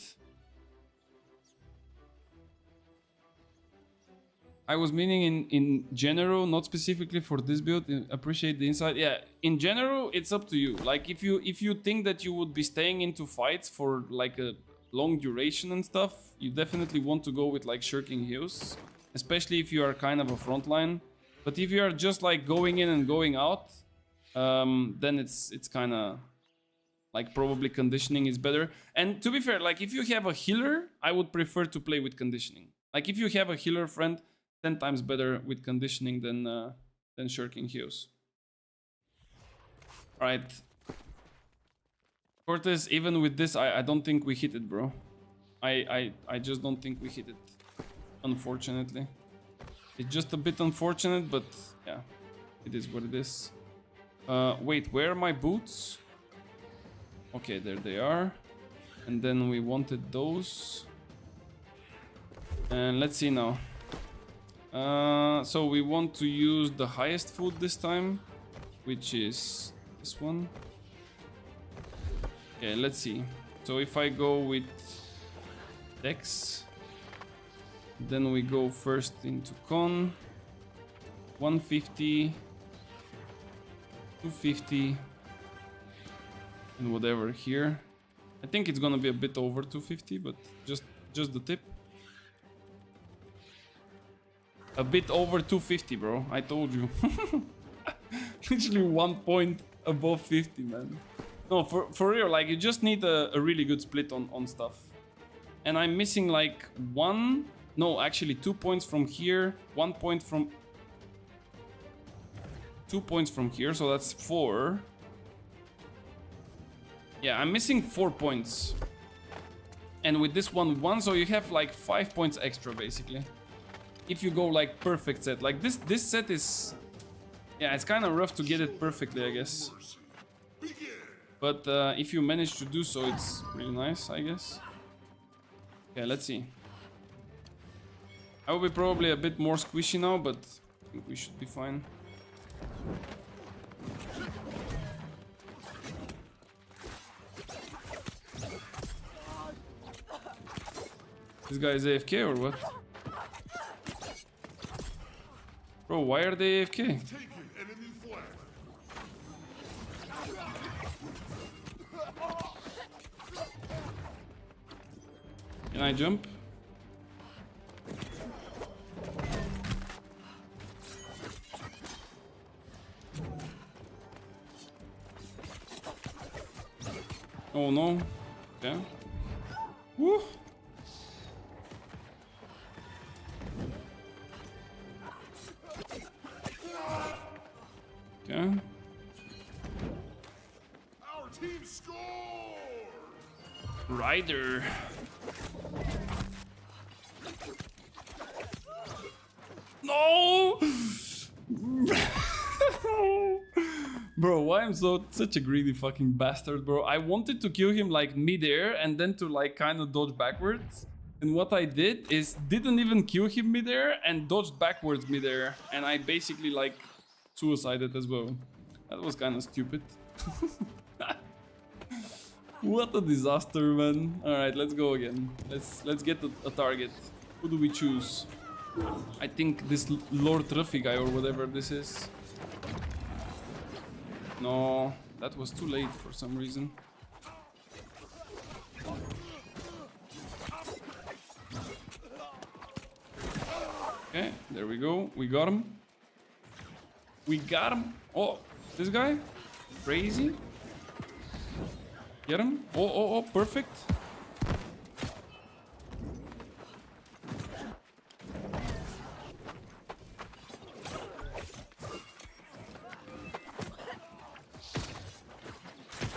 I was meaning in general, not specifically for this build. Appreciate the insight. Yeah, in general, it's up to you. Like, if you think that you would be staying into fights for like a long duration and stuff, you definitely want to go with like shirking heals, especially if you are kind of a frontline. But if you are just like going in and going out, then it's kind of like probably conditioning is better. And to be fair, like if you have a healer, I would prefer to play with conditioning. Like if you have a healer friend, 10 times better with conditioning than shirking heals. All right. Cortez, even with this, I don't think we hit it, bro. I just don't think we hit it, unfortunately. It's just a bit unfortunate, but yeah, it is what it is. Wait, where are my boots? Okay, there they are. And then we wanted those. And let's see now. So we want to use the highest food this time, which is this one. Okay, let's see. So if I go with Dex, then we go first into Con. 150, 250, and whatever here. I think it's gonna be a bit over 250, but just the tip. A bit over 250, bro. I told you. Literally 1 point above 50, man. No, for real, like you just need a really good split on stuff. And I'm missing like 2 points from here, 1 point from 2 points from here, so that's 4. Yeah, I'm missing 4 points. And with this one, so you have like 5 points extra basically. If you go like perfect set, like this set is, yeah, it's kind of rough to get it perfectly, I guess. But if you manage to do so, it's really nice, I guess. Okay, let's see. I will be probably a bit more squishy now, but I think we should be fine. This guy is AFK or what? Bro, why are they AFK? Taken enemy flag. Can I jump? Oh no. Okay. Woo! Okay. Our team scored! Ryder. No! Bro, why I'm such a greedy fucking bastard, bro? I wanted to kill him like mid-air and then to like kind of dodge backwards. And what I did is didn't even kill him mid-air and dodged backwards mid-air. And I basically like suicided as well. That was kind of stupid. What a disaster, man. Alright, let's go again. Let's get a target. Who do we choose? I think this Lord Ruffy guy or whatever this is. No, that was too late for some reason. Okay, there we go. We got him. We got him. Oh, this guy? Crazy. Get him. Oh, perfect.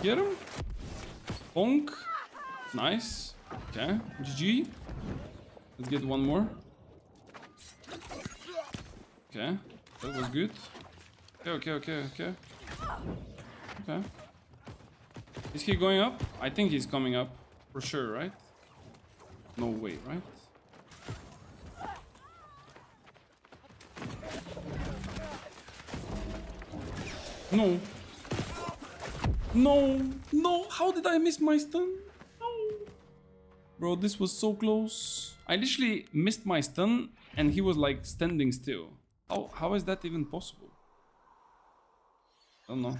Get him. Bonk. Nice. Okay. GG. Let's get one more. Okay. That was good. Okay. Is he going up? I think he's coming up. For sure, right? No way, right? No. No, how did I miss my stun? No. Bro, this was so close. I literally missed my stun and he was like standing still. How is that even possible? I don't know. Okay,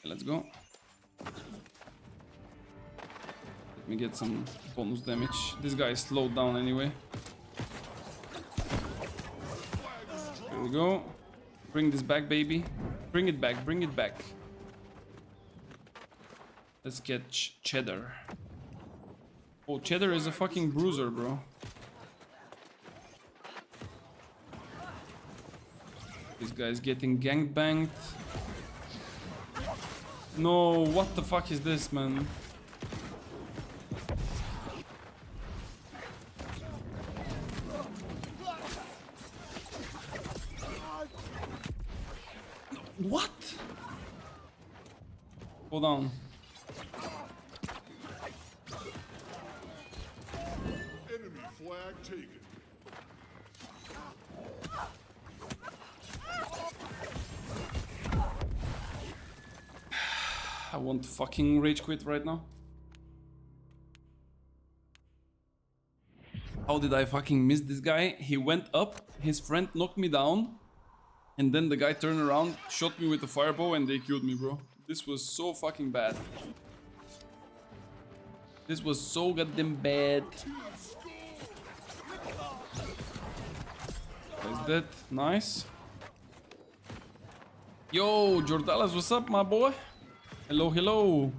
let's go. Let me get some bonus damage. This guy is slowed down anyway. There we go. Bring this back, baby. Bring it back, bring it back. Let's get Cheddar. Oh, Cheddar is a fucking bruiser, bro. This guy's getting gangbanged. No, what the fuck is this, man? What? Hold on. Enemy flag taken. I want to fucking rage quit right now. How did I fucking miss this guy? He went up, his friend knocked me down, and then the guy turned around, shot me with a fireball, and they killed me, bro. This was so fucking bad. This was so goddamn bad. Is that nice? Yo, Jordalas, what's up, my boy? Hello, hello.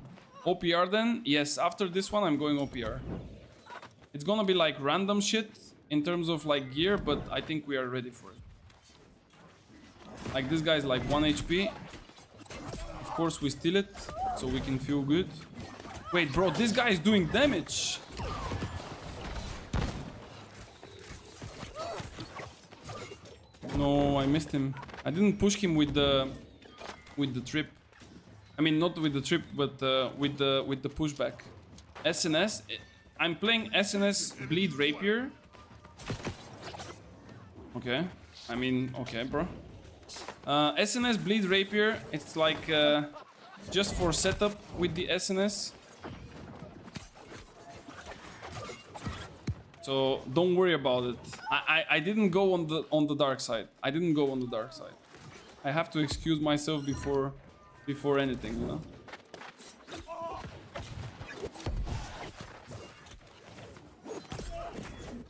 OPR then? Yes, after this one, I'm going OPR. It's gonna be like random shit in terms of like gear, but I think we are ready for it. Like this guy's like 1 HP. Of course, we steal it, so we can feel good. Wait, bro, this guy is doing damage. No, I missed him. I didn't push him with the trip. I mean, not with the trip, but with the pushback. SNS. I'm playing SNS Bleed Rapier. Okay. I mean, okay, bro. SNS Bleed Rapier. It's like just for setup with the SNS. So don't worry about it. I didn't go on the dark side. I didn't go on the dark side. I have to excuse myself before anything, you know.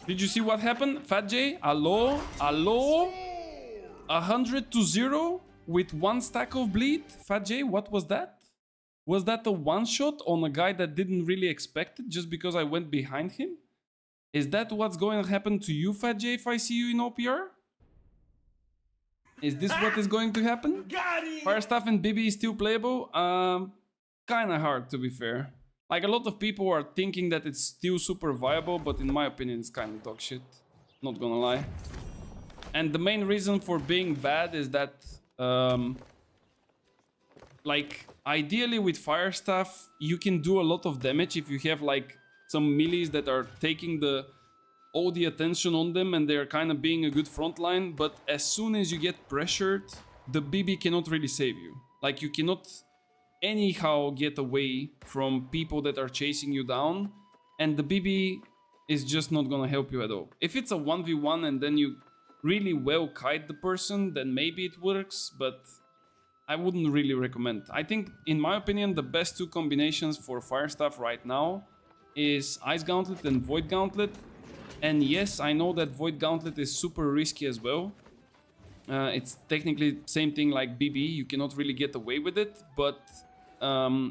Did you see what happened, Fat J? Hello, hello. 100 to 0 with 1 stack of bleed. Fat J, what was that? Was that a one shot on a guy that didn't really expect it just because I went behind him? Is that what's going to happen to you, Fat J, if I see you in OPR? Is this what is going to happen? Fire Staff and BB is still playable? Kinda hard, to be fair. Like, a lot of people are thinking that it's still super viable, but in my opinion, it's kinda dog shit. Not gonna lie. And the main reason for being bad is that, like, ideally with Fire Staff, you can do a lot of damage if you have, like, some melees that are taking all the attention on them and they're kind of being a good front line. But as soon as you get pressured, the BB cannot really save you. Like, you cannot anyhow get away from people that are chasing you down, and the BB is just not gonna help you at all. If it's a 1v1 and then you really well kite the person, then maybe it works, but I wouldn't really recommend. I think, in my opinion, the best two combinations for Fire Staff right now is Ice Gauntlet and Void Gauntlet. And yes, I know that Void Gauntlet is super risky as well. It's technically same thing like BB, you cannot really get away with it, but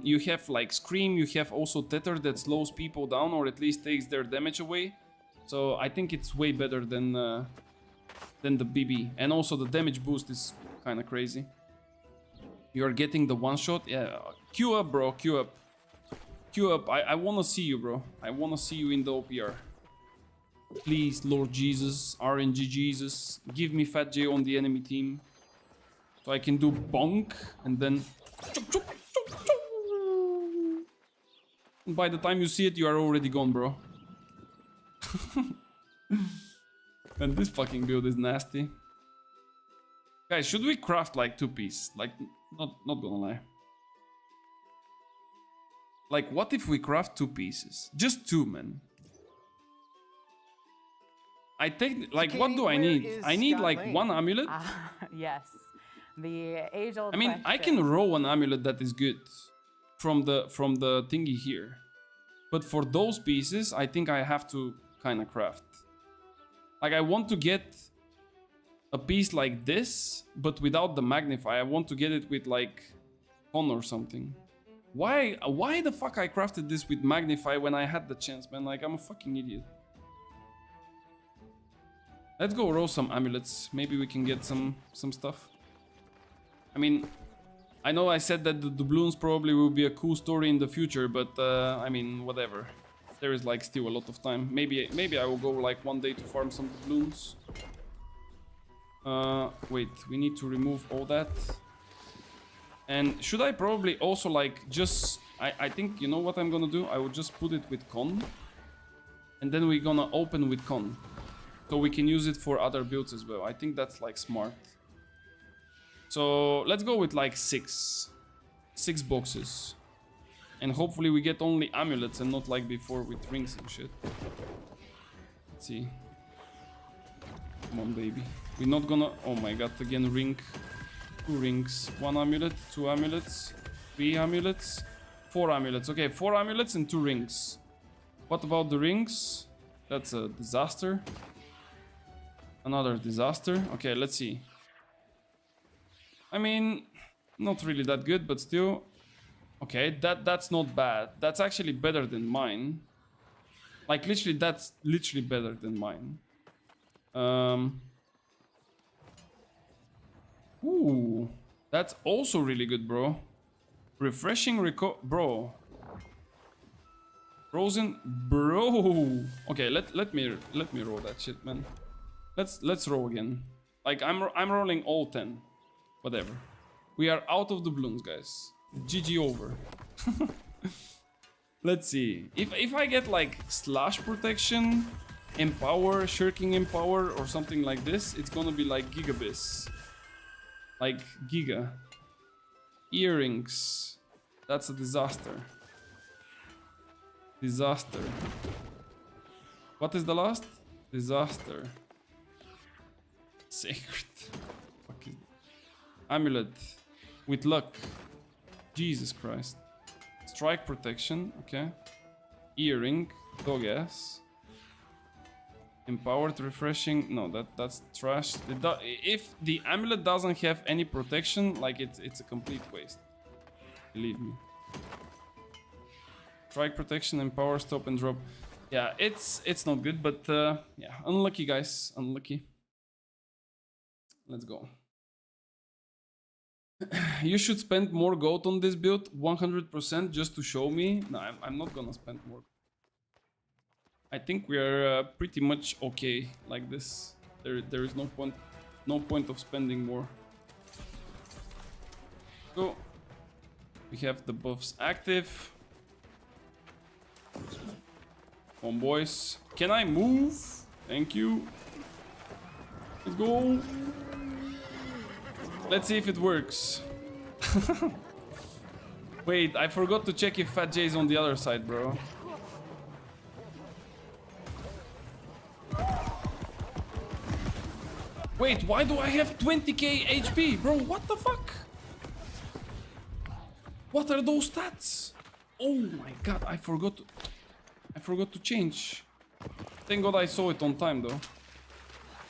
you have like Scream, you have also Tether that slows people down or at least takes their damage away. So I think it's way better than the BB. And also the damage boost is kind of crazy. You're getting the one shot. Yeah, queue up, bro, queue up. Queue up, I want to see you, bro. I want to see you in the OPR. Please, Lord Jesus, RNG Jesus, give me Fat J on the enemy team. So I can do bonk and then... And by the time you see it, you are already gone, bro. And this fucking build is nasty. Guys, should we craft like 2-piece? Like, not gonna lie. Like, what if we craft 2 pieces? Just 2, man. I take, like, what do I need? I need like 1 amulet. Yes, the age-old. I mean, I can roll an amulet that is good from the thingy here, but for those pieces, I think I have to kind of craft. Like, I want to get a piece like this, but without the magnify. I want to get it with like con or something. Why the fuck I crafted this with magnify when I had the chance, man? Like, I'm a fucking idiot. Let's go roll some amulets. Maybe we can get some stuff. I mean, I know I said that the doubloons probably will be a cool story in the future, but I mean, whatever. There is like still a lot of time. Maybe I will go like one day to farm some doubloons. Wait, we need to remove all that. And should I probably also like just... I think, you know what I'm gonna do? I will just put it with con. And then we're gonna open with con. So we can use it for other builds as well. I think that's like smart. So let's go with like 6 boxes. And hopefully we get only amulets and not like before with rings and shit. Let's see. Come on, baby. We're not gonna... Oh my god, again, ring. 2 rings. 1 amulet, 2 amulets, 3 amulets, 4 amulets. Okay, 4 amulets and 2 rings. What about the rings? That's a disaster. Another disaster. Okay, let's see. I mean, not really that good, but still. Okay, that's not bad. That's actually better than mine. Like, literally, that's literally better than mine. Ooh, that's also really good, bro. Refreshing bro. Frozen, bro. Okay, let me roll that shit, man. Let's roll again. Like, I'm rolling all 10. Whatever. We are out of the balloons, guys. GG over. Let's see. If I get like slash protection, empower, shirking empower, or something like this, it's gonna be like gigabytes. Like giga. Earrings. That's a disaster. Disaster. What is the last? Disaster. Sacred. Fuck it. Amulet. With luck. Jesus Christ. Strike protection. Okay. Earring. Dog ass. Empowered refreshing. No, that's trash. If the amulet doesn't have any protection, like it's a complete waste. Believe me. Strike protection, empower, stop and drop. Yeah, it's not good, but yeah, unlucky guys, unlucky. Let's go. You should spend more gold on this build, 100%, just to show me. No, I'm not gonna spend more. I think we are pretty much okay like this. There is no point of spending more. Go. We have the buffs active. Come on, boys. Can I move? Thank you. Let's go. Let's see if it works. Wait, I forgot to check if Fat J is on the other side, bro. Wait, why do I have 20k HP? Bro, what the fuck? What are those stats? Oh my god, I forgot to change. Thank god I saw it on time though.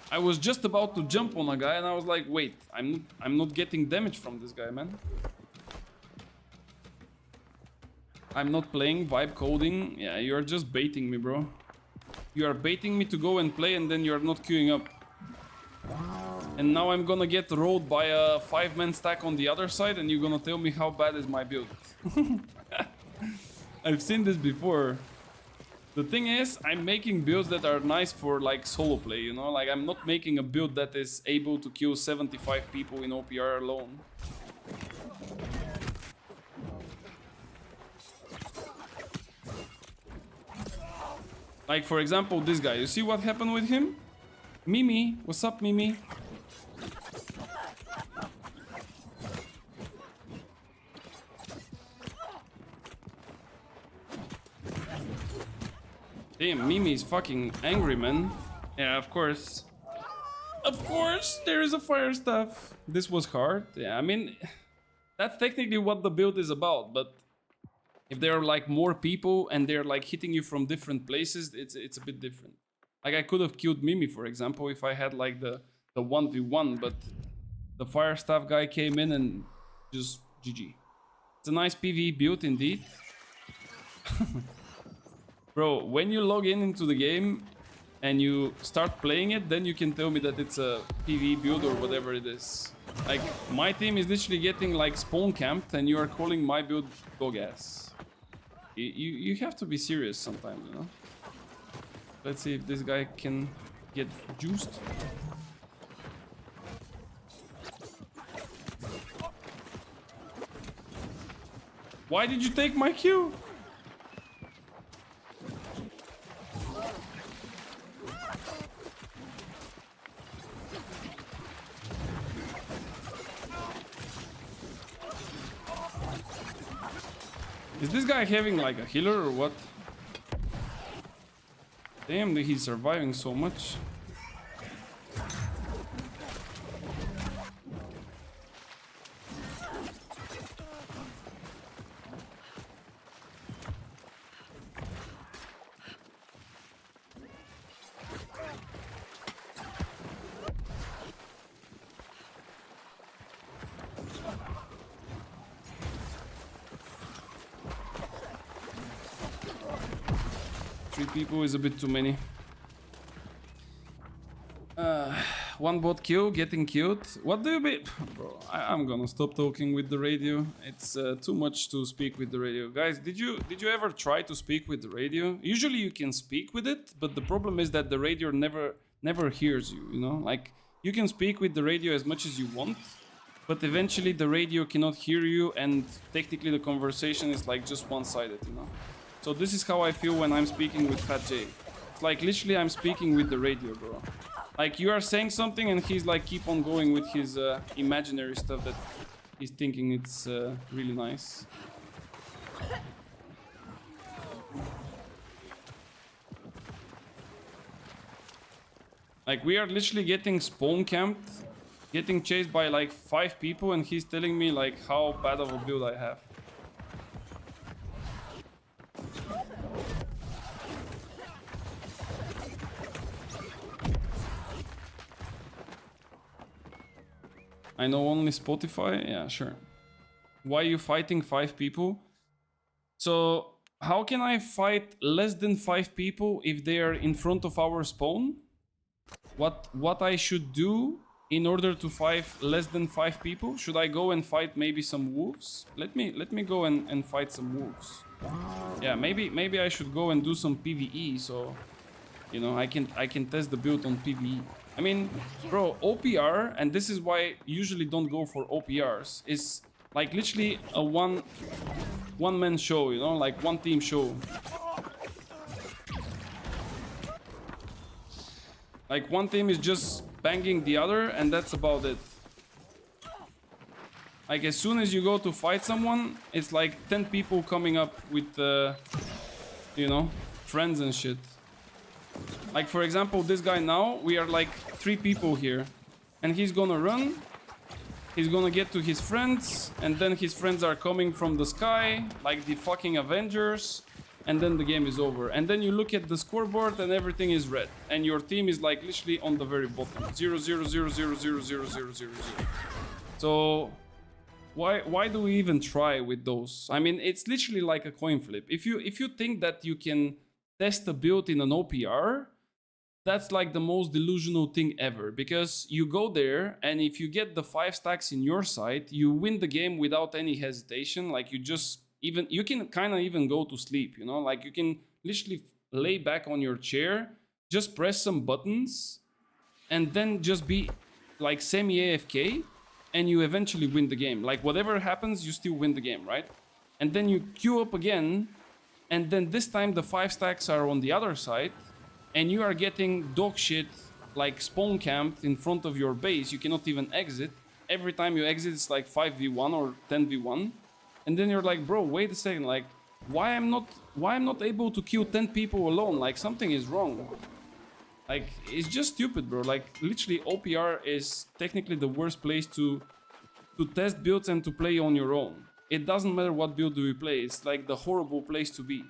I was just about to jump on a guy and I was like, wait, I'm not getting damage from this guy, man. I'm not playing vibe coding. Yeah, you're just baiting me, bro. You are baiting me to go and play and then you're not queuing up. And now I'm gonna get rolled by a 5-man stack on the other side and you're gonna tell me how bad is my build. I've seen this before. The thing is, I'm making builds that are nice for like solo play, you know? Like I'm not making a build that is able to kill 75 people in OPR alone. Like for example, this guy, you see what happened with him? Mimi, what's up, Mimi? Damn, Mimi is fucking angry, man. Yeah, of course. Of course, there is a fire staff. This was hard. Yeah, I mean, that's technically what the build is about, but if there are like more people and they're like hitting you from different places, it's a bit different. Like I could have killed Mimi, for example, if I had like the 1v1, but the fire staff guy came in and just GG. It's a nice PvE build indeed. Bro, when you log into the game and you start playing it, then you can tell me that it's a PvE build or whatever it is. Like, my team is literally getting like spawn camped and you are calling my build dog ass. You have to be serious sometimes, you know? Let's see if this guy can get juiced. Why did you take my Q? Is this guy having like a healer or what? Damn, he's surviving so much. People is a bit too many. One bot kill, getting killed. What do you mean? Bro, I'm gonna stop talking with the radio. It's too much to speak with the radio. Guys, did you ever try to speak with the radio? Usually you can speak with it, but the problem is that the radio never hears you, you know? Like, you can speak with the radio as much as you want, but eventually the radio cannot hear you and technically the conversation is like just one-sided, you know? So this is how I feel when I'm speaking with Fat J. It's like literally I'm speaking with the radio, bro. Like you are saying something and he's like keep on going with his imaginary stuff that he's thinking it's really nice. Like we are literally getting spawn camped, getting chased by like 5 people and he's telling me like how bad of a build I have. I know only Spotify? Yeah, sure. Why are you fighting 5 people? So, how can I fight less than 5 people if they are in front of our spawn? What I should do in order to fight less than 5 people? Should I go and fight maybe some wolves? Let me go and fight some wolves. Yeah, maybe I should go and do some PvE, so you know I can test the build on PvE. I mean, bro, OPR, and this is why I usually don't go for OPRs, is like literally a one-man show, you know, like one team show. Like one team is just banging the other and that's about it. Like as soon as you go to fight someone, it's like 10 people coming up with, you know, friends and shit. Like for example, this guy now, we are like 3 people here. And he's gonna run. He's gonna get to his friends. And then his friends are coming from the sky, like the fucking Avengers. And then the game is over. And then you look at the scoreboard and everything is red. And your team is like literally on the very bottom. 0, 0, 0, 0, 0, 0, 0, 0, 0. So why do we even try with those? I mean, it's literally like a coin flip. If you think that you can test a build in an OPR, that's like the most delusional thing ever. Because you go there and if you get the 5 stacks in your side, you win the game without any hesitation. Like you can kind of even go to sleep, you know, like you can literally lay back on your chair, just press some buttons and then just be like semi-AFK and you eventually win the game. Like whatever happens, you still win the game, right? And then you queue up again and then this time the 5 stacks are on the other side and you are getting dog shit like spawn camped in front of your base. You cannot even exit. Every time you exit, it's like 5v1 or 10v1. And then you're like, bro, wait a second, like, why I'm not able to kill 10 people alone? Like, something is wrong. Like, it's just stupid, bro. Like, literally, OPR is technically the worst place to test builds and to play on your own. It doesn't matter what build do we play. It's like the horrible place to be.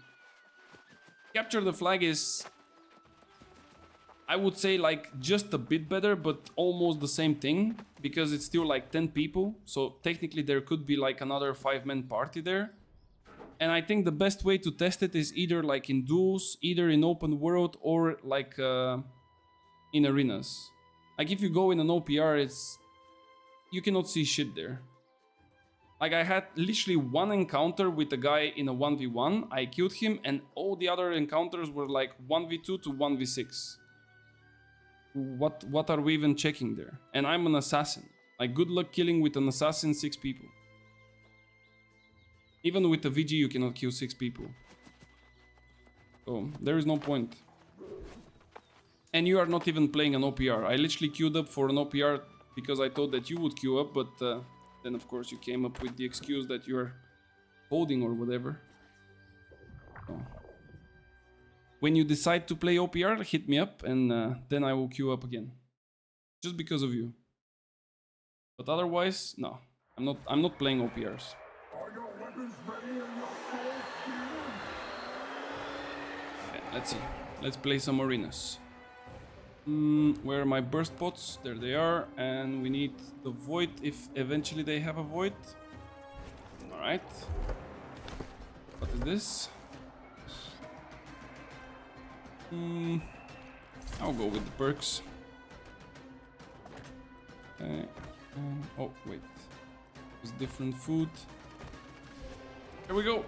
Capture the flag is, I would say, like, just a bit better, but almost the same thing. Because it's still like 10 people. So technically there could be like another 5-man party there. And I think the best way to test it is either like in duels, either in open world, or like in arenas. Like if you go in an OPR, you cannot see shit there. Like I had literally one encounter with a guy in a 1v1. I killed him and all the other encounters were like 1v2 to 1v6. What are we even checking there? And I'm an assassin. Like good luck killing with an assassin 6 people. Even with a VG you cannot kill 6 people. So there is no point. And you are not even playing an OPR. I literally queued up for an OPR because I thought that you would queue up, but then of course you came up with the excuse that you're holding or whatever. So. When you decide to play OPR, hit me up and then I will queue up again. Just because of you. But otherwise, no. I'm not playing OPRs. Okay, let's see. Let's play some arenas. Where are my burst pots? There they are. And we need the void if eventually they have a void. Alright. What is this? I'll go with the perks. Oh, wait. It's different food. Here we go.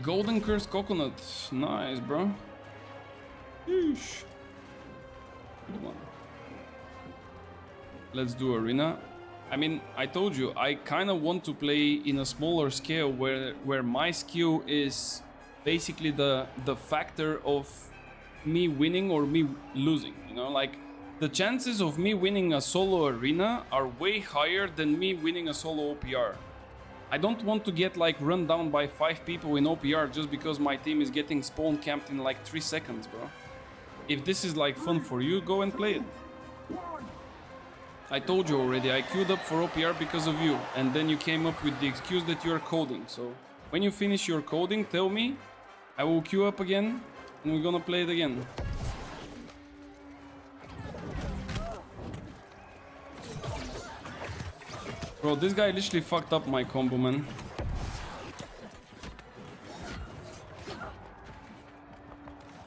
Golden cursed coconut. Nice, bro. Yeesh. Good one. Let's do arena. I mean, I told you, I kind of want to play in a smaller scale where my skill is basically the factor of me winning or me losing, you know, like the chances of me winning a solo arena are way higher than me winning a solo OPR. I don't want to get like run down by 5 people in OPR just because my team is getting spawn camped in like 3 seconds, bro. If this is like fun for you, go and play it. I told you already, I queued up for OPR because of you, and then you came up with the excuse that you're coding. So when you finish your coding, tell me, I will queue up again and we're gonna play it again. Bro, this guy literally fucked up my combo, man.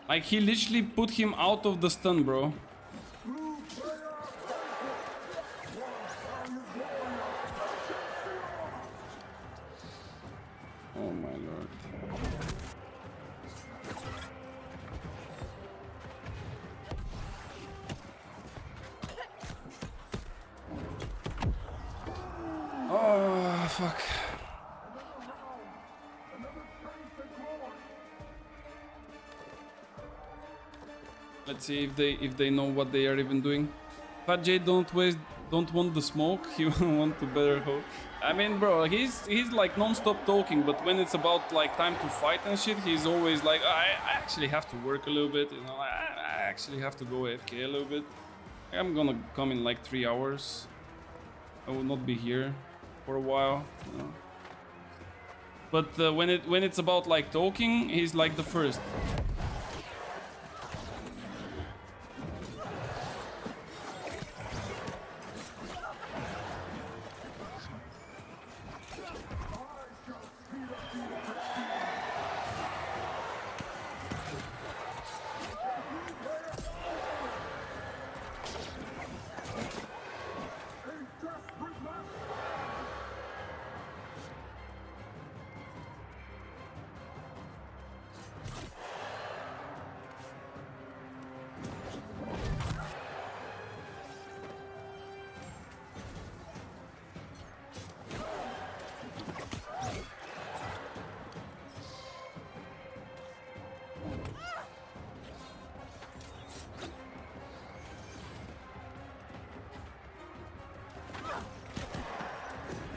Like, he literally put him out of the stun, bro. fuck. Let's see if they know what they are even doing. Fat J don't want the smoke. He want to better hold. I mean, bro, he's like non-stop talking, but when it's about like time to fight and shit, he's always like, I actually have to work a little bit, you know. I actually have to go AFK a little bit. I'm gonna come in like 3 hours. I will not be here for a while, you know. But when it's about like talking, he's like the first.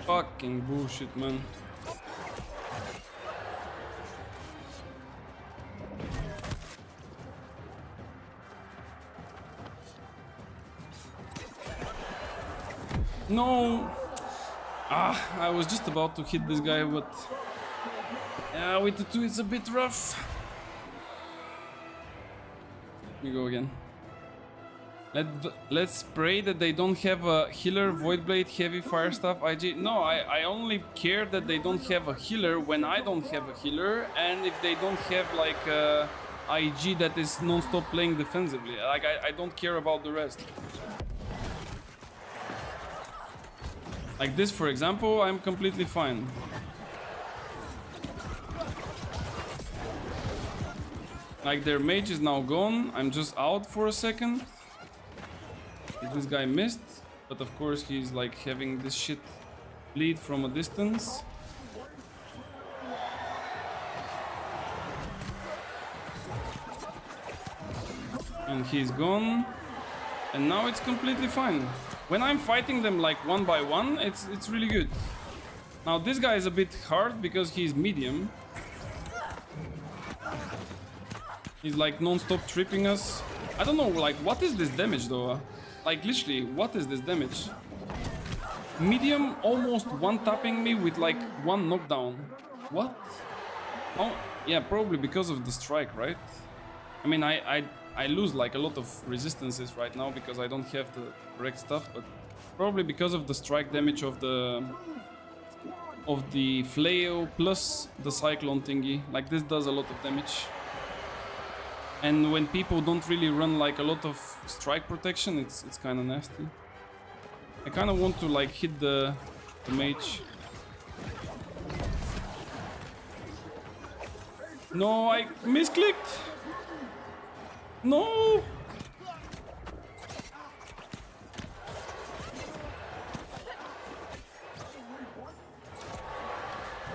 Fucking bullshit, man. No! Ah, I was just about to hit this guy, but with the 2 it's a bit rough. Let me go again. Let's pray that they don't have a healer, Void Blade, Heavy, Fire Staff, IG. No, I only care that they don't have a healer when I don't have a healer, and if they don't have like a IG that is non-stop playing defensively. Like I don't care about the rest. Like this, for example, I'm completely fine. Like their mage is now gone. I'm just out for a second. This guy missed, but of course he's like having this shit bleed from a distance. And he's gone. And now it's completely fine. When I'm fighting them like one by one, it's really good. Now this guy is a bit hard because he's medium. He's like non-stop tripping us. I don't know, like what is this damage though? Like literally, what is this damage? Medium almost one-tapping me with like 1 knockdown. What? Oh, yeah, probably because of the strike, right? I mean, I lose like a lot of resistances right now because I don't have the correct stuff, but probably because of the strike damage of the flail plus the cyclone thingy. Like this does a lot of damage. And when people don't really run like a lot of strike protection, it's kind of nasty. I kind of want to like hit the mage. No, I misclicked. No.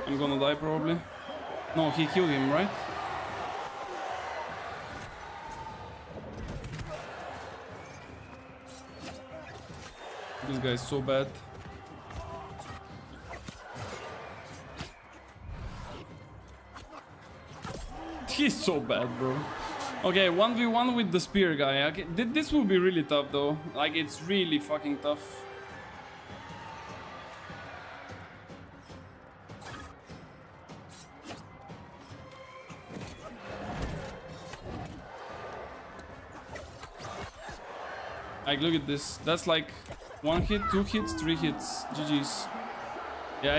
I'm gonna die probably. No, he killed him, right? This guy is so bad. He's so bad, bro. Okay, 1v1 with the spear guy. Okay, this will be really tough though. Like, it's really fucking tough. Like, look at this. That's like 1 hit, 2 hits, 3 hits. GG's. Yeah,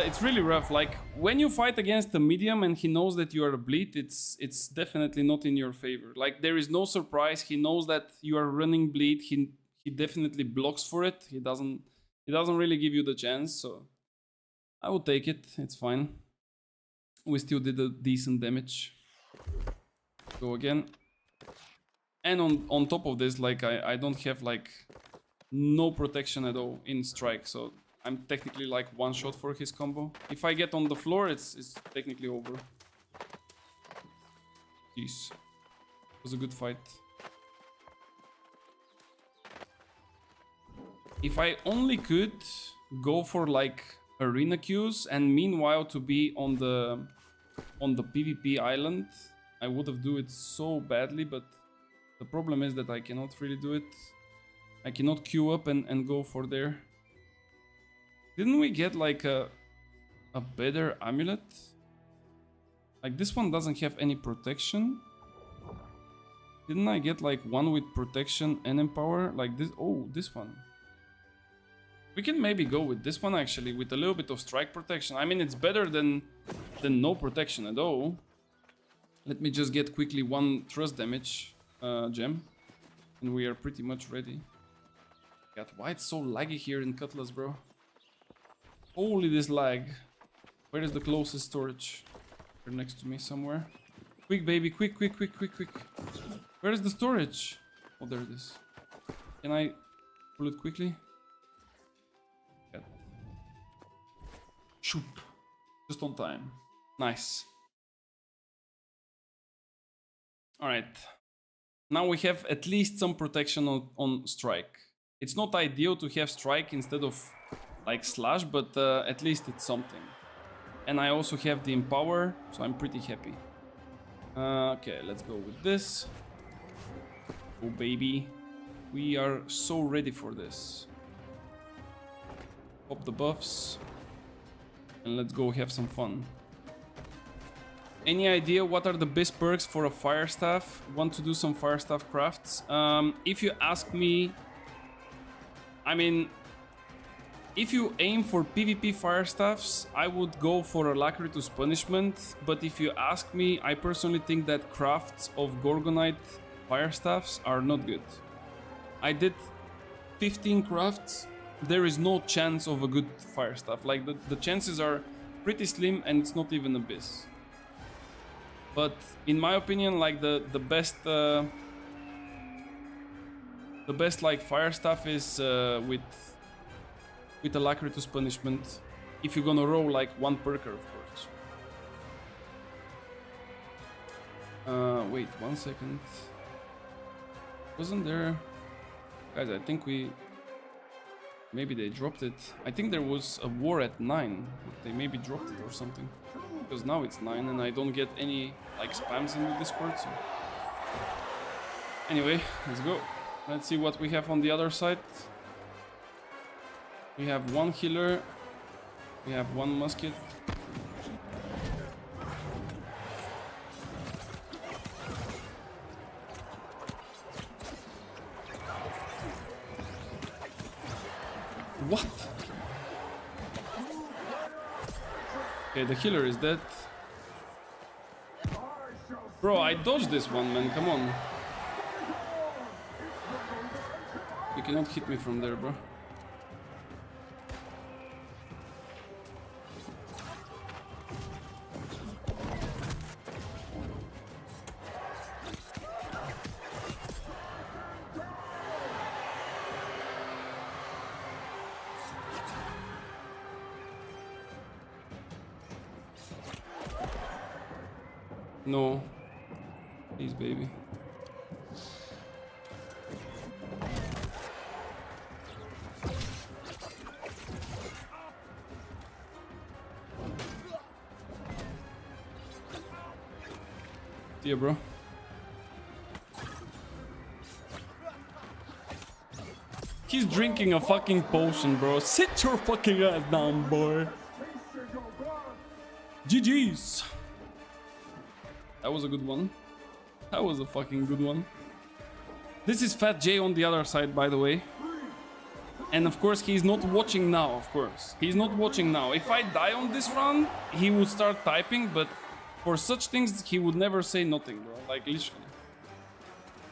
it's really rough. Like, when you fight against a medium and he knows that you are a bleed, it's definitely not in your favor. Like, there is no surprise. He knows that you are running bleed. He definitely blocks for it. He doesn't really give you the chance. So I will take it. It's fine. We still did a decent damage. Go again. And on top of this, like I don't have like no protection at all in strike, so I'm technically like one shot for his combo. If I get on the floor, it's technically over. Jeez. It was a good fight. If I only could go for like arena queues and meanwhile to be on the PvP island, I would have do it so badly, but the problem is that I cannot really do it. I cannot queue up and go for there. Didn't we get like a better amulet? Like this one doesn't have any protection. Didn't I get like one with protection and empower? Like this, oh, this one. We can maybe go with this one actually, with a little bit of strike protection. I mean, it's better than no protection at all. Let me just get quickly one thrust damage gem. And we are pretty much ready. God, why it's so laggy here in Cutlass, bro? Holy this lag. Where is the closest storage? They're next to me somewhere. Quick, baby, quick, quick, quick, quick, quick. Where is the storage? Oh, there it is. Can I pull it quickly? Yeah. Shoot. Just on time. Nice. Alright. Now we have at least some protection on strike. It's not ideal to have strike instead of like slash, but at least it's something. And I also have the empower, so I'm pretty happy. Okay, let's go with this. Oh baby, we are so ready for this. Pop the buffs and let's go have some fun. Any idea what are the best perks for a fire staff? Want to do some fire staff crafts? If you ask me, I mean, if you aim for PvP fire staffs, I would go for Alacritus Punishment, but if you ask me, I personally think that crafts of Gorgonite fire staffs are not good. I did 15 crafts, there is no chance of a good fire staff. Like the chances are pretty slim and it's not even Abyss. But in my opinion, like the best like fire staff is with Alacritus Punishment, if you're gonna roll like one perker, of course. Wait 1 second. Wasn't there... Guys, I think maybe they dropped it. I think there was a war at 9. They maybe dropped it or something. Because now it's 9 and I don't get any like spams in the Discord, so... Anyway, let's go. Let's see what we have on the other side. We have one healer, we have one musket. What? Okay, the healer is dead. Bro, I dodged this one, man, come on. You cannot hit me from there, bro. No. Please, baby. See ya, bro. He's drinking a fucking potion, bro. Sit your fucking ass down, boy. GG's. That was a good one. That was a fucking good one. This is Fat J on the other side, by the way. And of course, he's not watching now, of course. He's not watching now. If I die on this run, he would start typing, but for such things, he would never say nothing, bro. Like, literally.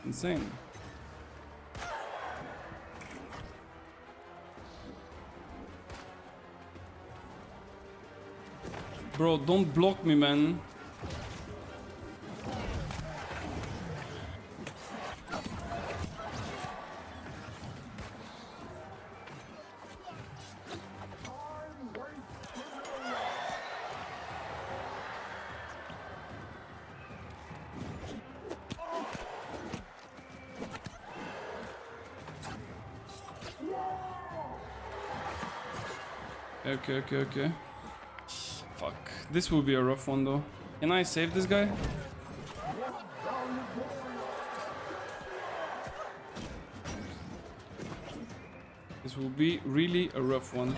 Insane. Bro, don't block me, man. Okay. Fuck. This will be a rough one though. Can I save this guy? This will be really a rough one.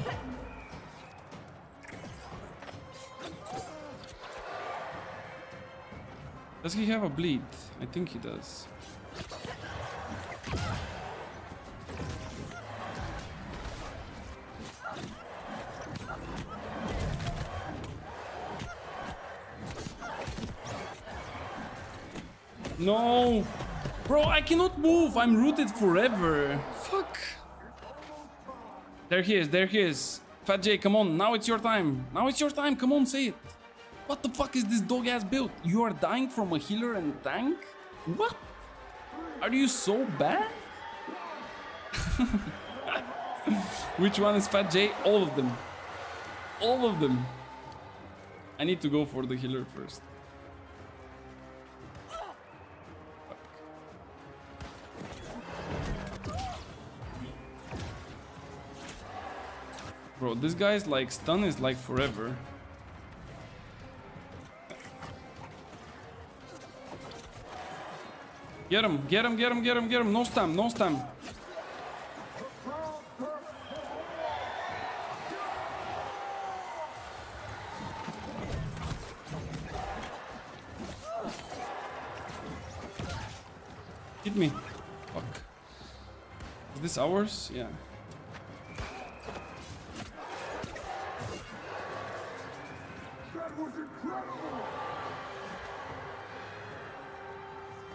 Does he have a bleed? I think he does. No! Bro, I cannot move! I'm rooted forever! Fuck! There he is. Fat J, come on, now it's your time. Come on, say it. What the fuck is this dog ass build? You are dying from a healer and a tank? What? Are you so bad? Which one is Fat J? All of them. All of them. I need to go for the healer first. Bro, this guy's like stun is like forever. Get him. No stam. Hit me. Fuck. Is this ours? Yeah.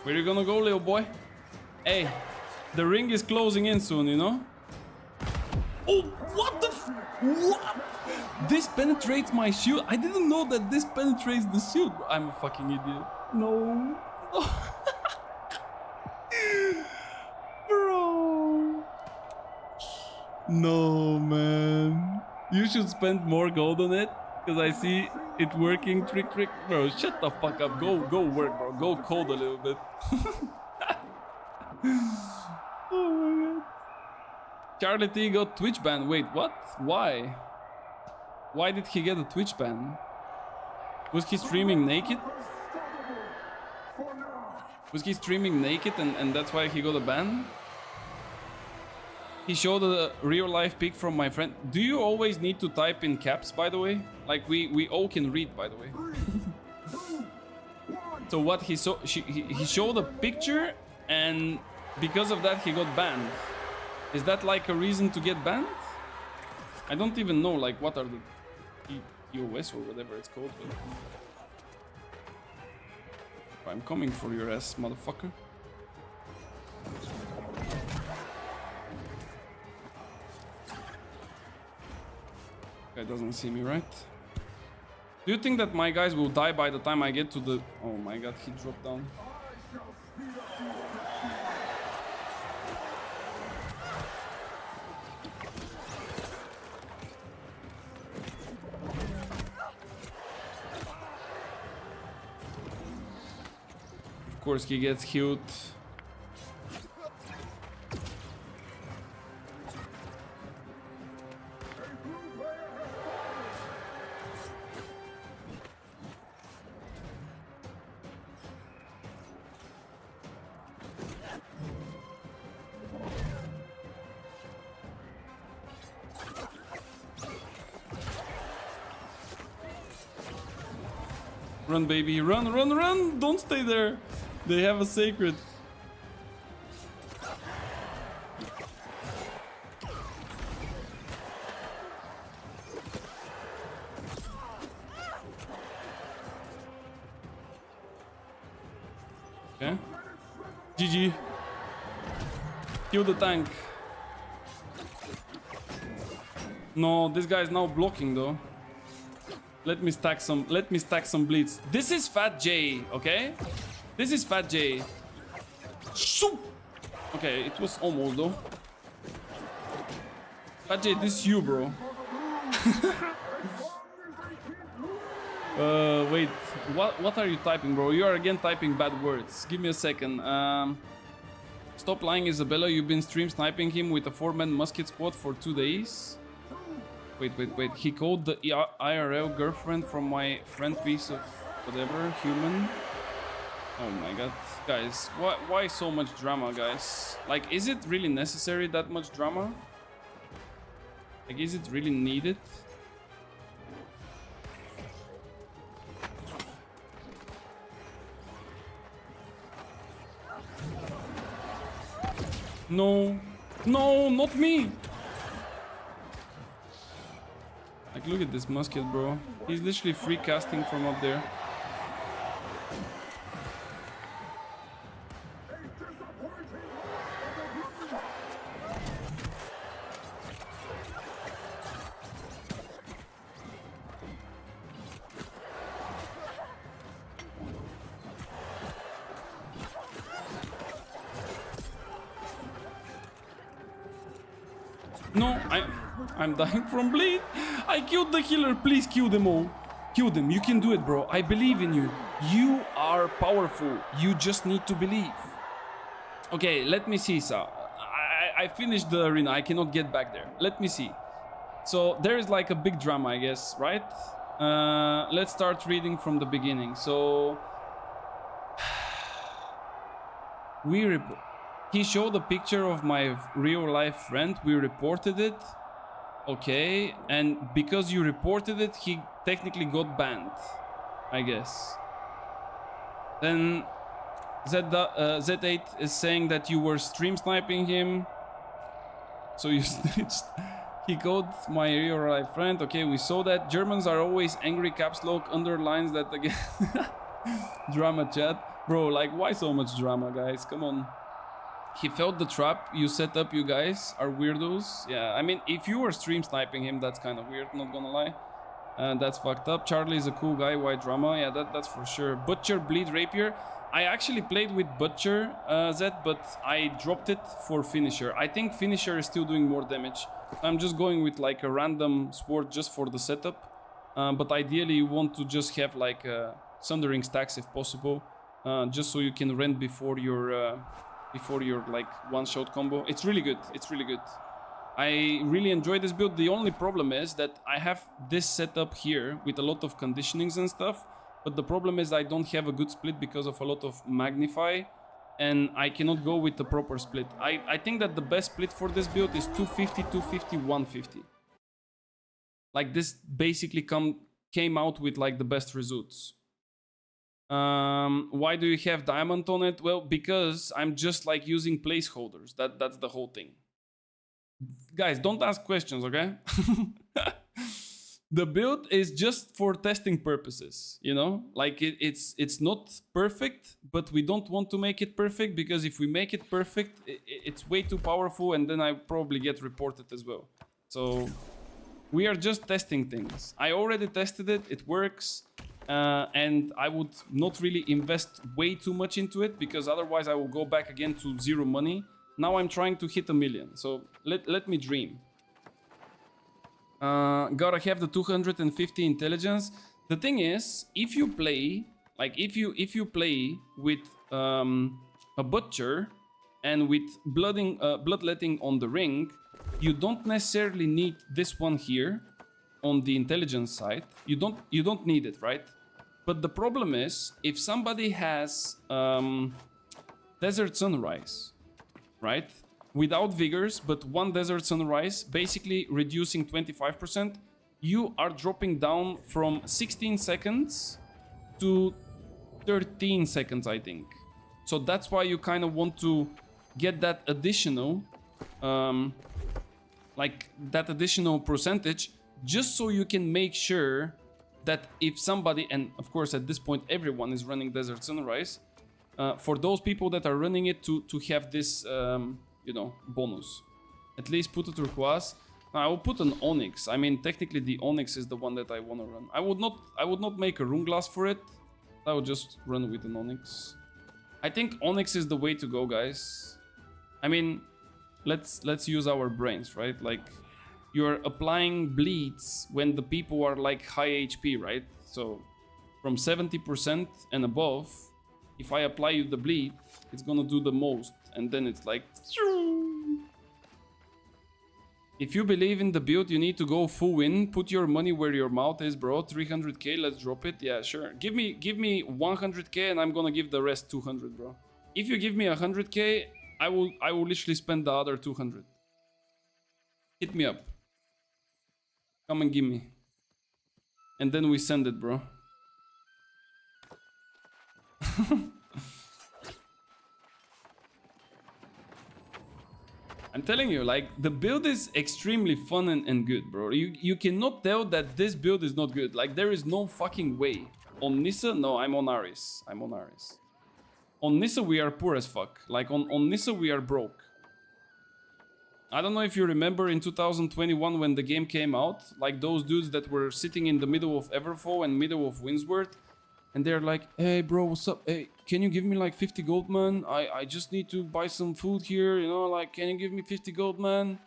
Where you gonna go, little boy? Hey, the ring is closing in soon, you know? Oh, what the what? This penetrates my shield. I didn't know that this penetrates the shield. I'm a fucking idiot. No. Bro. No, man. You should spend more gold on it. Because I see it working. Trick. Bro, shut the fuck up. Go work, bro. Go code a little bit. Oh my god. Charlie T got Twitch ban. Wait, what? Why? Why did he get a Twitch ban? Was he streaming naked? And that's why he got a ban? He showed a real life pic from my friend. Do you always need to type in caps, by the way? Like we all can read, by the way. So what he saw, he showed a picture, and because of that he got banned. Is that like a reason to get banned? I don't even know like what are the EOS or whatever it's called. But I'm coming for your ass, motherfucker. Guy doesn't see me, right? Do you think that my guys will die by the time I get to the... Oh my god, he dropped down. Of course he gets healed. Run, baby, run! Don't stay there. They have a sacred. Okay. GG. Kill the tank. No, this guy is now blocking though. Let me stack some bleeds. This is Fat J, okay? This is Fat J. Shoot! Okay, it was almost though. Fat J, this is you, bro. Wait, what are you typing, bro? You are again typing bad words. Give me a second. Stop lying, Isabella. You've been stream sniping him with a 4-man musket squad for 2 days. Wait. He called the IRL girlfriend from my friend piece of whatever, human. Oh my god. Guys, why so much drama, guys? Like, is it really necessary, that much drama? Like, is it really needed? No. No, not me! Like, look at this musket, bro. He's literally free casting from up there. No, I'm dying from bleed. I killed the healer. Please kill them all. Kill them. You can do it, bro. I believe in you. You are powerful. You just need to believe. Okay, let me see, Sa. I finished the arena. I cannot get back there. Let me see. So there is like a big drama, I guess, right? Let's start reading from the beginning. So he showed a picture of my real life friend. We reported it. Okay, and because you reported it, he technically got banned, I guess. Then Z8 is saying that you were stream sniping him. So you snitched. He called my real life friend. Okay, we saw that. Germans are always angry. Caps lock underlines that again. Drama chat. Bro, like, why so much drama, guys? Come on. He felt the trap you set up. You guys are weirdos. Yeah, I mean, if you were stream sniping him, that's kind of weird, not gonna lie. That's fucked up. Charlie is a cool guy. Why drama? Yeah, that's for sure. Butcher, bleed, rapier. I actually played with Butcher, Zed, but I dropped it for Finisher. I think Finisher is still doing more damage. I'm just going with like a random sword just for the setup. But ideally you want to just have like Sundering stacks if possible. Just so you can rend before your like one-shot combo. It's really good. It's really good. I really enjoy this build. The only problem is that I have this setup here with a lot of conditionings and stuff. But the problem is I don't have a good split because of a lot of magnify. And I cannot go with the proper split. I think that the best split for this build is 250, 250, 150. Like this basically came out with like the best results. Why do you have diamond on it? Well, because I'm just like using placeholders. That's the whole thing. Guys, don't ask questions, okay? The build is just for testing purposes, you know? Like it's not perfect, but we don't want to make it perfect because if we make it perfect, it's way too powerful and then I probably get reported as well. So we are just testing things. I already tested it, it works. And I would not really invest way too much into it because otherwise I will go back again to zero money. Now I'm trying to hit 1 million, so let me dream. Gotta have the 250 intelligence. The thing is, if you play, like if you play with a butcher and with bloodletting on the ring, you don't necessarily need this one here on the intelligence side. You don't need it, right? But the problem is, if somebody has Desert Sunrise, right? Without Vigors, but one Desert Sunrise, basically reducing 25%, you are dropping down from 16 seconds to 13 seconds, I think. So that's why you kind of want to get that additional, percentage, just so you can make sure that if somebody, and of course at this point everyone is running Desert Sunrise, for those people that are running it to have this, you know, bonus. At least put a turquoise. I will put an onyx. I mean, technically the onyx is the one that I want to run. I would not make a rune glass for it. I would just run with an onyx. I think onyx is the way to go, guys. I mean, let's use our brains, right? Like, you're applying bleeds when the people are like high HP, right? So from 70% and above, if I apply you the bleed, it's gonna do the most. And then it's like... If you believe in the build, you need to go full win. Put your money where your mouth is, bro. 300k, let's drop it. Yeah, sure. Give me 100k and I'm gonna give the rest 200, bro. If you give me 100k, I will literally spend the other 200. Hit me up. Come and give me. And then we send it, bro. I'm telling you, like, the build is extremely fun and good, bro. You cannot tell that this build is not good. Like, there is no fucking way. On Nissa, no, I'm on Aris. I'm on Aris. On Nissa, we are poor as fuck. Like, on Nissa, we are broke. I don't know if you remember in 2021 when the game came out, like those dudes that were sitting in the middle of Everfall and middle of Windsworth, and they're like, hey bro, what's up? Hey, can you give me like 50 gold, man? I just need to buy some food here, you know, like, can you give me 50 gold, man?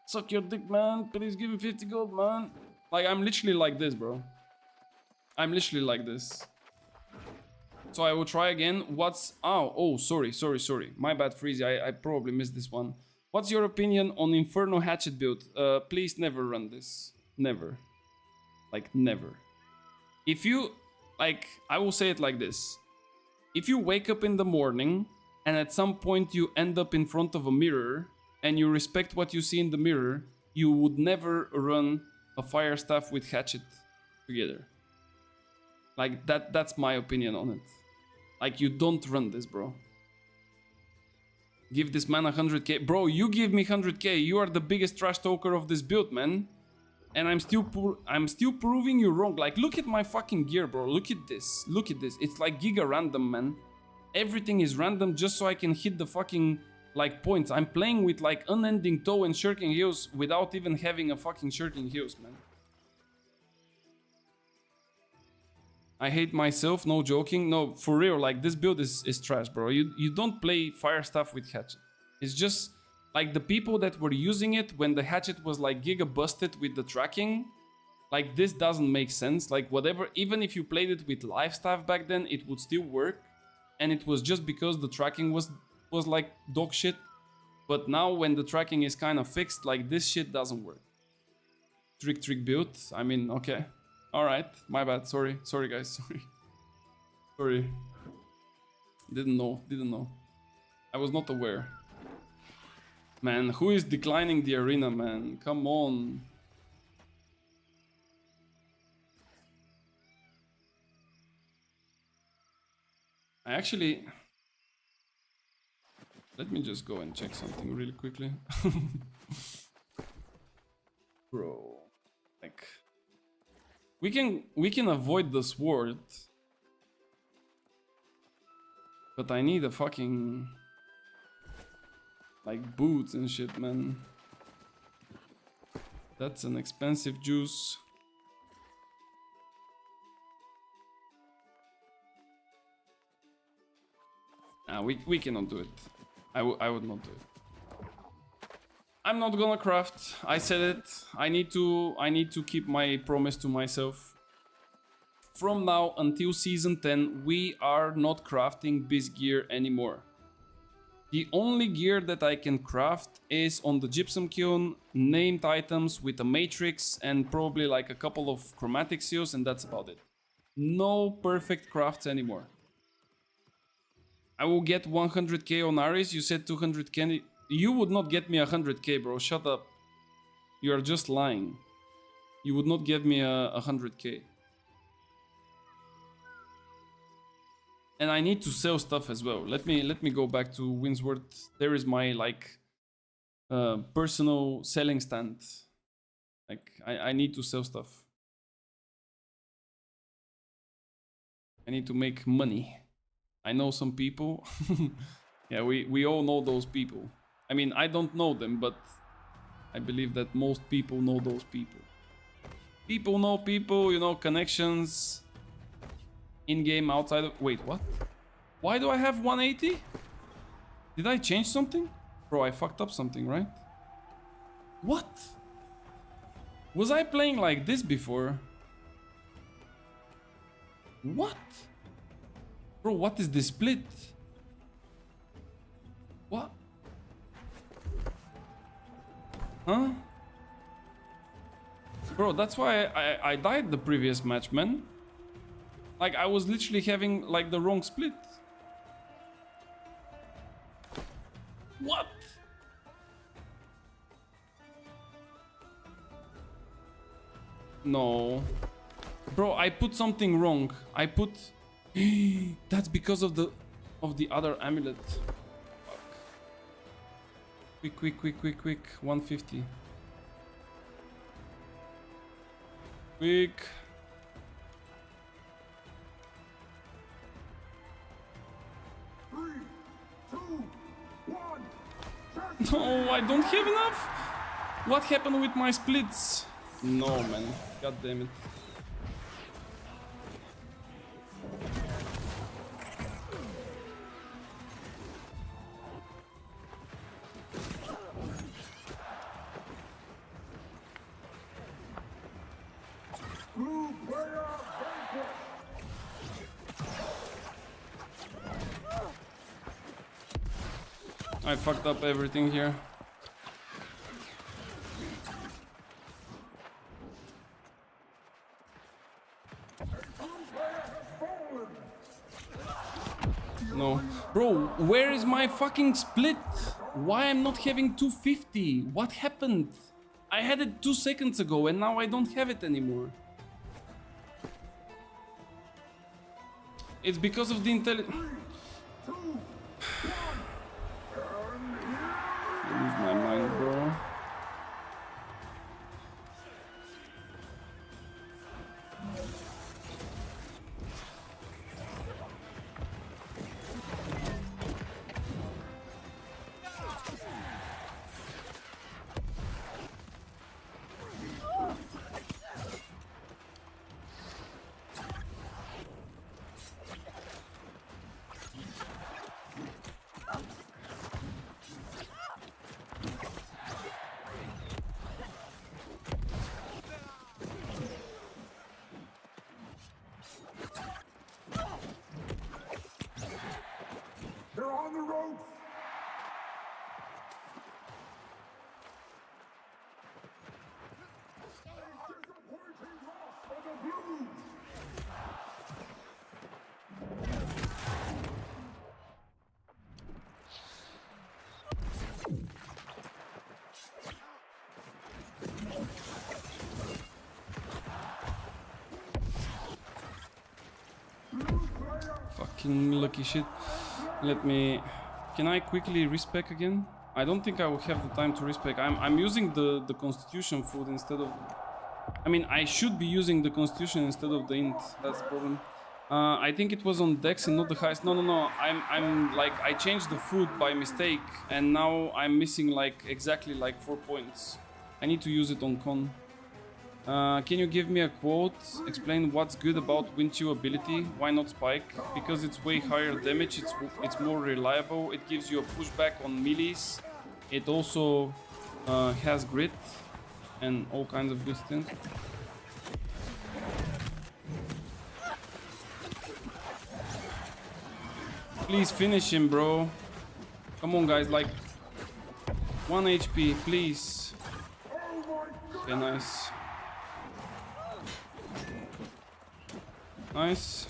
Suck your dick, man. Please give me 50 gold, man. Like, I'm literally like this, bro. I'm literally like this. So I will try again. Oh, sorry. My bad, Freezy. I probably missed this one. What's your opinion on Inferno Hatchet build? Please never run this. Never. Like, never. If you... Like, I will say it like this. If you wake up in the morning and at some point you end up in front of a mirror and you respect what you see in the mirror, you would never run a fire staff with hatchet together. Like, that's my opinion on it. Like, you don't run this, bro. Give this man 100k. Bro, you give me 100k. You are the biggest trash talker of this build, man. And I'm still proving you wrong. Like, look at my fucking gear, bro. Look at this. Look at this. It's like giga random, man. Everything is random just so I can hit the fucking, like, points. I'm playing with, like, unending toe and shirking heals without even having a fucking shirking heals, man. I hate myself, no joking. No, for real, like, this build is trash, bro. You don't play fire stuff with hatchet. It's just, like, the people that were using it when the hatchet was, like, giga busted with the tracking, like, this doesn't make sense. Like, whatever, even if you played it with live staff back then, it would still work. And it was just because the tracking was like, dog shit. But now, when the tracking is kind of fixed, like, this shit doesn't work. Trick build, I mean, okay. Alright, my bad, sorry guys, sorry. Didn't know. I was not aware. Man, who is declining the arena, man? Come on. I actually... Let me just go and check something really quickly. Bro, like... We can avoid the sword. But I need a fucking... like, boots and shit, man. That's an expensive juice. Nah, we cannot do it. I would not do it. I'm not gonna craft. I said it. I need to keep my promise to myself. From now until season 10, we are not crafting this gear anymore. The only gear that I can craft is on the gypsum kiln, named items with a matrix and probably like a couple of chromatic seals, and that's about it. No perfect crafts anymore. I will get 100k on Aris. You said 200k. You would not get me 100k, bro. Shut up. You are just lying. You would not give me 100k. And I need to sell stuff as well. Let me go back to Windsworth. There is my, like, personal selling stand. Like, I need to sell stuff. I need to make money. I know some people. Yeah, we all know those people. I mean, I don't know them, but I believe that most people know those people. People know people, you know, connections. In-game, outside of... Wait, what? Why do I have 180? Did I change something? Bro, I fucked up something, right? What? Was I playing like this before? What? Bro, what is this split? What? Huh? Bro, that's why I died the previous match, man. Like, I was literally having, like, the wrong split. What? No. Bro, I put something wrong. I put... That's because of the other amulet. Fuck. Quick. 150. Quick. No, I don't have enough. What happened with my splits? No, man. God damn it. I fucked up everything here. No. Bro, where is my fucking split? Why I'm not having 250? What happened? I had it 2 seconds ago and now I don't have it anymore. It's because of the intelligence. Lose my mind, bro. They're on the ropes! Disappointing loss for the Blues! Fucking lucky shit. Let me... Can I quickly respec again? I don't think I will have the time to respec. I'm using the constitution food instead of... I mean, I should be using the constitution instead of the int. That's the problem. I think it was on Dex and not the highest. No. I'm like... I changed the food by mistake. And now I'm missing like exactly like 4 points. I need to use it on con. Can you give me a quote? Explain what's good about Winchew ability. Why not Spike? Because it's way higher damage, it's more reliable, it gives you a pushback on melees. It also has grit and all kinds of good things. Please finish him, bro. Come on, guys, like 1 HP, please. Okay, nice. Nice.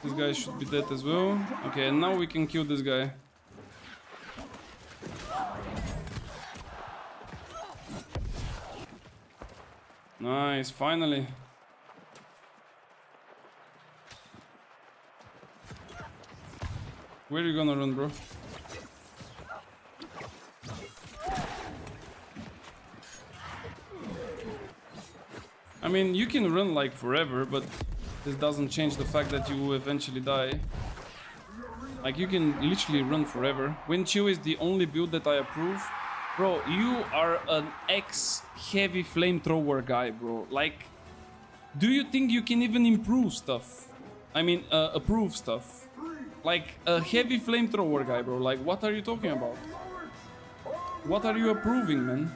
This guy should be dead as well. Okay, and now we can kill this guy. Nice, finally. Where are you gonna run, bro? I mean, you can run like forever, but this doesn't change the fact that you will eventually die. Like, you can literally run forever. Winchew is the only build that I approve. Bro, you are an ex-heavy flamethrower guy, bro. Like, do you think you can even improve stuff? I mean, approve stuff. Like, a heavy flamethrower guy, bro. Like, what are you talking about? What are you approving, man?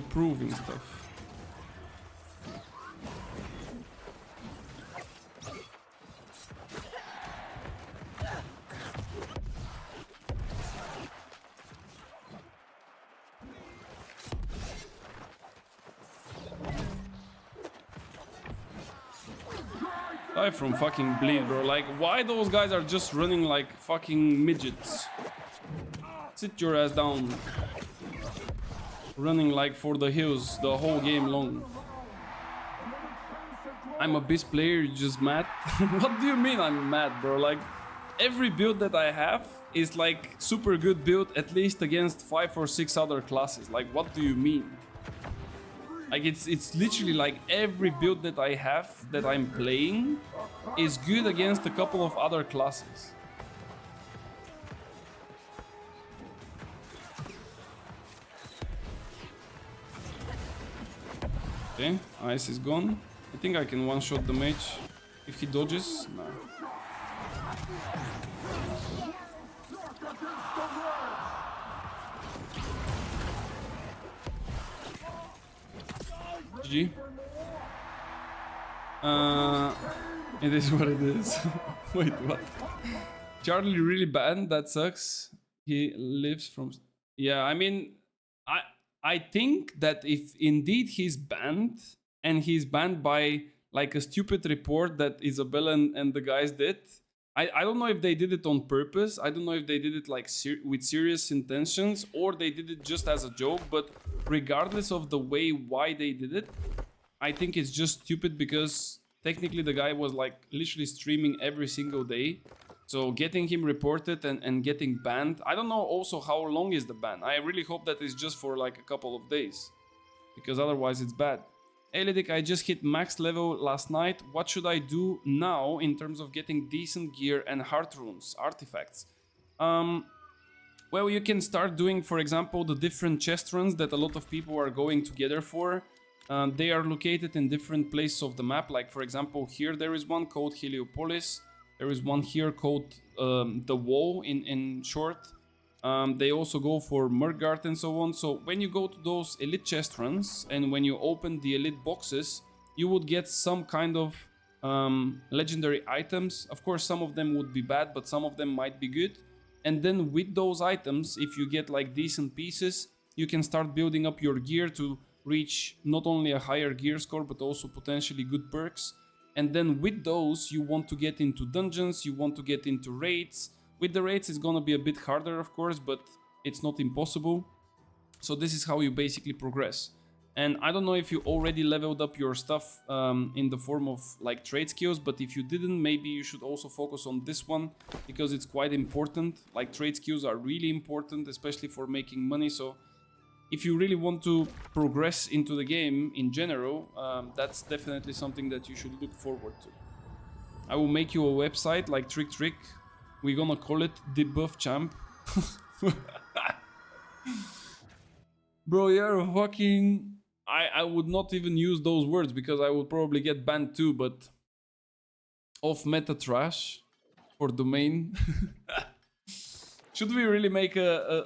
approving stuff. Die from fucking bleed, bro. Like, why those guys are just running like fucking midgets? Sit your ass down. Running like for the hills the whole game long. I'm a beast player, you're just mad? What do you mean I'm mad, bro? Like, every build that I have is like super good build, at least against 5 or 6 other classes. Like, what do you mean? Like, it's literally like every build that I have that I'm playing is good against a couple of other classes. Okay, ice is gone. I think I can one-shot the mage if he dodges. No. GG. It is what it is. Wait, what? Charlie really banned? That sucks. He lives from... Yeah, I mean, I think that if indeed he's banned, and he's banned by like a stupid report that Isabella and the guys did, I don't know if they did it on purpose. I don't know if they did it like with serious intentions, or they did it just as a joke. But regardless of the way why they did it, I think it's just stupid, because technically the guy was like literally streaming every single day. So getting him reported and getting banned, I don't know also how long is the ban. I really hope that it's just for like a couple of days, because otherwise it's bad. Elidic, I just hit max level last night. What should I do now in terms of getting decent gear and heart runes, artifacts? Well, you can start doing, for example, the different chest runs that a lot of people are going together for. They are located in different places of the map. Like, for example, here there is one called Heliopolis. There is one here called The Wall in short. They also go for Murgard and so on. So when you go to those elite chest runs and when you open the elite boxes, you would get some kind of legendary items. Of course, some of them would be bad, but some of them might be good. And then with those items, if you get like decent pieces, you can start building up your gear to reach not only a higher gear score, but also potentially good perks. And then with those, you want to get into dungeons, you want to get into raids. With the raids, it's gonna be a bit harder, of course, but it's not impossible. So this is how you basically progress. And I don't know if you already leveled up your stuff in the form of like trade skills, but if you didn't, maybe you should also focus on this one, because it's quite important. Like, trade skills are really important, especially for making money. So if you really want to progress into the game in general, that's definitely something that you should look forward to. I will make you a website like Trick. We're gonna call it Debuff Champ. Bro, you're a fucking... I would not even use those words, because I would probably get banned too, but... Off meta trash for domain. Should we really make a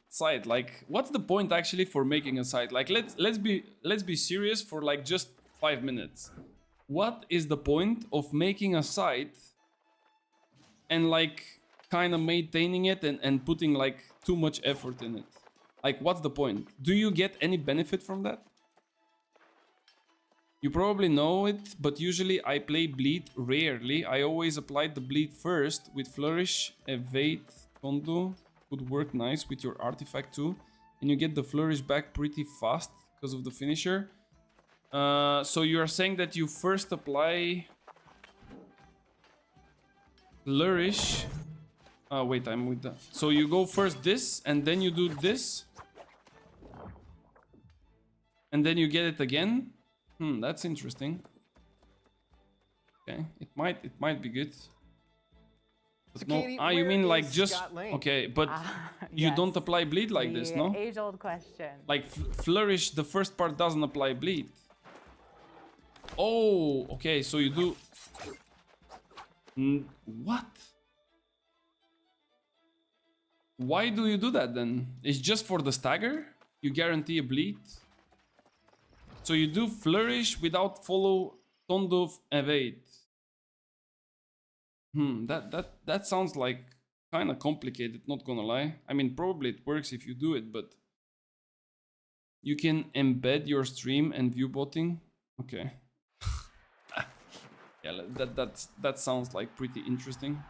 site? Like, what's the point actually for making a site? Like, let's be serious for like just 5 minutes. What is the point of making a site and like kind of maintaining it and putting like too much effort in it? Like, what's the point? Do you get any benefit from that? You probably know it, but usually I play bleed rarely. I always applied the bleed first with flourish, evade, Kondo would work nice with your artifact too, and you get the flourish back pretty fast because of the finisher. So you are saying that you first apply flourish. Wait, I'm with that. So you go first this, and then you do this, and then you get it again. That's interesting. Okay, it might be good. But no, you mean like just okay, but you yes. don't apply bleed like this, no? Age-old question. Like flourish, the first part doesn't apply bleed. Oh, okay, so you do. What? Why do you do that then? It's just for the stagger? You guarantee a bleed? So you do flourish without follow Tondo evade. That sounds like kind of complicated, not gonna lie. I mean, probably it works if you do it, but you can embed your stream and view botting. Okay. Yeah, that sounds like pretty interesting.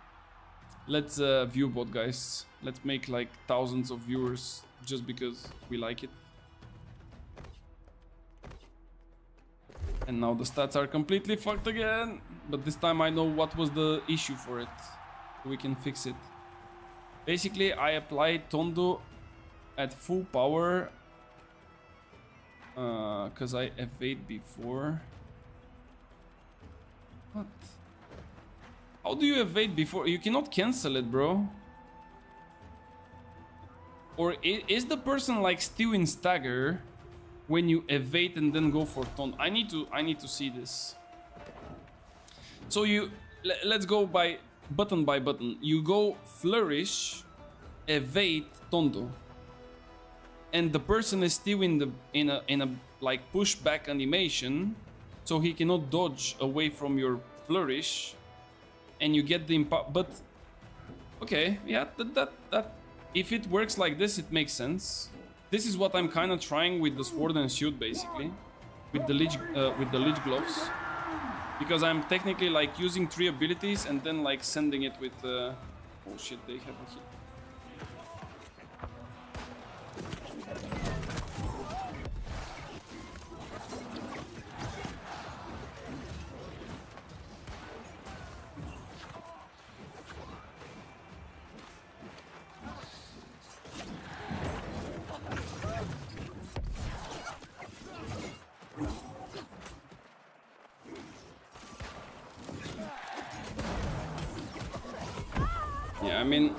Let's view bot, guys. Let's make like thousands of viewers just because we like it. And now the stats are completely fucked again. But this time I know what was the issue for it. We can fix it. Basically, I applied Tondo at full power. Because I evade before. What? How do you evade before? You cannot cancel it, bro. Or is the person like still in stagger when you evade and then go for Tondo? I need to see this. So let's go by button. You go flourish, evade, Tondo, and the person is still in a like pushback animation, so he cannot dodge away from your flourish, and you get the impact. But okay, yeah, that if it works like this, it makes sense. This is what I'm kind of trying with the sword and shield, basically, with the lich gloves. Because I'm technically like using 3 abilities and then like sending it with oh shit, they have a hit. I mean,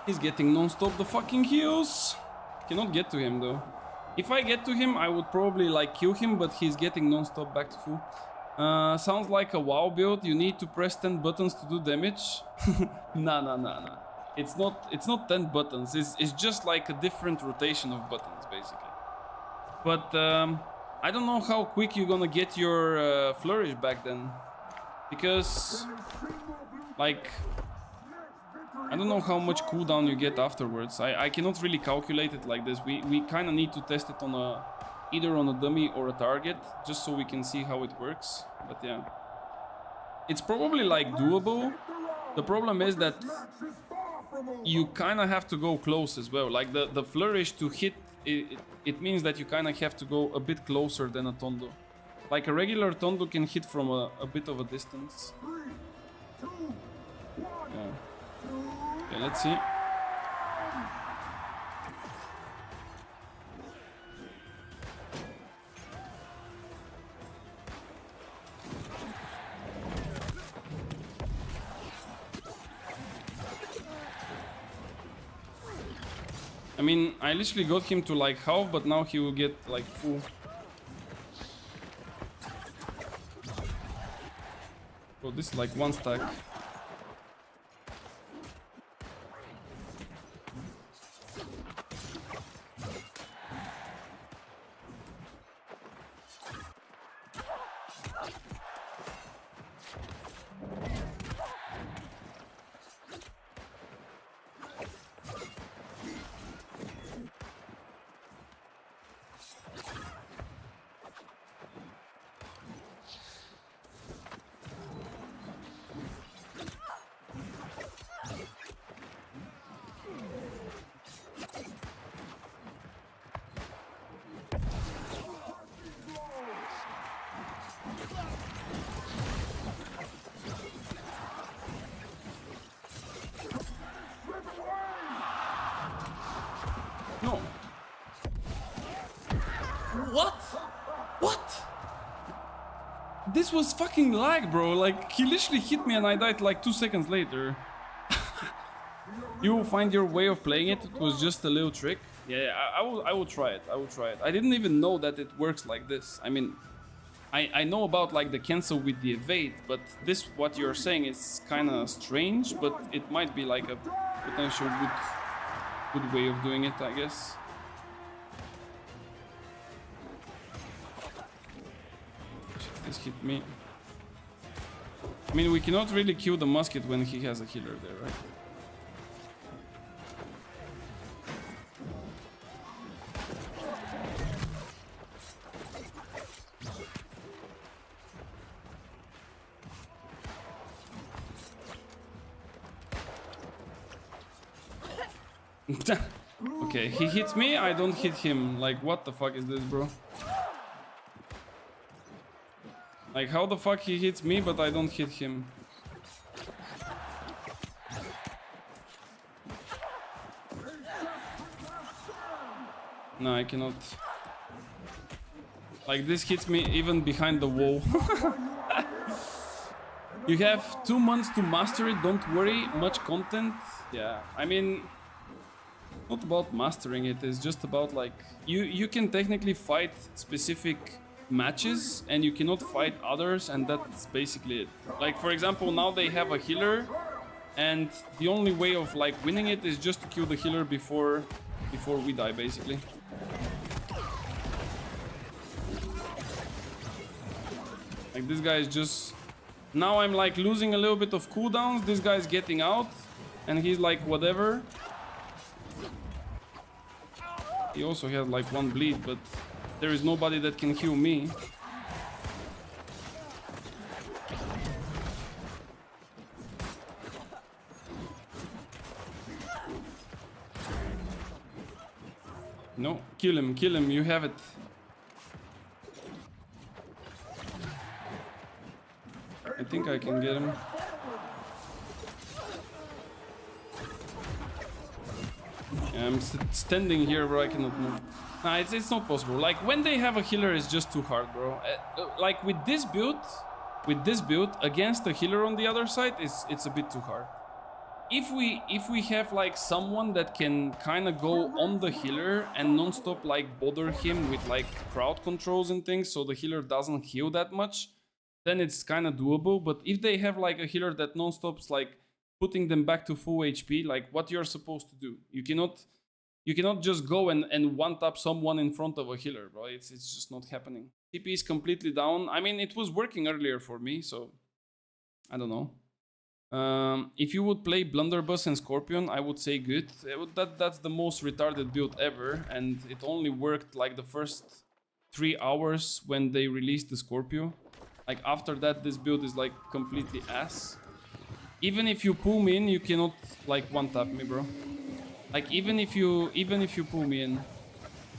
he's getting non-stop the fucking heals. Cannot get to him though. If I get to him, I would probably like kill him, but he's getting non-stop back to full. Sounds like a WoW build. You need to press 10 buttons to do damage. Nah. It's not 10 buttons. It's just like a different rotation of buttons, basically. But I don't know how quick you're gonna get your flourish back then, because like, I don't know how much cooldown you get afterwards. I cannot really calculate it like this. We kind of need to test it on either on a dummy or a target, just so we can see how it works. But yeah, it's probably like doable. The problem is that you kind of have to go close as well. Like the flourish to hit, it means that you kind of have to go a bit closer than a Tondo. Like a regular Tondo can hit from a bit of a distance. Yeah. Okay, let's see. I mean, I literally got him to like half, but now he will get like full. Oh, this is like 1 stack. No. What? This was fucking lag, bro. Like, he literally hit me and I died like 2 seconds later. You will find your way of playing it. It was just a little trick. Yeah, I will try it. I didn't even know that it works like this. I mean, I know about like the cancel with the evade, but this, what you're saying, is kind of strange, but it might be like a potential good way of doing it, I guess. This hit me. I mean, we cannot really kill the musket when he has a healer there, right? Okay, he hits me, I don't hit him. Like, what the fuck is this, bro? Like, how the fuck he hits me, but I don't hit him? No, I cannot. Like, this hits me even behind the wall. You have 2 months to master it, don't worry. Much content. Yeah, I mean, not about mastering it, it's just about like you can technically fight specific matches and you cannot fight others, and that's basically it. Like, for example, now they have a healer and the only way of like winning it is just to kill the healer before we die, basically. Like, this guy is just, now I'm like losing a little bit of cooldowns, this guy's getting out and he's like whatever. He also has like 1 bleed, but there is nobody that can heal me. No, kill him, you have it. I think I can get him. I'm standing here where I cannot move. Nah, it's not possible. Like, when they have a healer, it's just too hard, bro. Like, with this build against a healer on the other side, it's a bit too hard. If we have like someone that can kind of go on the healer and non-stop like bother him with like crowd controls and things, so the healer doesn't heal that much, then it's kind of doable. But if they have like a healer that non-stops like putting them back to full HP, like, what you're supposed to do? You cannot just go and one-tap someone in front of a healer, bro. It's just not happening. TP is completely down. I mean, it was working earlier for me, so I don't know. If you would play Blunderbuss and Scorpion, I would say good. That's the most retarded build ever, and it only worked like the first 3 hours when they released the Scorpio. Like, after that, this build is like completely ass. Even if you pull me in, you cannot like one-tap me, bro. Like, even if you pull me in,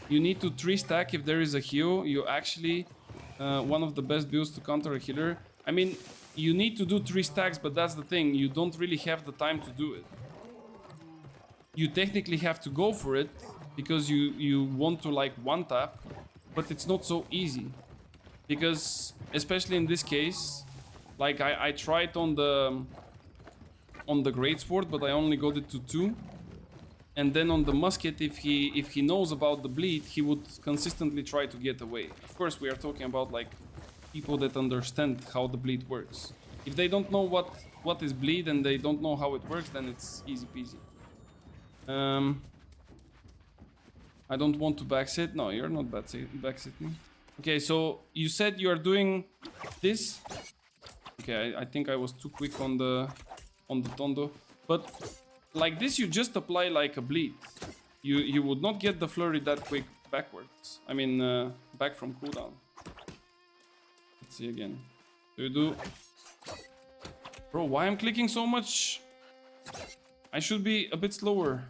you need to 3-stack if there is a heal. You actually one of the best builds to counter a healer. I mean, you need to do 3 stacks, but that's the thing, you don't really have the time to do it. You technically have to go for it because you want to like one-tap, but it's not so easy. Because especially in this case, like, I tried on the greatsword, but I only got it to 2. And then on the musket, if he knows about the bleed, he would consistently try to get away. Of course, we are talking about like people that understand how the bleed works. If they don't know what is bleed and they don't know how it works, then it's easy peasy. I don't want to backsit. No, you're not backsitting. Okay, so you said you are doing this. Okay, I think I was too quick on the Tondo, but like this, you just apply like a bleed. You would not get the flurry that quick backwards. I mean, back from cooldown. Let's see again. Do. Bro, why I'm clicking so much? I should be a bit slower.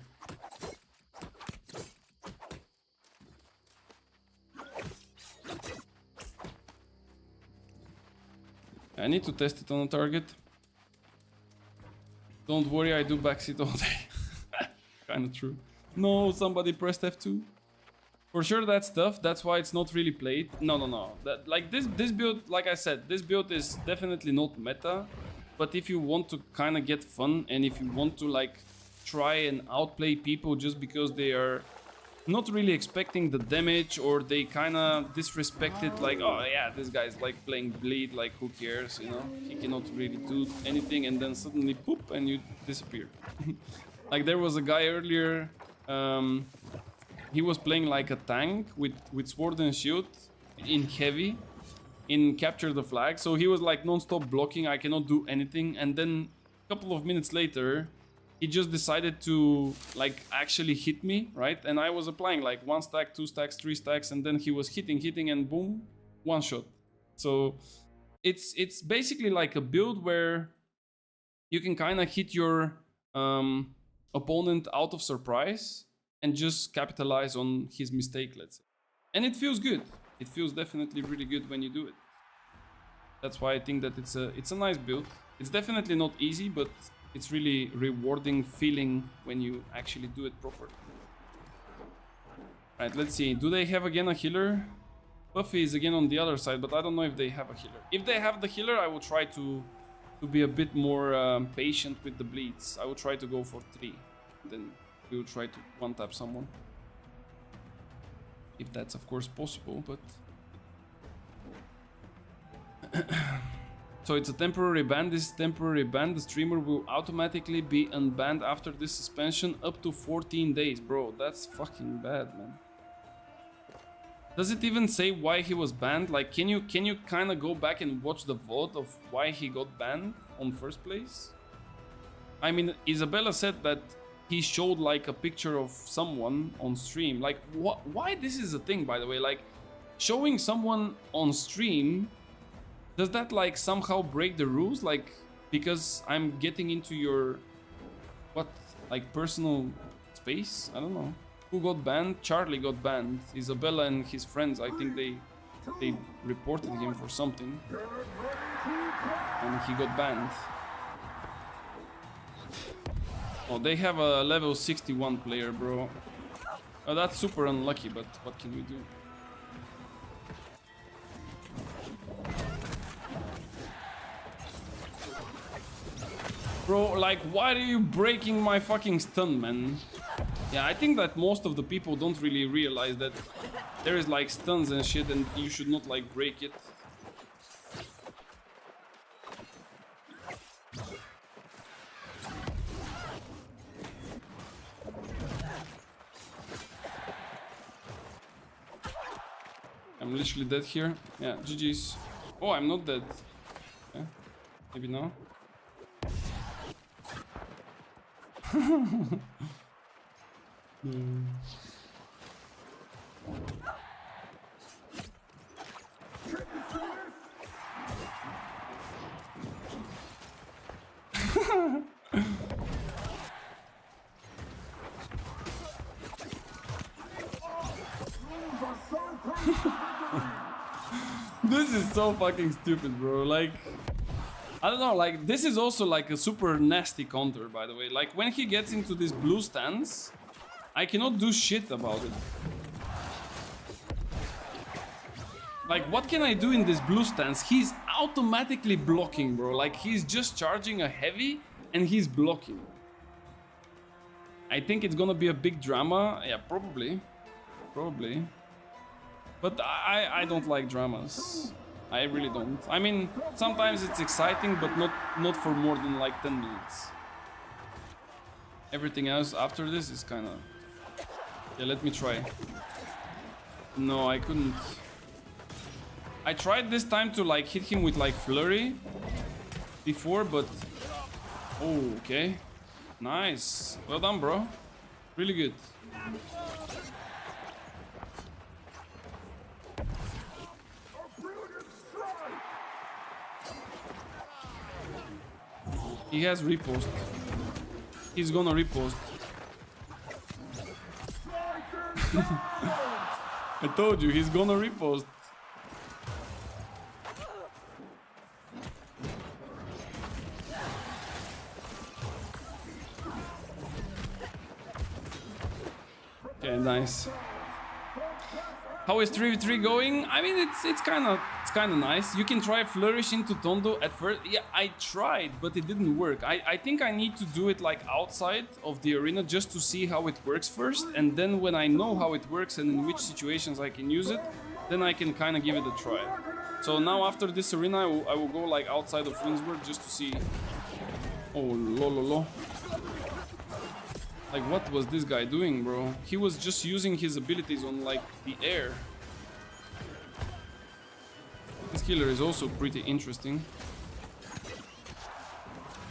I need to test it on a target. Don't worry, I do backseat all day. Kinda true. No, somebody pressed F2. For sure that's tough, that's why it's not really played. No. That, like, this build, like I said, this build is definitely not meta. But if you want to kind of get fun, and if you want to like try and outplay people just because they are not really expecting the damage, or they kind of disrespect it, like, oh yeah, this guy's like playing bleed, like who cares, you know, he cannot really do anything, and then suddenly poop and you disappear. Like, there was a guy earlier, he was playing like a tank with sword and shield in heavy, in capture the flag. So he was like non-stop blocking. I cannot do anything. And then a couple of minutes later, he just decided to like actually hit me, right? And I was applying like 1 stack, 2 stacks, 3 stacks, and then he was hitting, and boom, 1 shot. So it's basically like a build where you can kind of hit your opponent out of surprise and just capitalize on his mistake, let's say. And it feels good. It feels definitely really good when you do it. That's why I think that it's a nice build. It's definitely not easy, but it's really rewarding feeling when you actually do it properly. Right, let's see. Do they have again a healer? Buffy is again on the other side, but I don't know if they have a healer. If they have the healer, I will try to be a bit more patient with the bleeds. I will try to go for 3. Then we will try to one-tap someone. If that's of course possible, but... So it's a temporary ban. This temporary ban, the streamer will automatically be unbanned after this suspension up to 14 days. Bro, that's fucking bad, man. Does it even say why he was banned? Like, can you kind of go back and watch the VOD of why he got banned on first place? I mean, Isabella said that he showed like a picture of someone on stream. Like, why this is a thing, by the way? Like, showing someone on stream, does that like somehow break the rules? Like, because I'm getting into your, what, like personal space? I don't know. Who got banned? Charlie got banned. Isabella and his friends, I think they reported him for something. And he got banned. Oh, they have a level 61 player, bro. Oh, that's super unlucky, but what can we do? Bro, like, why are you breaking my fucking stun, man? Yeah, I think that most of the people don't really realize that there is like stuns and shit and you should not like break it. I'm literally dead here. Yeah, GG's. Oh, I'm not dead. Okay. Maybe now. This is so fucking stupid, bro. Like, I don't know, like, this is also like a super nasty counter, by the way. Like, when he gets into this blue stance, I cannot do shit about it. Like, what can I do in this blue stance? He's automatically blocking, bro. Like, he's just charging a heavy and he's blocking. I think it's gonna be a big drama. Yeah, probably. Probably. But I don't like dramas. I really don't. I mean, sometimes it's exciting, but not for more than like 10 minutes. Everything else after this is kind of... Yeah, let me try. No, I couldn't. I tried this time to like hit him with like flurry before, but... Oh, okay. Nice. Well done, bro. Really good. He has repost. He's gonna repost. I told you, he's gonna repost. Okay, nice. How is 3v3 going? I mean, it's kind of nice. You can try flourish into Tondo at first. Yeah, I tried, but it didn't work. I think I need to do it like outside of the arena just to see how it works first, and then when I know how it works and in which situations I can use it, then I can kind of give it a try. So now after this arena, I will go like outside of Winsburg just to see. Oh, lololo. Like, what was this guy doing, bro? He was just using his abilities on, like, the air. healer is also pretty interesting.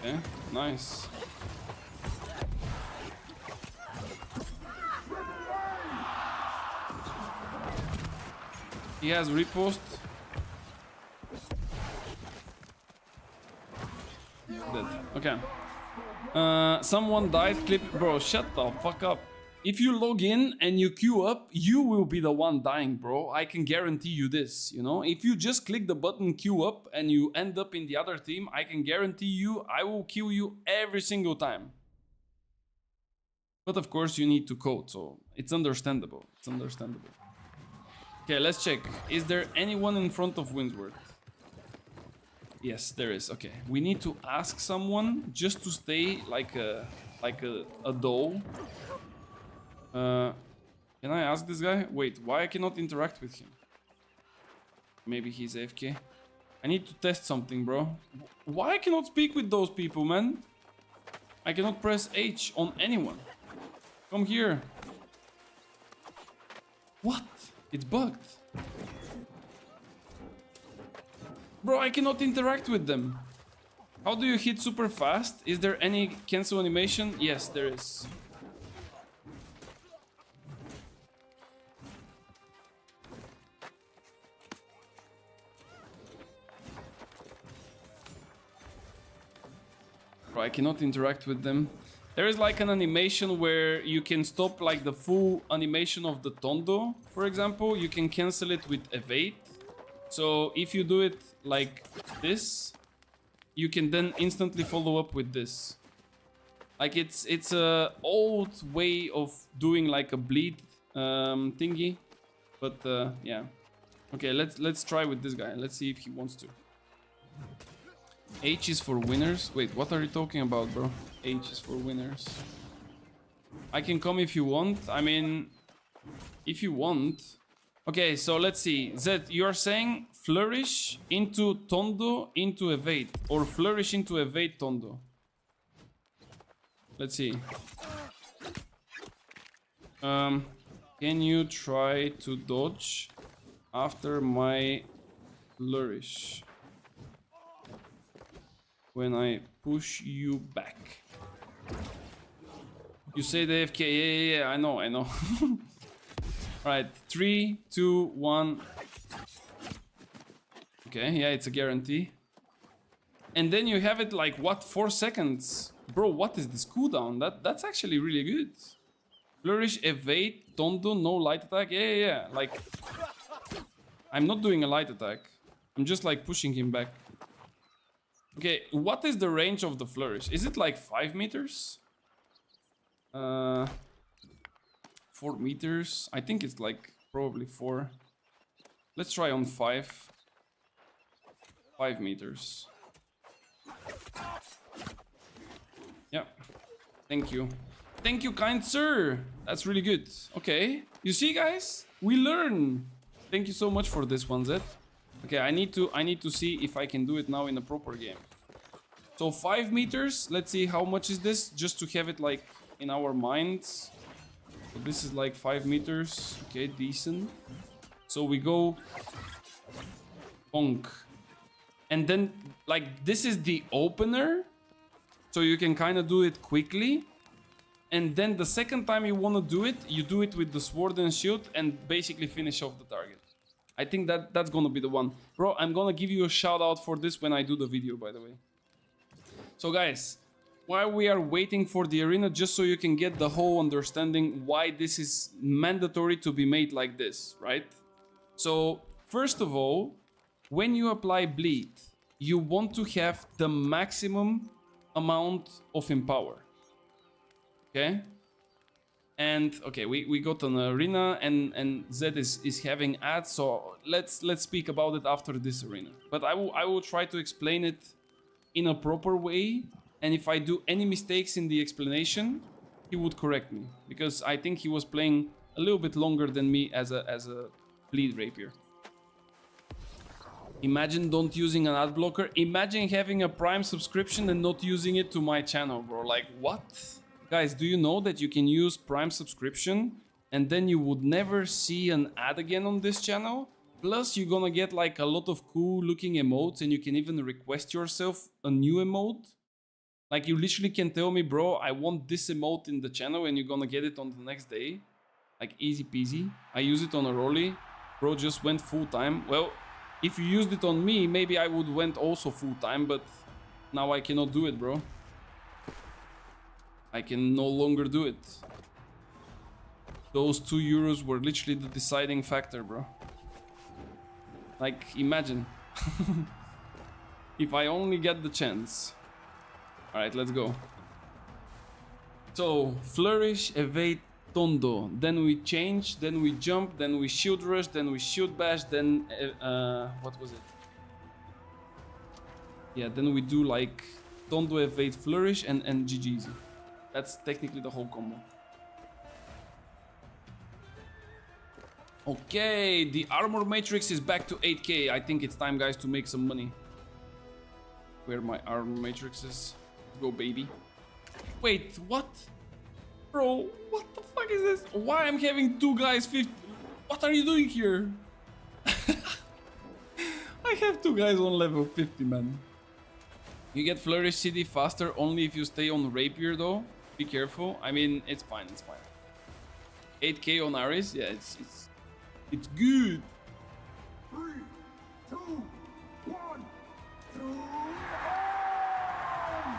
Okay, nice. He has riposte. Dead. Okay. Someone died. Clip. Bro, shut the fuck up. If you log in and you queue up, you will be the one dying, bro. I can guarantee you this, you know? If you just click the button queue up and you end up in the other team, I can guarantee you I will kill you every single time. But of course you need to code, so it's understandable. It's understandable. Okay, let's check. Is there anyone in front of Windsworth? Yes, there is. Okay, we need to ask someone just to stay like a doll. Can I ask this guy? Wait, why I cannot interact with him? Maybe he's AFK. I need to test something, bro. Why I cannot speak with those people, man? I cannot press H on anyone. Come here. What? It's bugged. Bro, I cannot interact with them. How do you hit super fast? Is there any cancel animation? Yes, there is. Bro, I cannot interact with them. There is like an animation where you can stop like the full animation of the Tondo, for example. You can cancel it with evade. So if you do it like this, you can then instantly follow up with this. Like it's a old way of doing like a bleed thingy, but yeah. Okay, let's try with this guy. Let's see if he wants to. H is for winners. Wait, what are you talking about, bro? H is for winners. I can come if you want. I mean, if you want. Okay, so let's see. Zed, you're saying flourish into Tondo into evade, or flourish into evade Tondo. Let's see. Can you try to dodge after my flourish when I push you back? You say the AFK. Yeah, I know. Alright, 3, 2, 1. Okay, yeah, it's a guarantee. And then you have it like, what, 4 seconds? Bro, what is this cooldown? That's actually really good. Flourish, evade, Tondo, no light attack. Yeah. Like, I'm not doing a light attack. I'm just like pushing him back. Okay, what is the range of the flourish? Is it like 5 meters? 4 meters. I think it's like probably 4. Let's try on 5. 5 meters. Yeah. Thank you. Thank you, kind sir. That's really good. Okay. You see, guys? We learn. Thank you so much for this one, Zed. Okay, I need to see if I can do it now in a proper game. So 5 meters. Let's see how much is this, just to have it like in our minds. So this is like 5 meters. Okay, decent. So we go bonk. And then like this is the opener. So you can kind of do it quickly. And then the second time you want to do it, you do it with the sword and shield and basically finish off the target. I think that's gonna be the one. Bro, I'm gonna give you a shout out for this when I do the video, by the way. So guys, while we are waiting for the arena, just so you can get the whole understanding why this is mandatory to be made like this, right? So first of all, when you apply bleed, you want to have the maximum amount of empower. Okay? And okay, we got an arena and Zed is having ads, so let's speak about it after this arena. But I will try to explain it in a proper way, and if I do any mistakes in the explanation, he would correct me, because I think he was playing a little bit longer than me as a bleed rapier. Imagine don't using an ad blocker. Imagine having a Prime subscription and not using it to my channel, bro. Like, what? Guys, do you know that you can use Prime subscription and then you would never see an ad again on this channel? Plus, you're gonna get like a lot of cool looking emotes, and you can even request yourself a new emote. Like, you literally can tell me, bro, I want this emote in the channel, and you're gonna get it on the next day. Like, easy peasy. I use it on a rolly. Bro just went full time. Well, if you used it on me, maybe I would went also full time, but now I cannot do it, bro. I can no longer do it. Those 2 euros were literally the deciding factor, bro. Like, imagine. If I only get the chance. Alright, let's go. So, flourish, evade, tondo. Then we change, then we jump, then we shield rush, then we shield bash, then... what was it? Yeah, then we do like tondo, evade, flourish, and GG's. That's technically the whole combo. Okay, the armor matrix is back to 8k. I think it's time, guys, to make some money. Where my armor matrix is. Go, baby. Wait, what? Bro, what the fuck is this? Why I'm having 2 guys 50? What are you doing here? I have 2 guys on level 50, man. You get Flourish CD faster only if you stay on Rapier, though. Be careful. I mean, it's fine, it's fine. 8k on Aris? Yeah, it's good. 3, 2, 1, 2.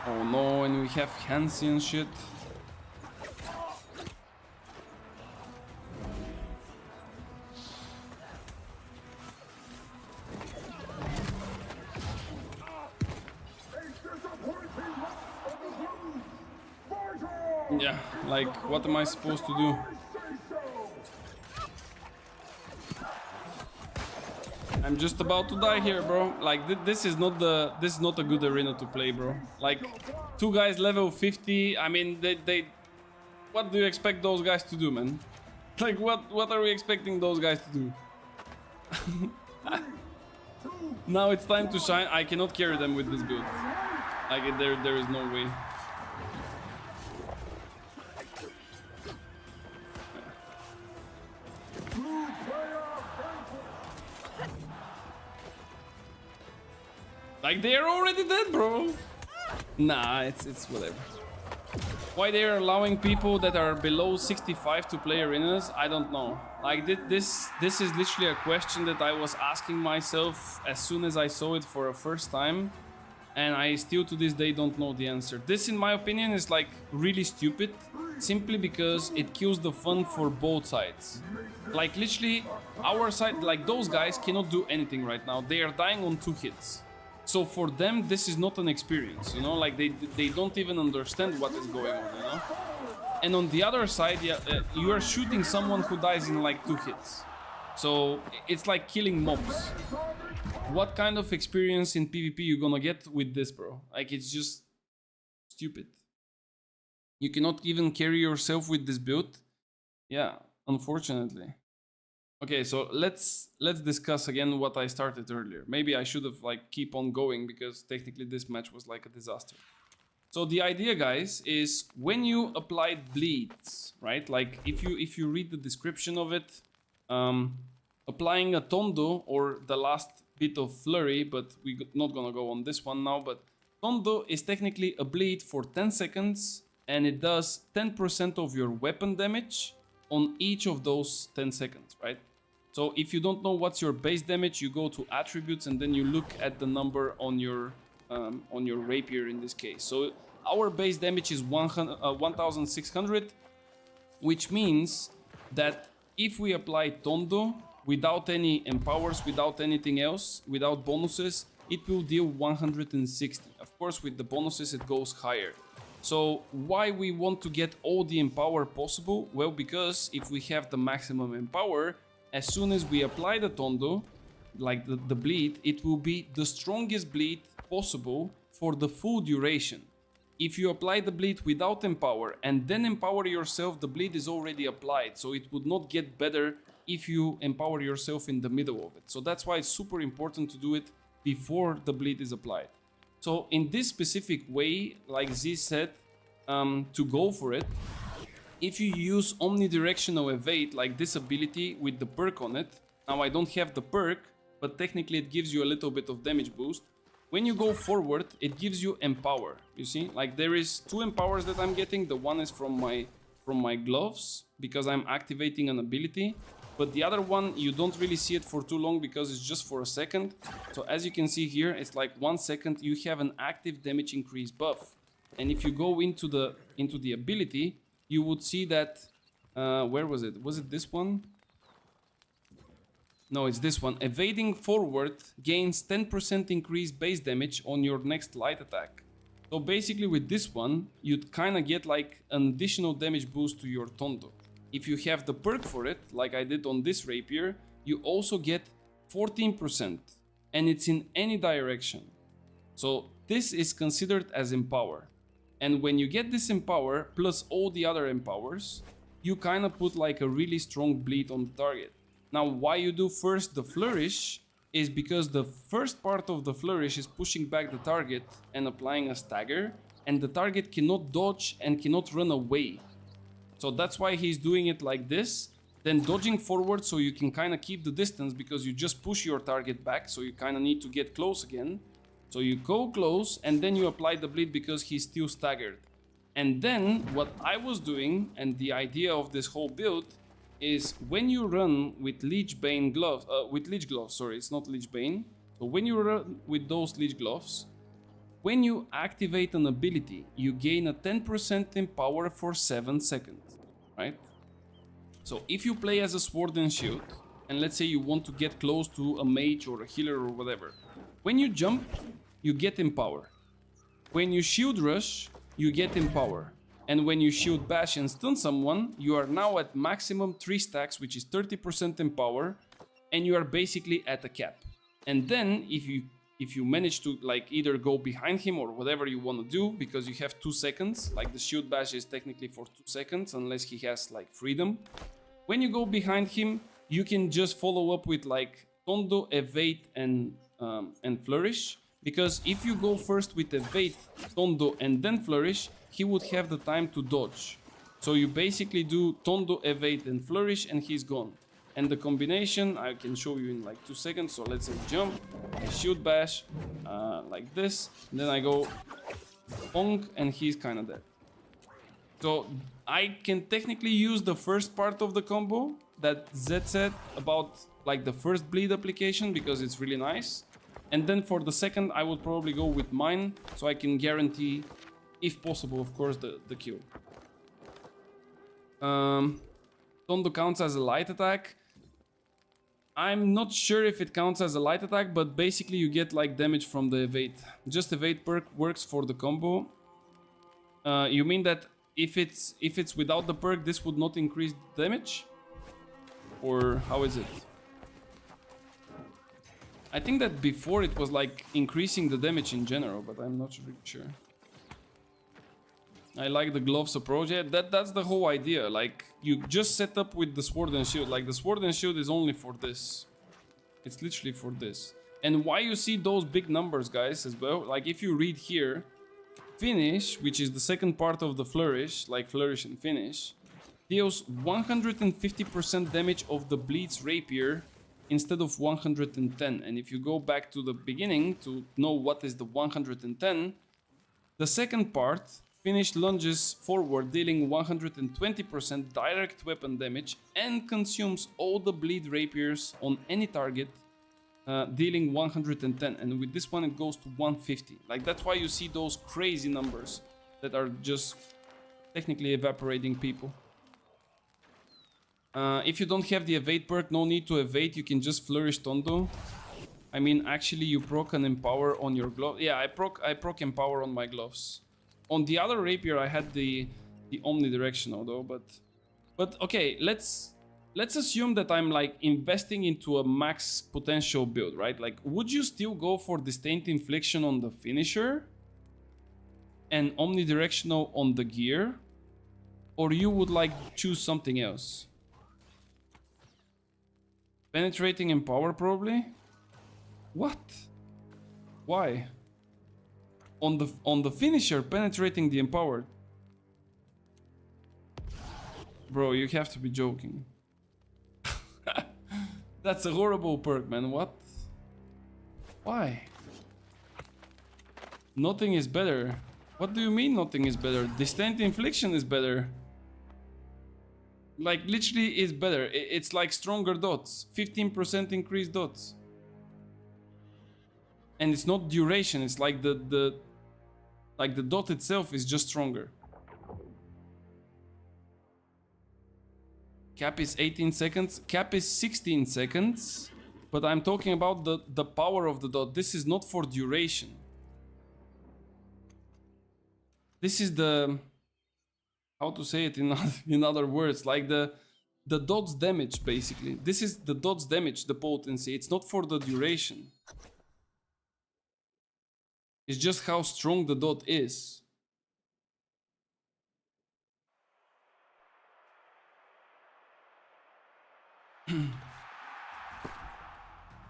Oh no, and we have Hansi and shit. Yeah, like, what am I supposed to do? I'm just about to die here, bro. Like, this is not a good arena to play, bro. Like, 2 guys level 50. I mean, they what do you expect those guys to do, man? Like, what are we expecting those guys to do? Now it's time to shine. I cannot carry them with this build. Like, there is no way. Like, they're already dead, bro. Nah, it's whatever. Why they're allowing people that are below 65 to play arenas, I don't know. Like, this is literally a question that I was asking myself as soon as I saw it for a first time, and I still to this day don't know the answer. This, in my opinion, is like really stupid, simply because it kills the fun for both sides. Like, literally, our side, like, those guys cannot do anything right now. They are dying on 2 hits. So for them, this is not an experience, you know, like they don't even understand what is going on, you know. And on the other side, yeah, you are shooting someone who dies in like 2 hits. So it's like killing mobs. What kind of experience in PvP you gonna get with this, bro? Like, it's just stupid. You cannot even carry yourself with this build. Yeah, unfortunately. Okay, so let's discuss again what I started earlier. Maybe I should have like keep on going, because technically this match was like a disaster. So the idea, guys, is when you apply bleeds, right? Like, if you read the description of it, applying a tondo, or the last bit of flurry, but we're not gonna go on this one now, but tondo is technically a bleed for 10 seconds, and it does 10% of your weapon damage on each of those 10 seconds, right? So if you don't know what's your base damage, you go to attributes and then you look at the number on your rapier in this case. So our base damage is 1600, which means that if we apply tondo without any empowers, without anything else, without bonuses, it will deal 160. Of course, with the bonuses, it goes higher. So why we want to get all the empower possible? Well, because if we have the maximum empower, as soon as we apply the tondo, like the bleed, it will be the strongest bleed possible for the full duration. If you apply the bleed without empower and then empower yourself, the bleed is already applied, so it would not get better if you empower yourself in the middle of it. So that's why it's super important to do it before the bleed is applied. So in this specific way, like Z said, to go for it, if you use omnidirectional evade, like this ability with the perk on it, Now I don't have the perk, but technically it gives you a little bit of damage boost. When you go forward, it gives you empower. You see, like there is 2 empowers that I'm getting. The one is from my gloves because I'm activating an ability, but the other one you don't really see it for too long because it's just for a second. So as you can see here, it's like 1 second you have an active damage increase buff. And if you go into the ability, you would see that where was it? Was it this one? No, it's this one. Evading forward gains 10% increased base damage on your next light attack. So basically with this one, you'd kind of get like an additional damage boost to your Tondo. If you have the perk for it, like I did on this rapier, you also get 14%. And it's in any direction. So this is considered as empower. And when you get this empower, plus all the other empowers, you kind of put like a really strong bleed on the target. Now, why you do first the flourish is because the first part of the flourish is pushing back the target and applying a stagger, and the target cannot dodge and cannot run away. So that's why he's doing it like this, then dodging forward so you can kind of keep the distance because you just push your target back, so you kind of need to get close again. So you go close and then you apply the bleed because he's still staggered. And then what I was doing, and the idea of this whole build, is when you run with Leech gloves, sorry, it's not Leech Bane. So when you run with those Leech gloves, when you activate an ability, you gain a 10% in power for 7 seconds, right? So if you play as a sword and shield, and let's say you want to get close to a mage or a healer or whatever, when you jump, you get empower. When you shield rush, you get empower. And when you shield bash and stun someone, you are now at maximum 3 stacks, which is 30% in power, and you are basically at a cap. And then if you manage to like either go behind him or whatever you want to do, because you have 2 seconds, like the shield bash is technically for 2 seconds unless he has like freedom. When you go behind him, you can just follow up with like Tondo, evade and flourish. Because if you go first with evade, Tondo and then flourish, he would have the time to dodge. So you basically do Tondo, evade and flourish and he's gone. And the combination I can show you in like 2 seconds. So let's say jump, I shield bash like this, and then I go bonk and he's kind of dead. So I can technically use the first part of the combo that Zed said about like the first bleed application because it's really nice. And then for the second, I would probably go with mine, so I can guarantee, if possible, of course, the kill. Tondo counts as a light attack. I'm not sure if it counts as a light attack, but basically you get like damage from the evade. Just evade perk works for the combo. You mean that if it's without the perk, this would not increase damage? Or how is it? I think that before it was like increasing the damage in general, but I'm not really sure. I like the gloves approach. Yeah, that's the whole idea. Like you just set up with the sword and shield. Like the sword and shield is only for this. It's literally for this. And why you see those big numbers, guys, as well. Like if you read here, finish, which is the second part of the flourish, like flourish and finish, deals 150% damage of the bleed's rapier instead of 110. And if you go back to the beginning to know what is the 110, the second part, finish lunges forward, dealing 120% direct weapon damage and consumes all the bleed rapiers on any target, dealing 110. And with this one it goes to 150. Like that's why you see those crazy numbers that are just technically evaporating people. If you don't have the evade perk, no need to evade, you can just flourish Tondo. I mean, actually you proc an empower on your glove. Yeah, I proc empower on my gloves. On the other rapier I had the omnidirectional though, but okay, let's assume that I'm like investing into a max potential build, right? Like, would you still go for disdain infliction on the finisher and omnidirectional on the gear, or you would like choose something else? Penetrating empower probably? What? Why? On the finisher, penetrating the empowered. Bro, you have to be joking. That's a horrible perk, man. What? Why? Nothing is better. What do you mean nothing is better? Distant infliction is better. Like literally is better. It's like stronger dots. 15% increased dots. And it's not duration. It's like the dot itself is just stronger. Cap is 18 seconds. Cap is 16 seconds. But I'm talking about the power of the dot. This is not for duration. This is the... How to say it in other words? Like the dot's damage, basically. This is the dot's damage, the potency. It's not for the duration. It's just how strong the dot is.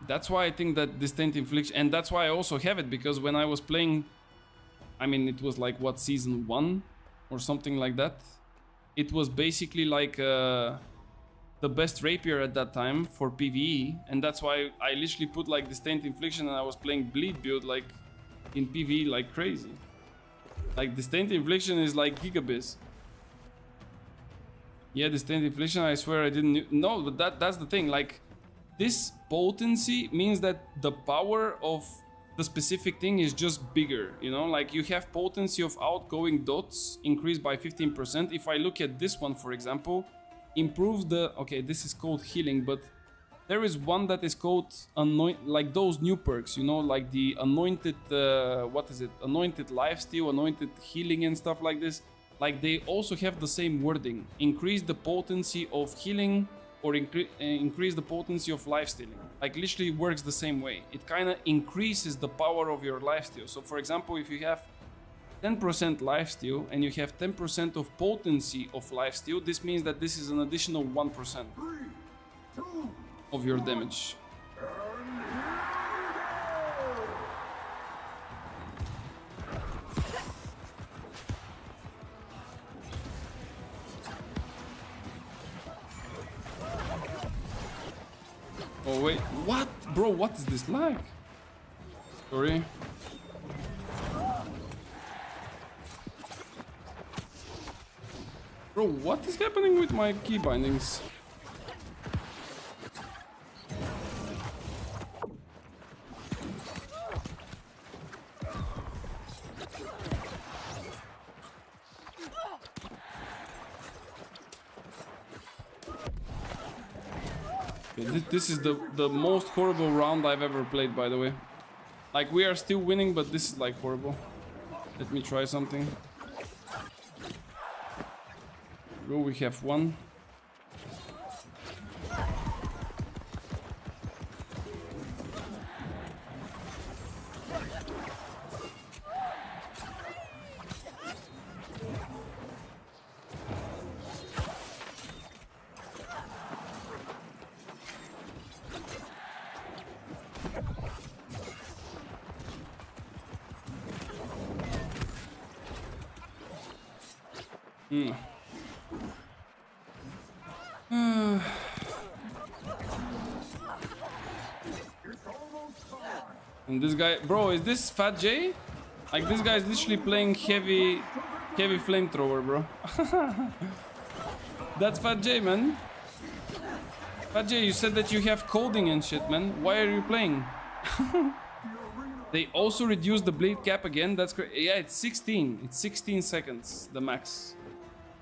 That's why I think that distant infliction, and that's why I also have it, because when I was playing, I mean, it was like what, season 1 or something like that. It was basically like the best rapier at that time for PvE, and that's why I literally put like distant infliction, and I was playing bleed build like in PvE like crazy. Like distant infliction is like gigabits. Yeah, distant infliction, I swear I didn't know, but that's the thing. Like this potency means that the power of the specific thing is just bigger, you know? Like you have potency of outgoing dots increased by 15%. If I look at this one, for example, improve the... Okay, this is called healing, but there is one that is called like those new perks, you know, like the anointed, what is it? Anointed lifesteal, anointed healing and stuff like this. Like they also have the same wording. Increase the potency of healing or increase the potency of lifestealing. Like literally works the same way. It kind of increases the power of your lifesteal. So for example, if you have 10% lifesteal and you have 10% of potency of lifesteal, this means that this is an additional 1% of your damage. Oh wait, what? Bro, what is this lag? Sorry. Bro, what is happening with my key bindings? This is the most horrible round I've ever played, by the way. Like, we are still winning, but this is like horrible. Let me try something. Bro, we have one. And this guy, bro, is this Fat J? Like this guy is literally playing heavy flamethrower, bro. That's Fat J, man. Fat J, you said that you have coding and shit, man. Why are you playing? They also reduced the bleed cap again. That's great. Yeah, it's 16. It's 16 seconds, the max.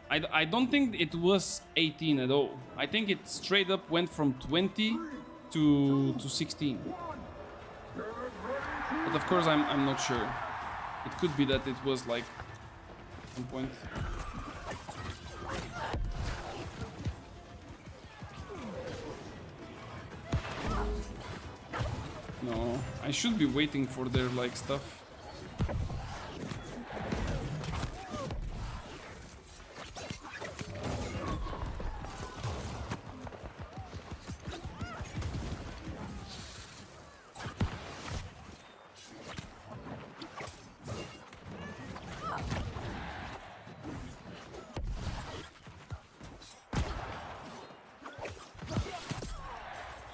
I don't think it was 18 at all. I think it straight up went from 20 to 16. But of course, I'm not sure. It could be that it was like some point. No, I should be waiting for their like stuff.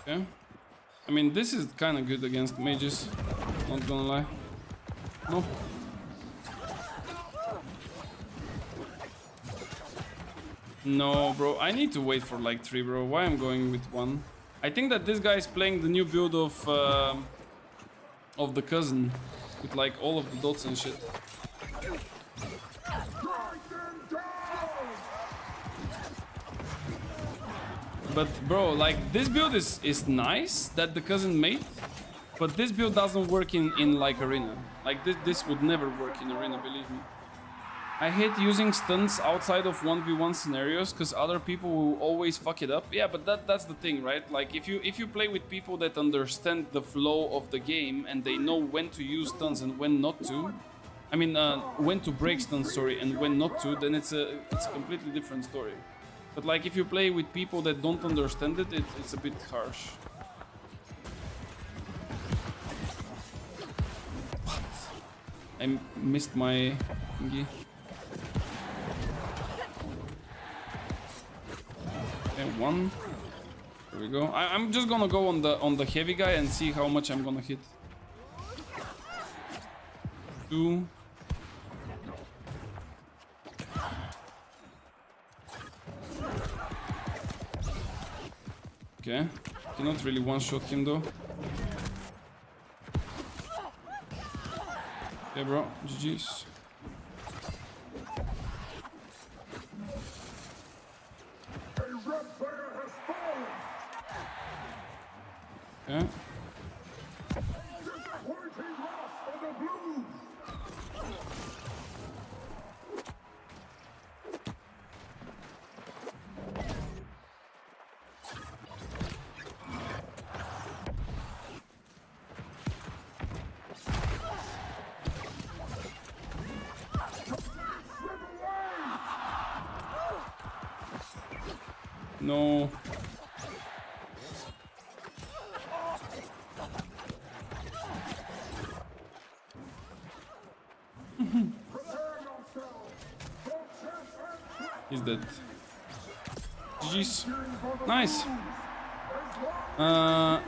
Okay. I mean, this is kind of good against mages. Not gonna lie. No. No, bro. I need to wait for like 3, bro. Why I'm going with 1? I think that this guy is playing the new build of the cousin with like all of the dots and shit. But bro, like this build is nice that the cousin made, but this build doesn't work in like arena. Like this would never work in arena, believe me. I hate using stunts outside of 1v1 scenarios because other people will always fuck it up. Yeah, but that's the thing, right? Like if you play with people that understand the flow of the game and they know when to use stunts and when not to, I mean when to break stunts, sorry, and when not to, then it's a completely different story. But like if you play with people that don't understand it, it's a bit harsh. What? I missed my thingy. Okay, 1. There we go. I'm just gonna go on the heavy guy and see how much I'm gonna hit. 2. Okay, cannot really one-shot him though. Okay, bro, GG's. Okay. No. He's dead. GG's. Nice.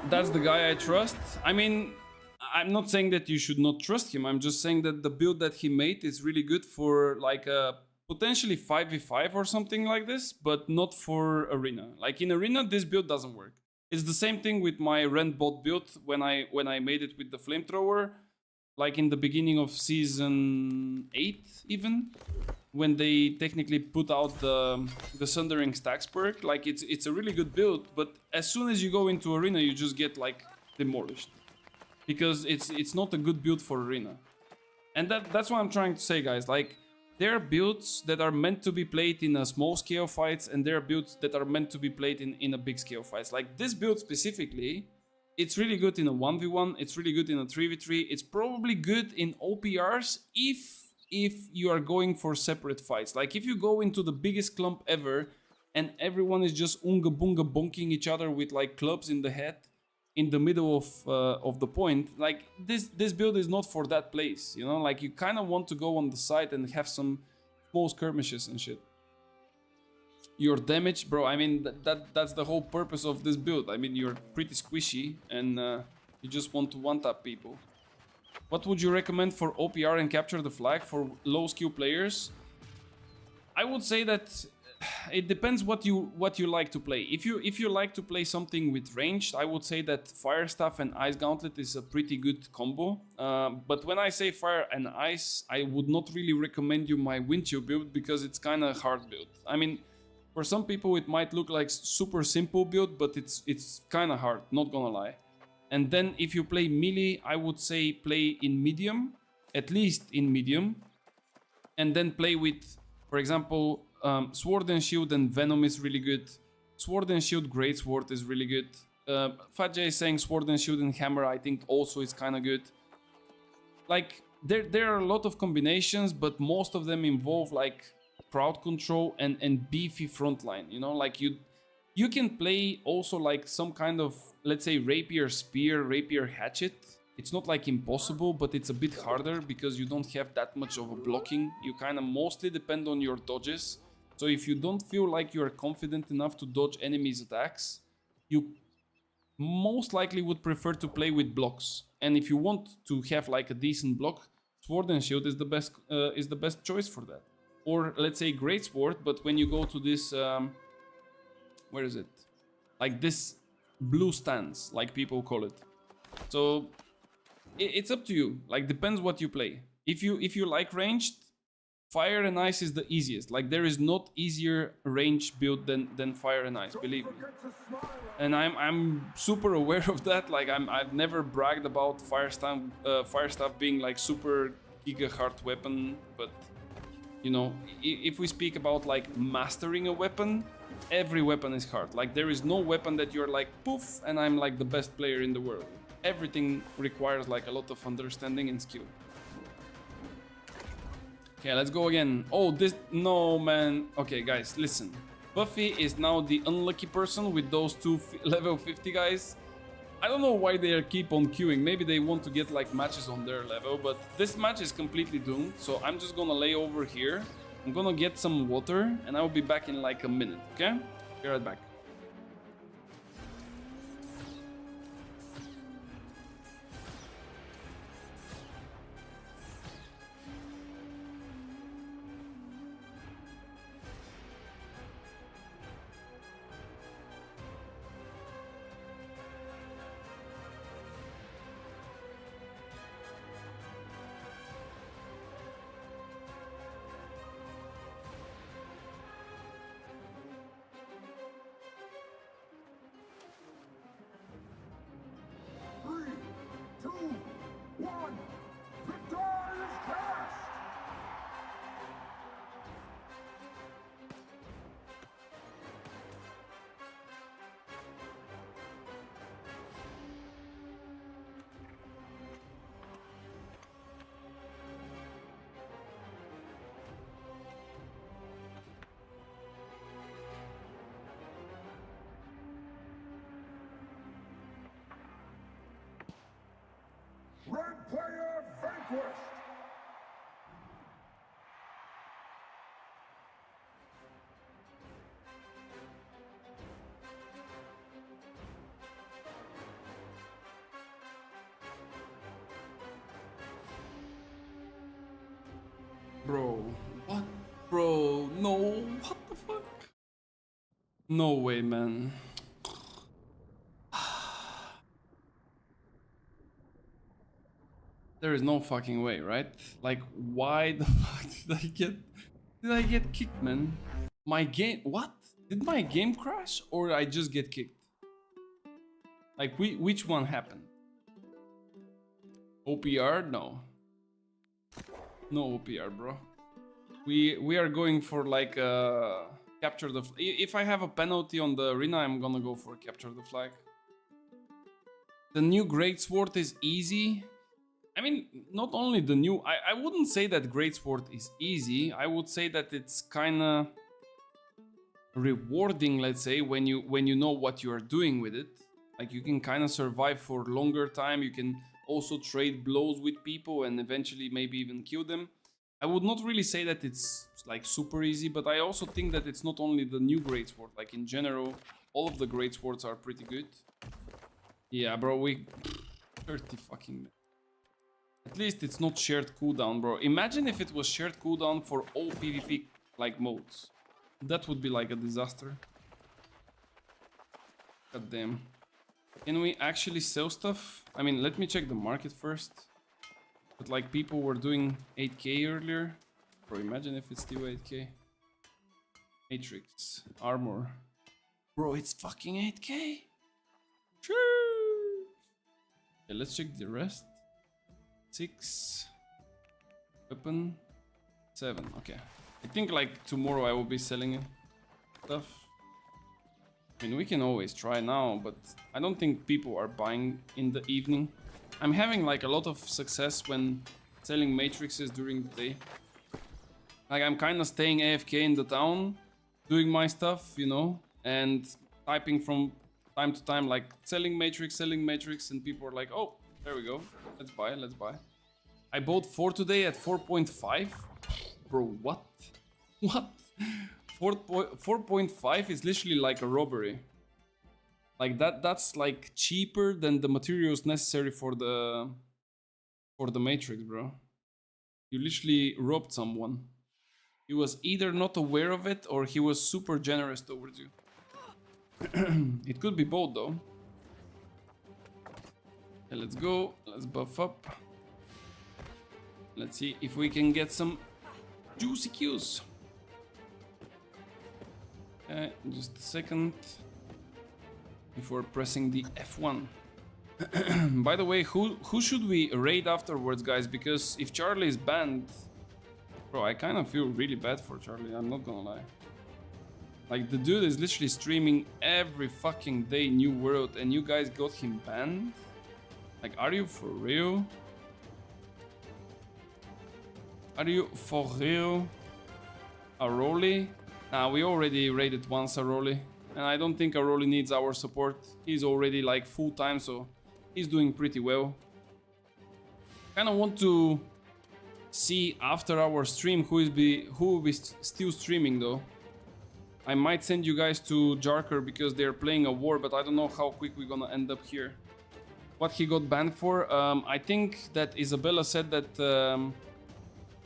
That's the guy I trust. I mean, I'm not saying that you should not trust him. I'm just saying that the build that he made is really good for like a potentially 5v5 or something like this, but not for arena. Like in arena, this build doesn't work. It's the same thing with my Rend bot build when I made it with the flamethrower, like in the beginning of season 8 even, when they technically put out the Sundering Stacks perk. Like it's a really good build, but as soon as you go into arena, you just get like demolished because it's not a good build for arena. And that's what I'm trying to say, guys. Like, there are builds that are meant to be played in a small scale fights, and there are builds that are meant to be played in a big scale fights. Like this build specifically, it's really good in a 1v1, it's really good in a 3v3, it's probably good in OPRs if you are going for separate fights. Like if you go into the biggest clump ever and everyone is just unga bunga bonking each other with like clubs in the head in the middle of the point, like this build is not for that place, you know? Like you kind of want to go on the side and have some small skirmishes and shit. Your damage, bro, I mean that's the whole purpose of this build. I mean, you're pretty squishy and you just want to one-tap people. What would you recommend for OPR and capture the flag for low skill players? I would say that it depends what you like to play. If you like to play something with ranged, I would say that Fire Staff and Ice Gauntlet is a pretty good combo. But when I say Fire and Ice, I would not really recommend you my Wind Chill build because it's kind of hard build. I mean, for some people it might look like super simple build, but it's kind of hard, not gonna lie. And then if you play melee, I would say play in medium, at least in medium, and then play with, for example, Sword and Shield and Venom is really good. Sword and Shield Great Sword is really good. Fat J is saying Sword and Shield and Hammer, I think also is kind of good. Like there are a lot of combinations, but most of them involve like crowd control and beefy frontline, you know? Like you can play also like some kind of, let's say, rapier spear, rapier hatchet. It's not like impossible, but it's a bit harder because you don't have that much of a blocking. You kind of mostly depend on your dodges. So if you don't feel like you are confident enough to dodge enemies' attacks, you most likely would prefer to play with blocks. And if you want to have like a decent block, Sword and Shield is the best choice for that. Or let's say Great Sword, but when you go to this, where is it? Like this blue stance, like people call it. So it's up to you. Like depends what you play. If you like ranged, Fire and Ice is the easiest. Like there is not easier range build than Fire and Ice, believe me. And I'm super aware of that. Like I've never bragged about Fire Staff being like super giga hard weapon, but you know, if we speak about like mastering a weapon, every weapon is hard. Like there is no weapon that you're like poof and I'm like the best player in the world. Everything requires like a lot of understanding and skill. Okay, let's go again. Oh, no, man. Okay, guys, listen. Buffy is now the unlucky person with those two level 50 guys. I don't know why they keep on queuing. Maybe they want to get like matches on their level, but this match is completely doomed. So I'm just gonna lay over here. I'm gonna get some water and I'll be back in like a minute, okay? Be right back. Red player vanquished! Bro, what? Bro, no, what the fuck? No way, man. There is no fucking way, right? Like, why the fuck did I get kicked, man? My game, what? Did my game crash or I just get kicked? Like, which one happened? OPR? No. No OPR, bro. We are going for like capture the. If I have a penalty on the arena, I'm gonna go for capture the flag. The new Great Sword is easy. I mean, not only the new. I wouldn't say that Great Sword is easy. I would say that it's kind of rewarding. Let's say when you know what you are doing with it. Like you can kind of survive for longer time. You can also trade blows with people and eventually maybe even kill them. I would not really say that it's like super easy, but I also think that it's not only the new Great Sword. Like in general, all of the Great Swords are pretty good. Yeah, bro, we 30 fucking. At least it's not shared cooldown, bro. Imagine if it was shared cooldown for all PvP like modes. That would be like a disaster. God damn. Can we actually sell stuff? I mean, let me check the market first. But like people were doing 8k earlier. Bro, imagine if it's still 8k. Matrix, armor. Bro, it's fucking 8k. Sure. Okay, let's check the rest. 6. Weapon. 7. Okay. I think like tomorrow I will be selling stuff. I mean, we can always try now, but I don't think people are buying in the evening. I'm having like a lot of success when selling matrices during the day. Like I'm kind of staying AFK in the town, doing my stuff, you know, and typing from time to time like selling matrix, and people are like, oh, there we go, let's buy, let's buy. I bought 4 today at 4.5. Bro, what? What? 4.5 is literally like a robbery. Like that's like cheaper than the materials necessary for the matrix, bro. You literally robbed someone. He was either not aware of it or he was super generous towards you. It could be both though. Okay, let's go. Let's buff up. Let's see if we can get some juicy cues. Okay, just a second before pressing the F1. By the way, who should we raid afterwards, guys? Because if Charlie is banned, bro, I kind of feel really bad for Charlie. I'm not gonna lie. Like, the dude is literally streaming every fucking day New World, and you guys got him banned? Like, are you for real? Are you for real? Aroli? Nah, we already raided once Aroli, and I don't think Aroli needs our support. He's already like full-time, so he's doing pretty well. Kind of want to see after our stream who will be still streaming though. I might send you guys to Jarker because they're playing a war, but I don't know how quick we're gonna end up here. What he got banned for? I think that Isabella said that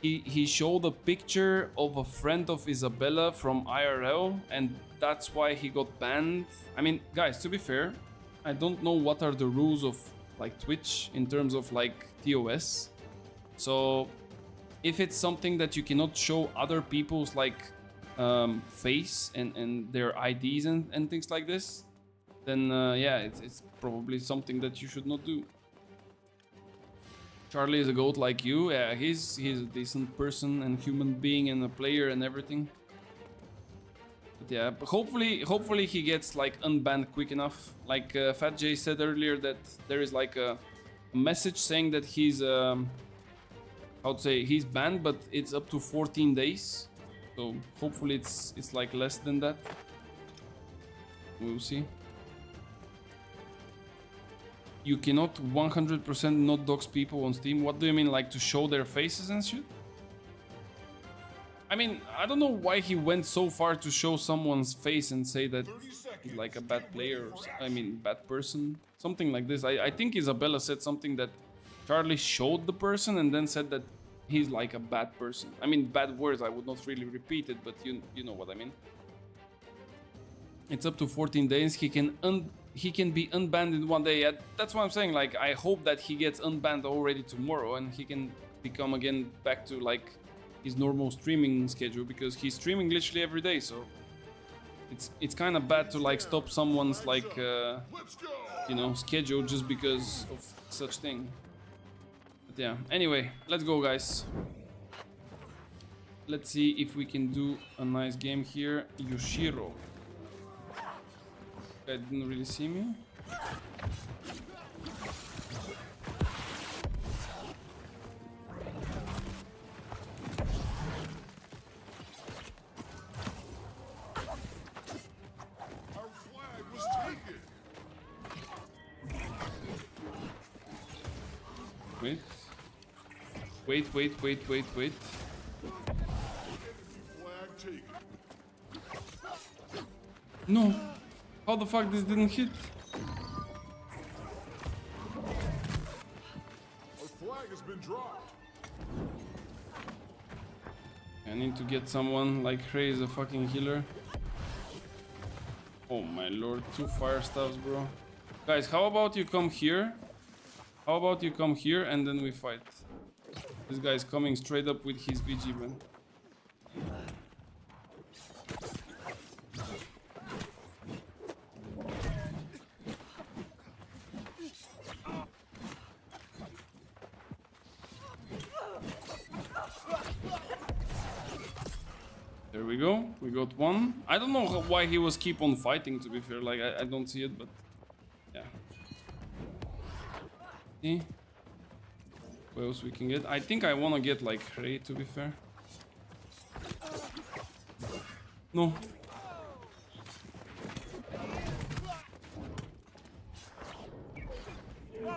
he showed a picture of a friend of Isabella from IRL, and that's why he got banned. I mean, guys, to be fair, I don't know what are the rules of like Twitch in terms of like TOS. So if it's something that you cannot show other people's like face and their IDs and things like this, then yeah, it's probably something that you should not do. Charlie is a goat like you. Yeah, he's a decent person and human being and a player and everything. But yeah, but hopefully he gets like unbanned quick enough. Like Fat J said earlier, that there is like a message saying that he's how to say, he's banned, but it's up to 14 days. So hopefully it's like less than that. We'll see. You cannot 100% not dox people on Steam. What do you mean, like to show their faces and shit? I mean, I don't know why he went so far to show someone's face and say that he's like a bad player, or, I mean, bad person. Something like this. I think Isabella said something that Charlie showed the person and then said that he's like a bad person. I mean, bad words, I would not really repeat it, but you know what I mean. It's up to 14 days. He can be unbanned in one day. That's what I'm saying. Like, I hope that he gets unbanned already tomorrow and he can become again back to like his normal streaming schedule, because he's streaming literally every day. So it's kind of bad to like stop someone's like you know, schedule just because of such thing. But yeah, anyway, let's go, guys. Let's see if we can do a nice game here. Yoshiro. Guy didn't really see me. Our flag was taken. Wait. Flag taken. No. How the fuck this didn't hit? Our flag has been dropped. I need to get someone like Ray is a fucking healer. Oh my lord, 2 fire staffs, bro. Guys, how about you come here? How about you come here and then we fight? This guy's coming straight up with his VG, man. There we go. We got one. I don't know why he was keep on fighting, to be fair. Like, I don't see it, but yeah. See? What else we can get? I think I want to get like Ray, to be fair. No. There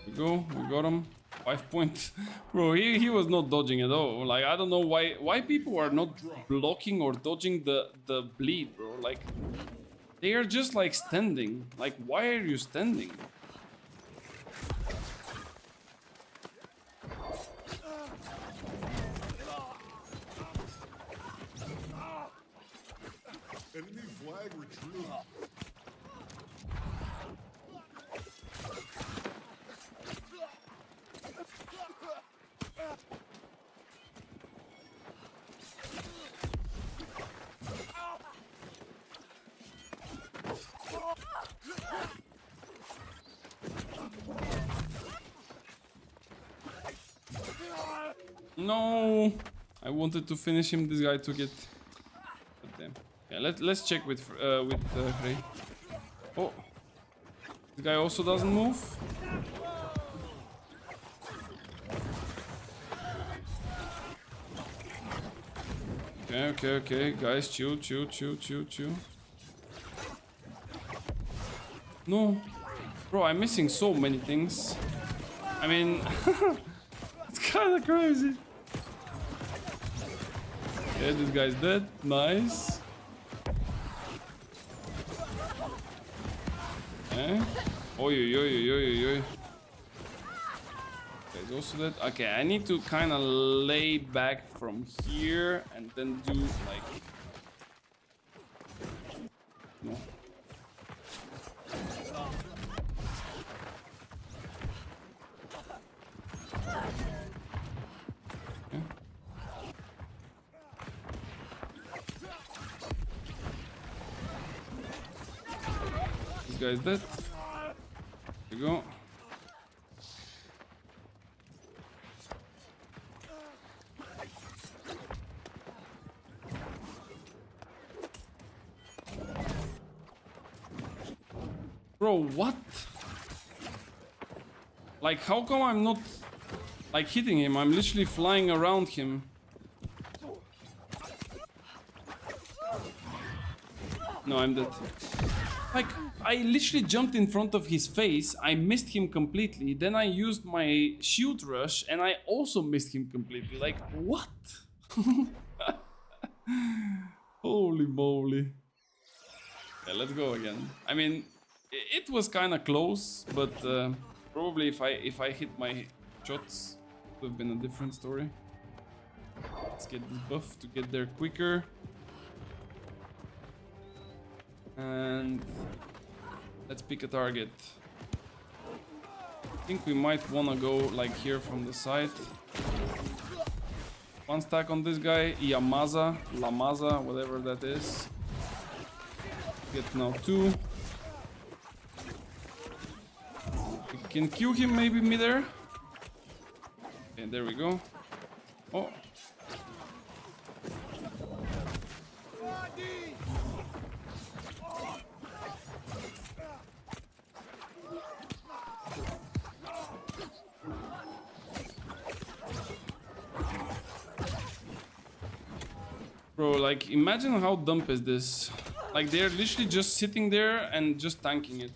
we go. We got him. 5 points. Bro, he was not dodging at all. Like, I don't know why people are not blocking or dodging the bleed, bro. Like, They are just like standing. Like, why are you standing? Enemy flag retrieved. No, I wanted to finish him. This guy took it. But damn. Yeah, let's check with Frey. Oh, this guy also doesn't move. Okay, guys, chill. No, bro, I'm missing so many things. I mean, it's kind of crazy. Yeah, this guy's dead. Nice. Okay. Oi. Guy's also dead. Okay, I need to kind of lay back from here and then do like. No. This guy's dead. There you go. Bro, what? Like, how come I'm not like hitting him? I'm literally flying around him. No, I'm dead. Like, I literally jumped in front of his face. I missed him completely. Then I used my shield rush and I also missed him completely. Like, what? Holy moly. Yeah, let's go again. I mean, it was kind of close, but probably if I hit my shots, it would have been a different story. Let's get this buff to get there quicker. And let's pick a target. I think we might want to go like here from the side. One stack on this guy, Yamaza, Lamaza, whatever that is. Get now 2. We can Q him maybe midair. Okay, there we go. Oh. Bro, like, imagine how dumb is this? Like, they're literally just sitting there and just tanking it.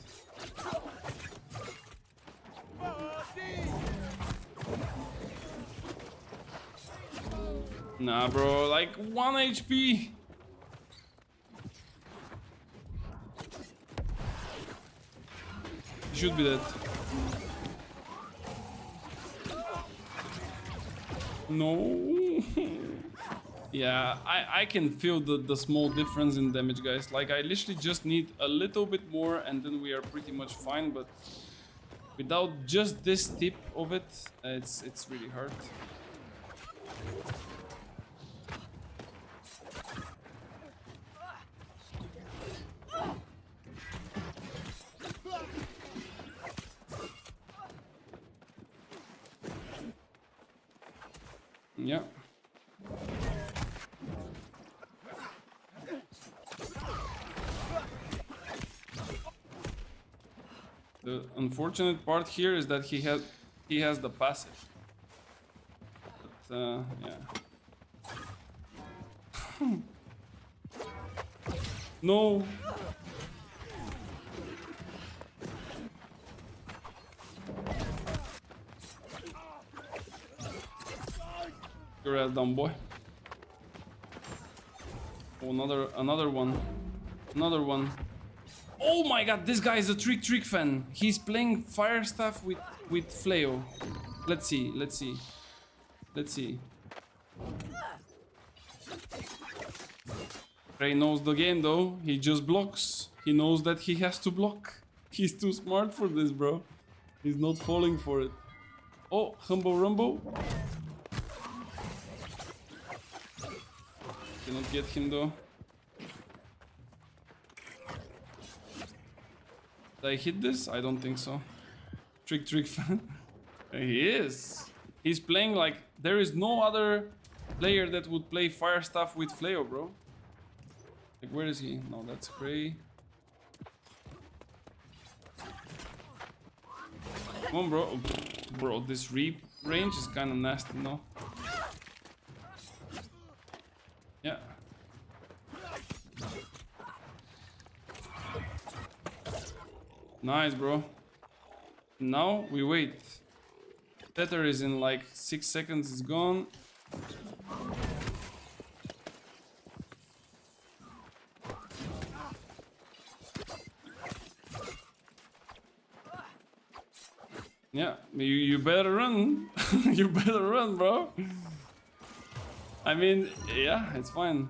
Nah, bro, like 1 HP. Should be dead. No. Yeah, I can feel the small difference in damage, guys. Like, I literally just need a little bit more and then we are pretty much fine, but without just this tip of it, it's really hard. Yeah. The unfortunate part here is that he has the passive. But yeah. No. Your ass down, boy. Oh, another one. Another one. Oh my god, this guy is a trick fan. He's playing fire stuff with Flayo. Let's see. Ray knows the game though. He just blocks. He knows that he has to block. He's too smart for this, bro. He's not falling for it. Oh, Humbo Rumbo. Cannot get him though. Did I hit this? I don't think so. Trick fan. He is. He's playing like there is no other player that would play fire stuff with Flayo, bro. Like, where is he? No, that's Gray. Come on, bro. Oh, bro, this reap range is kind of nasty, no? Yeah. Nice, bro. Now we wait. Tether is in like 6 seconds, it's gone. Yeah, you better run. You better run, bro. I mean, yeah, it's fine.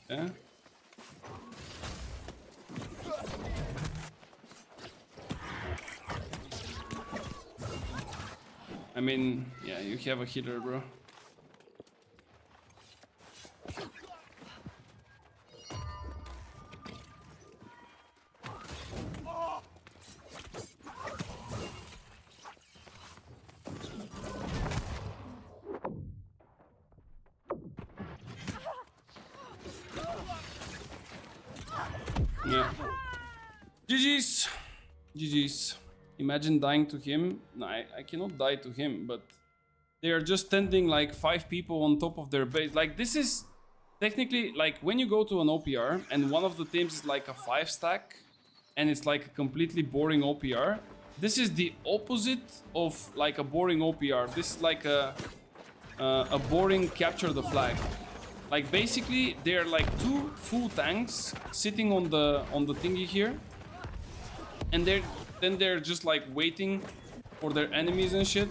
Yeah. I mean, yeah, you have a healer, bro. Yeah. GG's. GG's. Imagine dying to him. No, I cannot die to him, but they are just standing like 5 people on top of their base. Like, this is technically like when you go to an OPR and one of the teams is like a 5 stack and it's like a completely boring OPR. This is the opposite of like a boring OPR. This is like a boring capture the flag. Like, basically they're like 2 full tanks sitting on the thingy here, and they're just like waiting for their enemies and shit,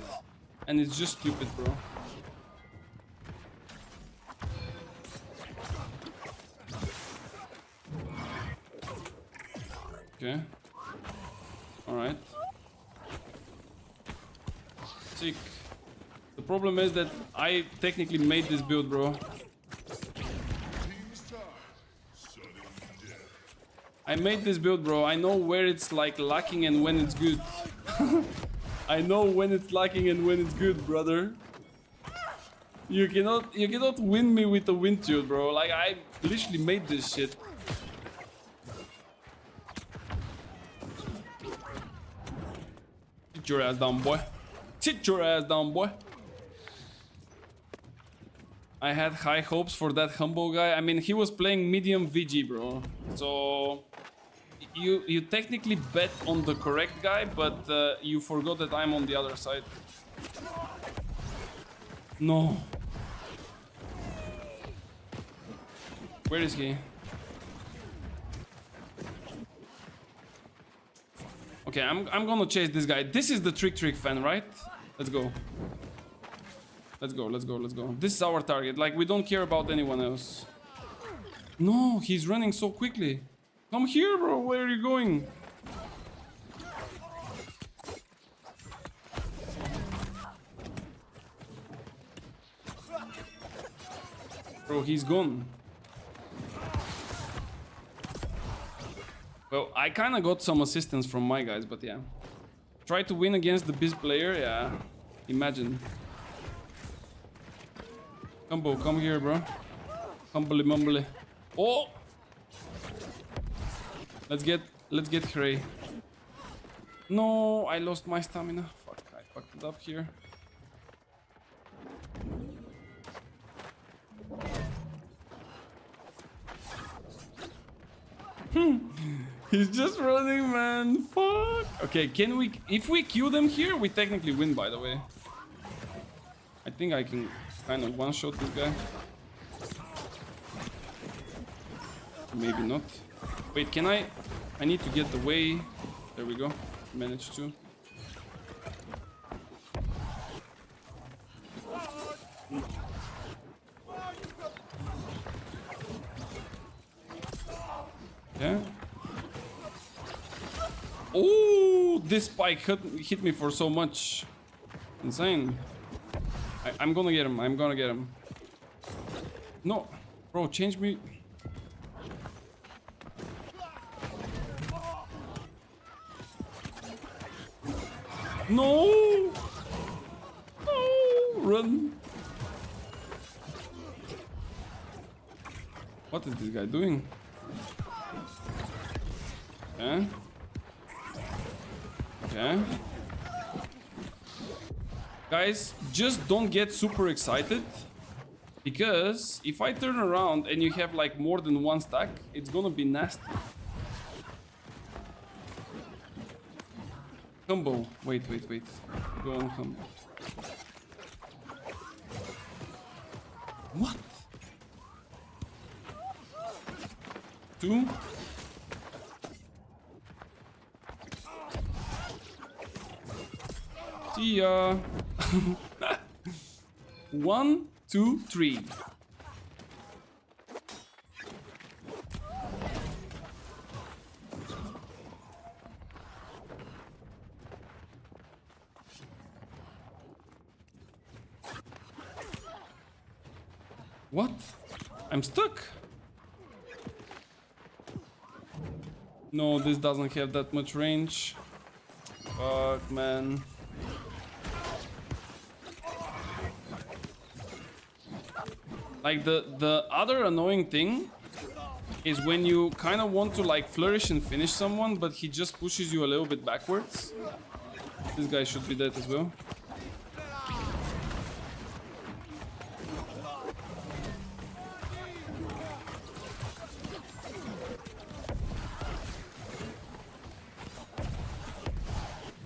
and it's just stupid, bro. Okay. All right. Sick. The problem is that I technically made this build, bro. I made this build, bro. I know where it's like lacking and when it's good. I know when it's lacking and when it's good, brother. You cannot win me with a wind shield, bro. Like, I literally made this shit. Sit your ass down, boy. Sit your ass down, boy. I had high hopes for that humble guy. I mean, he was playing medium VG, bro. So you technically bet on the correct guy, but you forgot that I'm on the other side. No. Where is he? Okay, I'm gonna chase this guy. This is the trick fan, right? Let's go. Let's go, let's go, let's go. This is our target. Like, we don't care about anyone else. No, he's running so quickly. Come here, bro. Where are you going? Bro, he's gone. Well, I kind of got some assistance from my guys, but yeah. Try to win against the Biz player, yeah. Imagine. Combo, come here, bro. Humbly mumbly. Oh! Let's get Hray. No, I lost my stamina. Fuck, I fucked it up here. He's just running, man. Fuck. Okay, can we... If we Q them here, we technically win, by the way. I think I can kind of one-shot this guy. Maybe not. Wait, can I? I need to get the way. There we go. Managed to. Yeah. Oh, this spike hit me for so much. Insane. I'm gonna get him. I'm gonna get him. No, bro, change me. No! No! Run! What is this guy doing? Okay. Okay. Guys, just don't get super excited. Because if I turn around and you have like more than one stack, it's gonna be nasty. Combo. Wait. Go on, combo. What? 2. See ya. 1, 2, 3. What? I'm stuck. No, this doesn't have that much range. Fuck, man. Like the other annoying thing is when you kind of want to like flourish and finish someone, but he just pushes you a little bit backwards. This guy should be dead as well.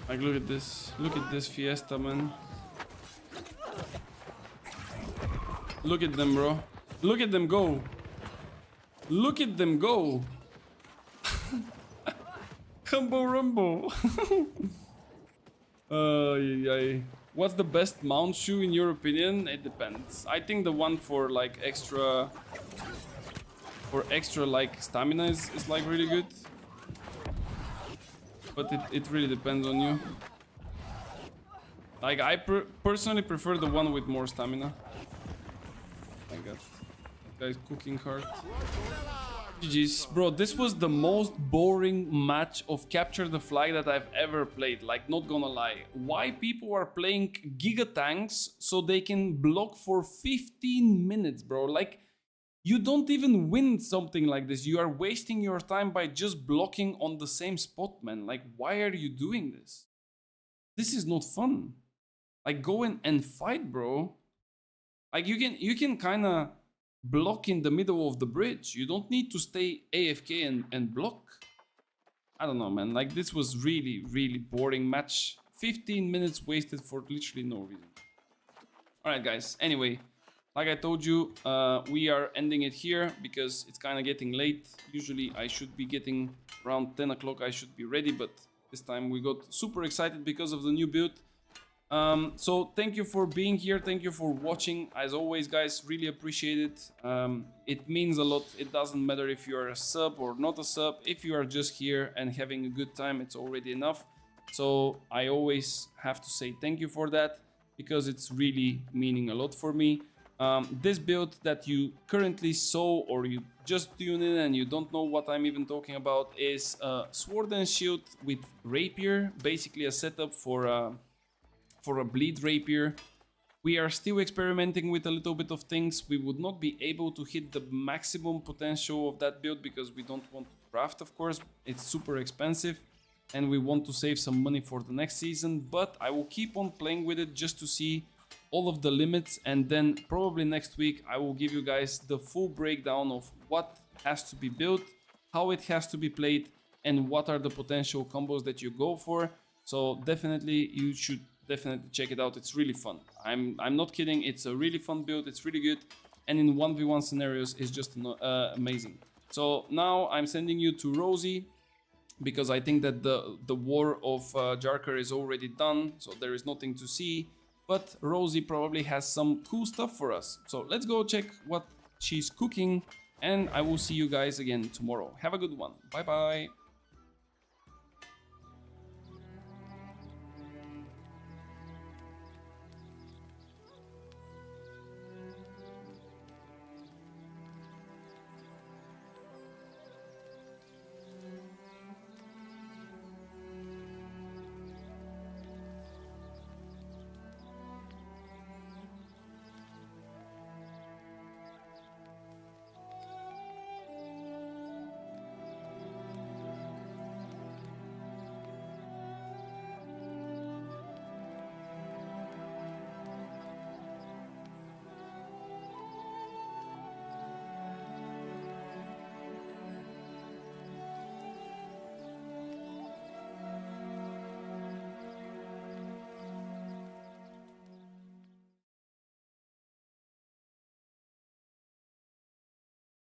Like, look at this. Look at this fiesta, man. Look at them, bro. Look at them go. Look at them go. Humbo rumbo. What's the best mount shoe in your opinion? It depends. I think the one for like extra like stamina is like really good. But it really depends on you. Like I personally prefer the one with more stamina. My god. Guy's cooking hard. GG's. Bro, this was the most boring match of Capture the Flag that I've ever played. Like, not gonna lie. Why people are playing Giga Tanks so they can block for 15 minutes, bro? Like, you don't even win something like this. You are wasting your time by just blocking on the same spot, man. Like, why are you doing this? This is not fun. Like, go in and fight, bro. Like, you can kind of block in the middle of the bridge. You don't need to stay AFK and block. I don't know, man. Like, this was really, really boring match. 15 minutes wasted for literally no reason. Alright, guys. Anyway, like I told you, we are ending it here because it's kind of getting late. Usually I should be getting around 10 o'clock. I should be ready, but this time we got super excited because of the new build. So thank you for being here. Thank you for watching. As always, guys, really appreciate it. It means a lot. It doesn't matter if you are a sub or not a sub. If you are just here and having a good time, it's already enough. So I always have to say thank you for that because it's really meaning a lot for me. This build that you currently saw or you just tune in and you don't know what I'm even talking about is Sword and Shield with Rapier. Basically a setup for a bleed rapier. We are still experimenting with a little bit of things. We would not be able to hit the maximum potential of that build because we don't want to craft, of course. It's super expensive and we want to save some money for the next season, but I will keep on playing with it just to see all of the limits, and then probably next week I will give you guys the full breakdown of what has to be built, how it has to be played, and what are the potential combos that you go for. So definitely you should definitely check it out. It's really fun. I'm not kidding. It's a really fun build. It's really good, and in 1v1 scenarios it's just amazing. So now I'm sending you to Rosie, because I think that the war of Jarker is already done, so there is nothing to see. But Rosie probably has some cool stuff for us. So let's go check what she's cooking, and I will see you guys again tomorrow. Have a good one. Bye bye.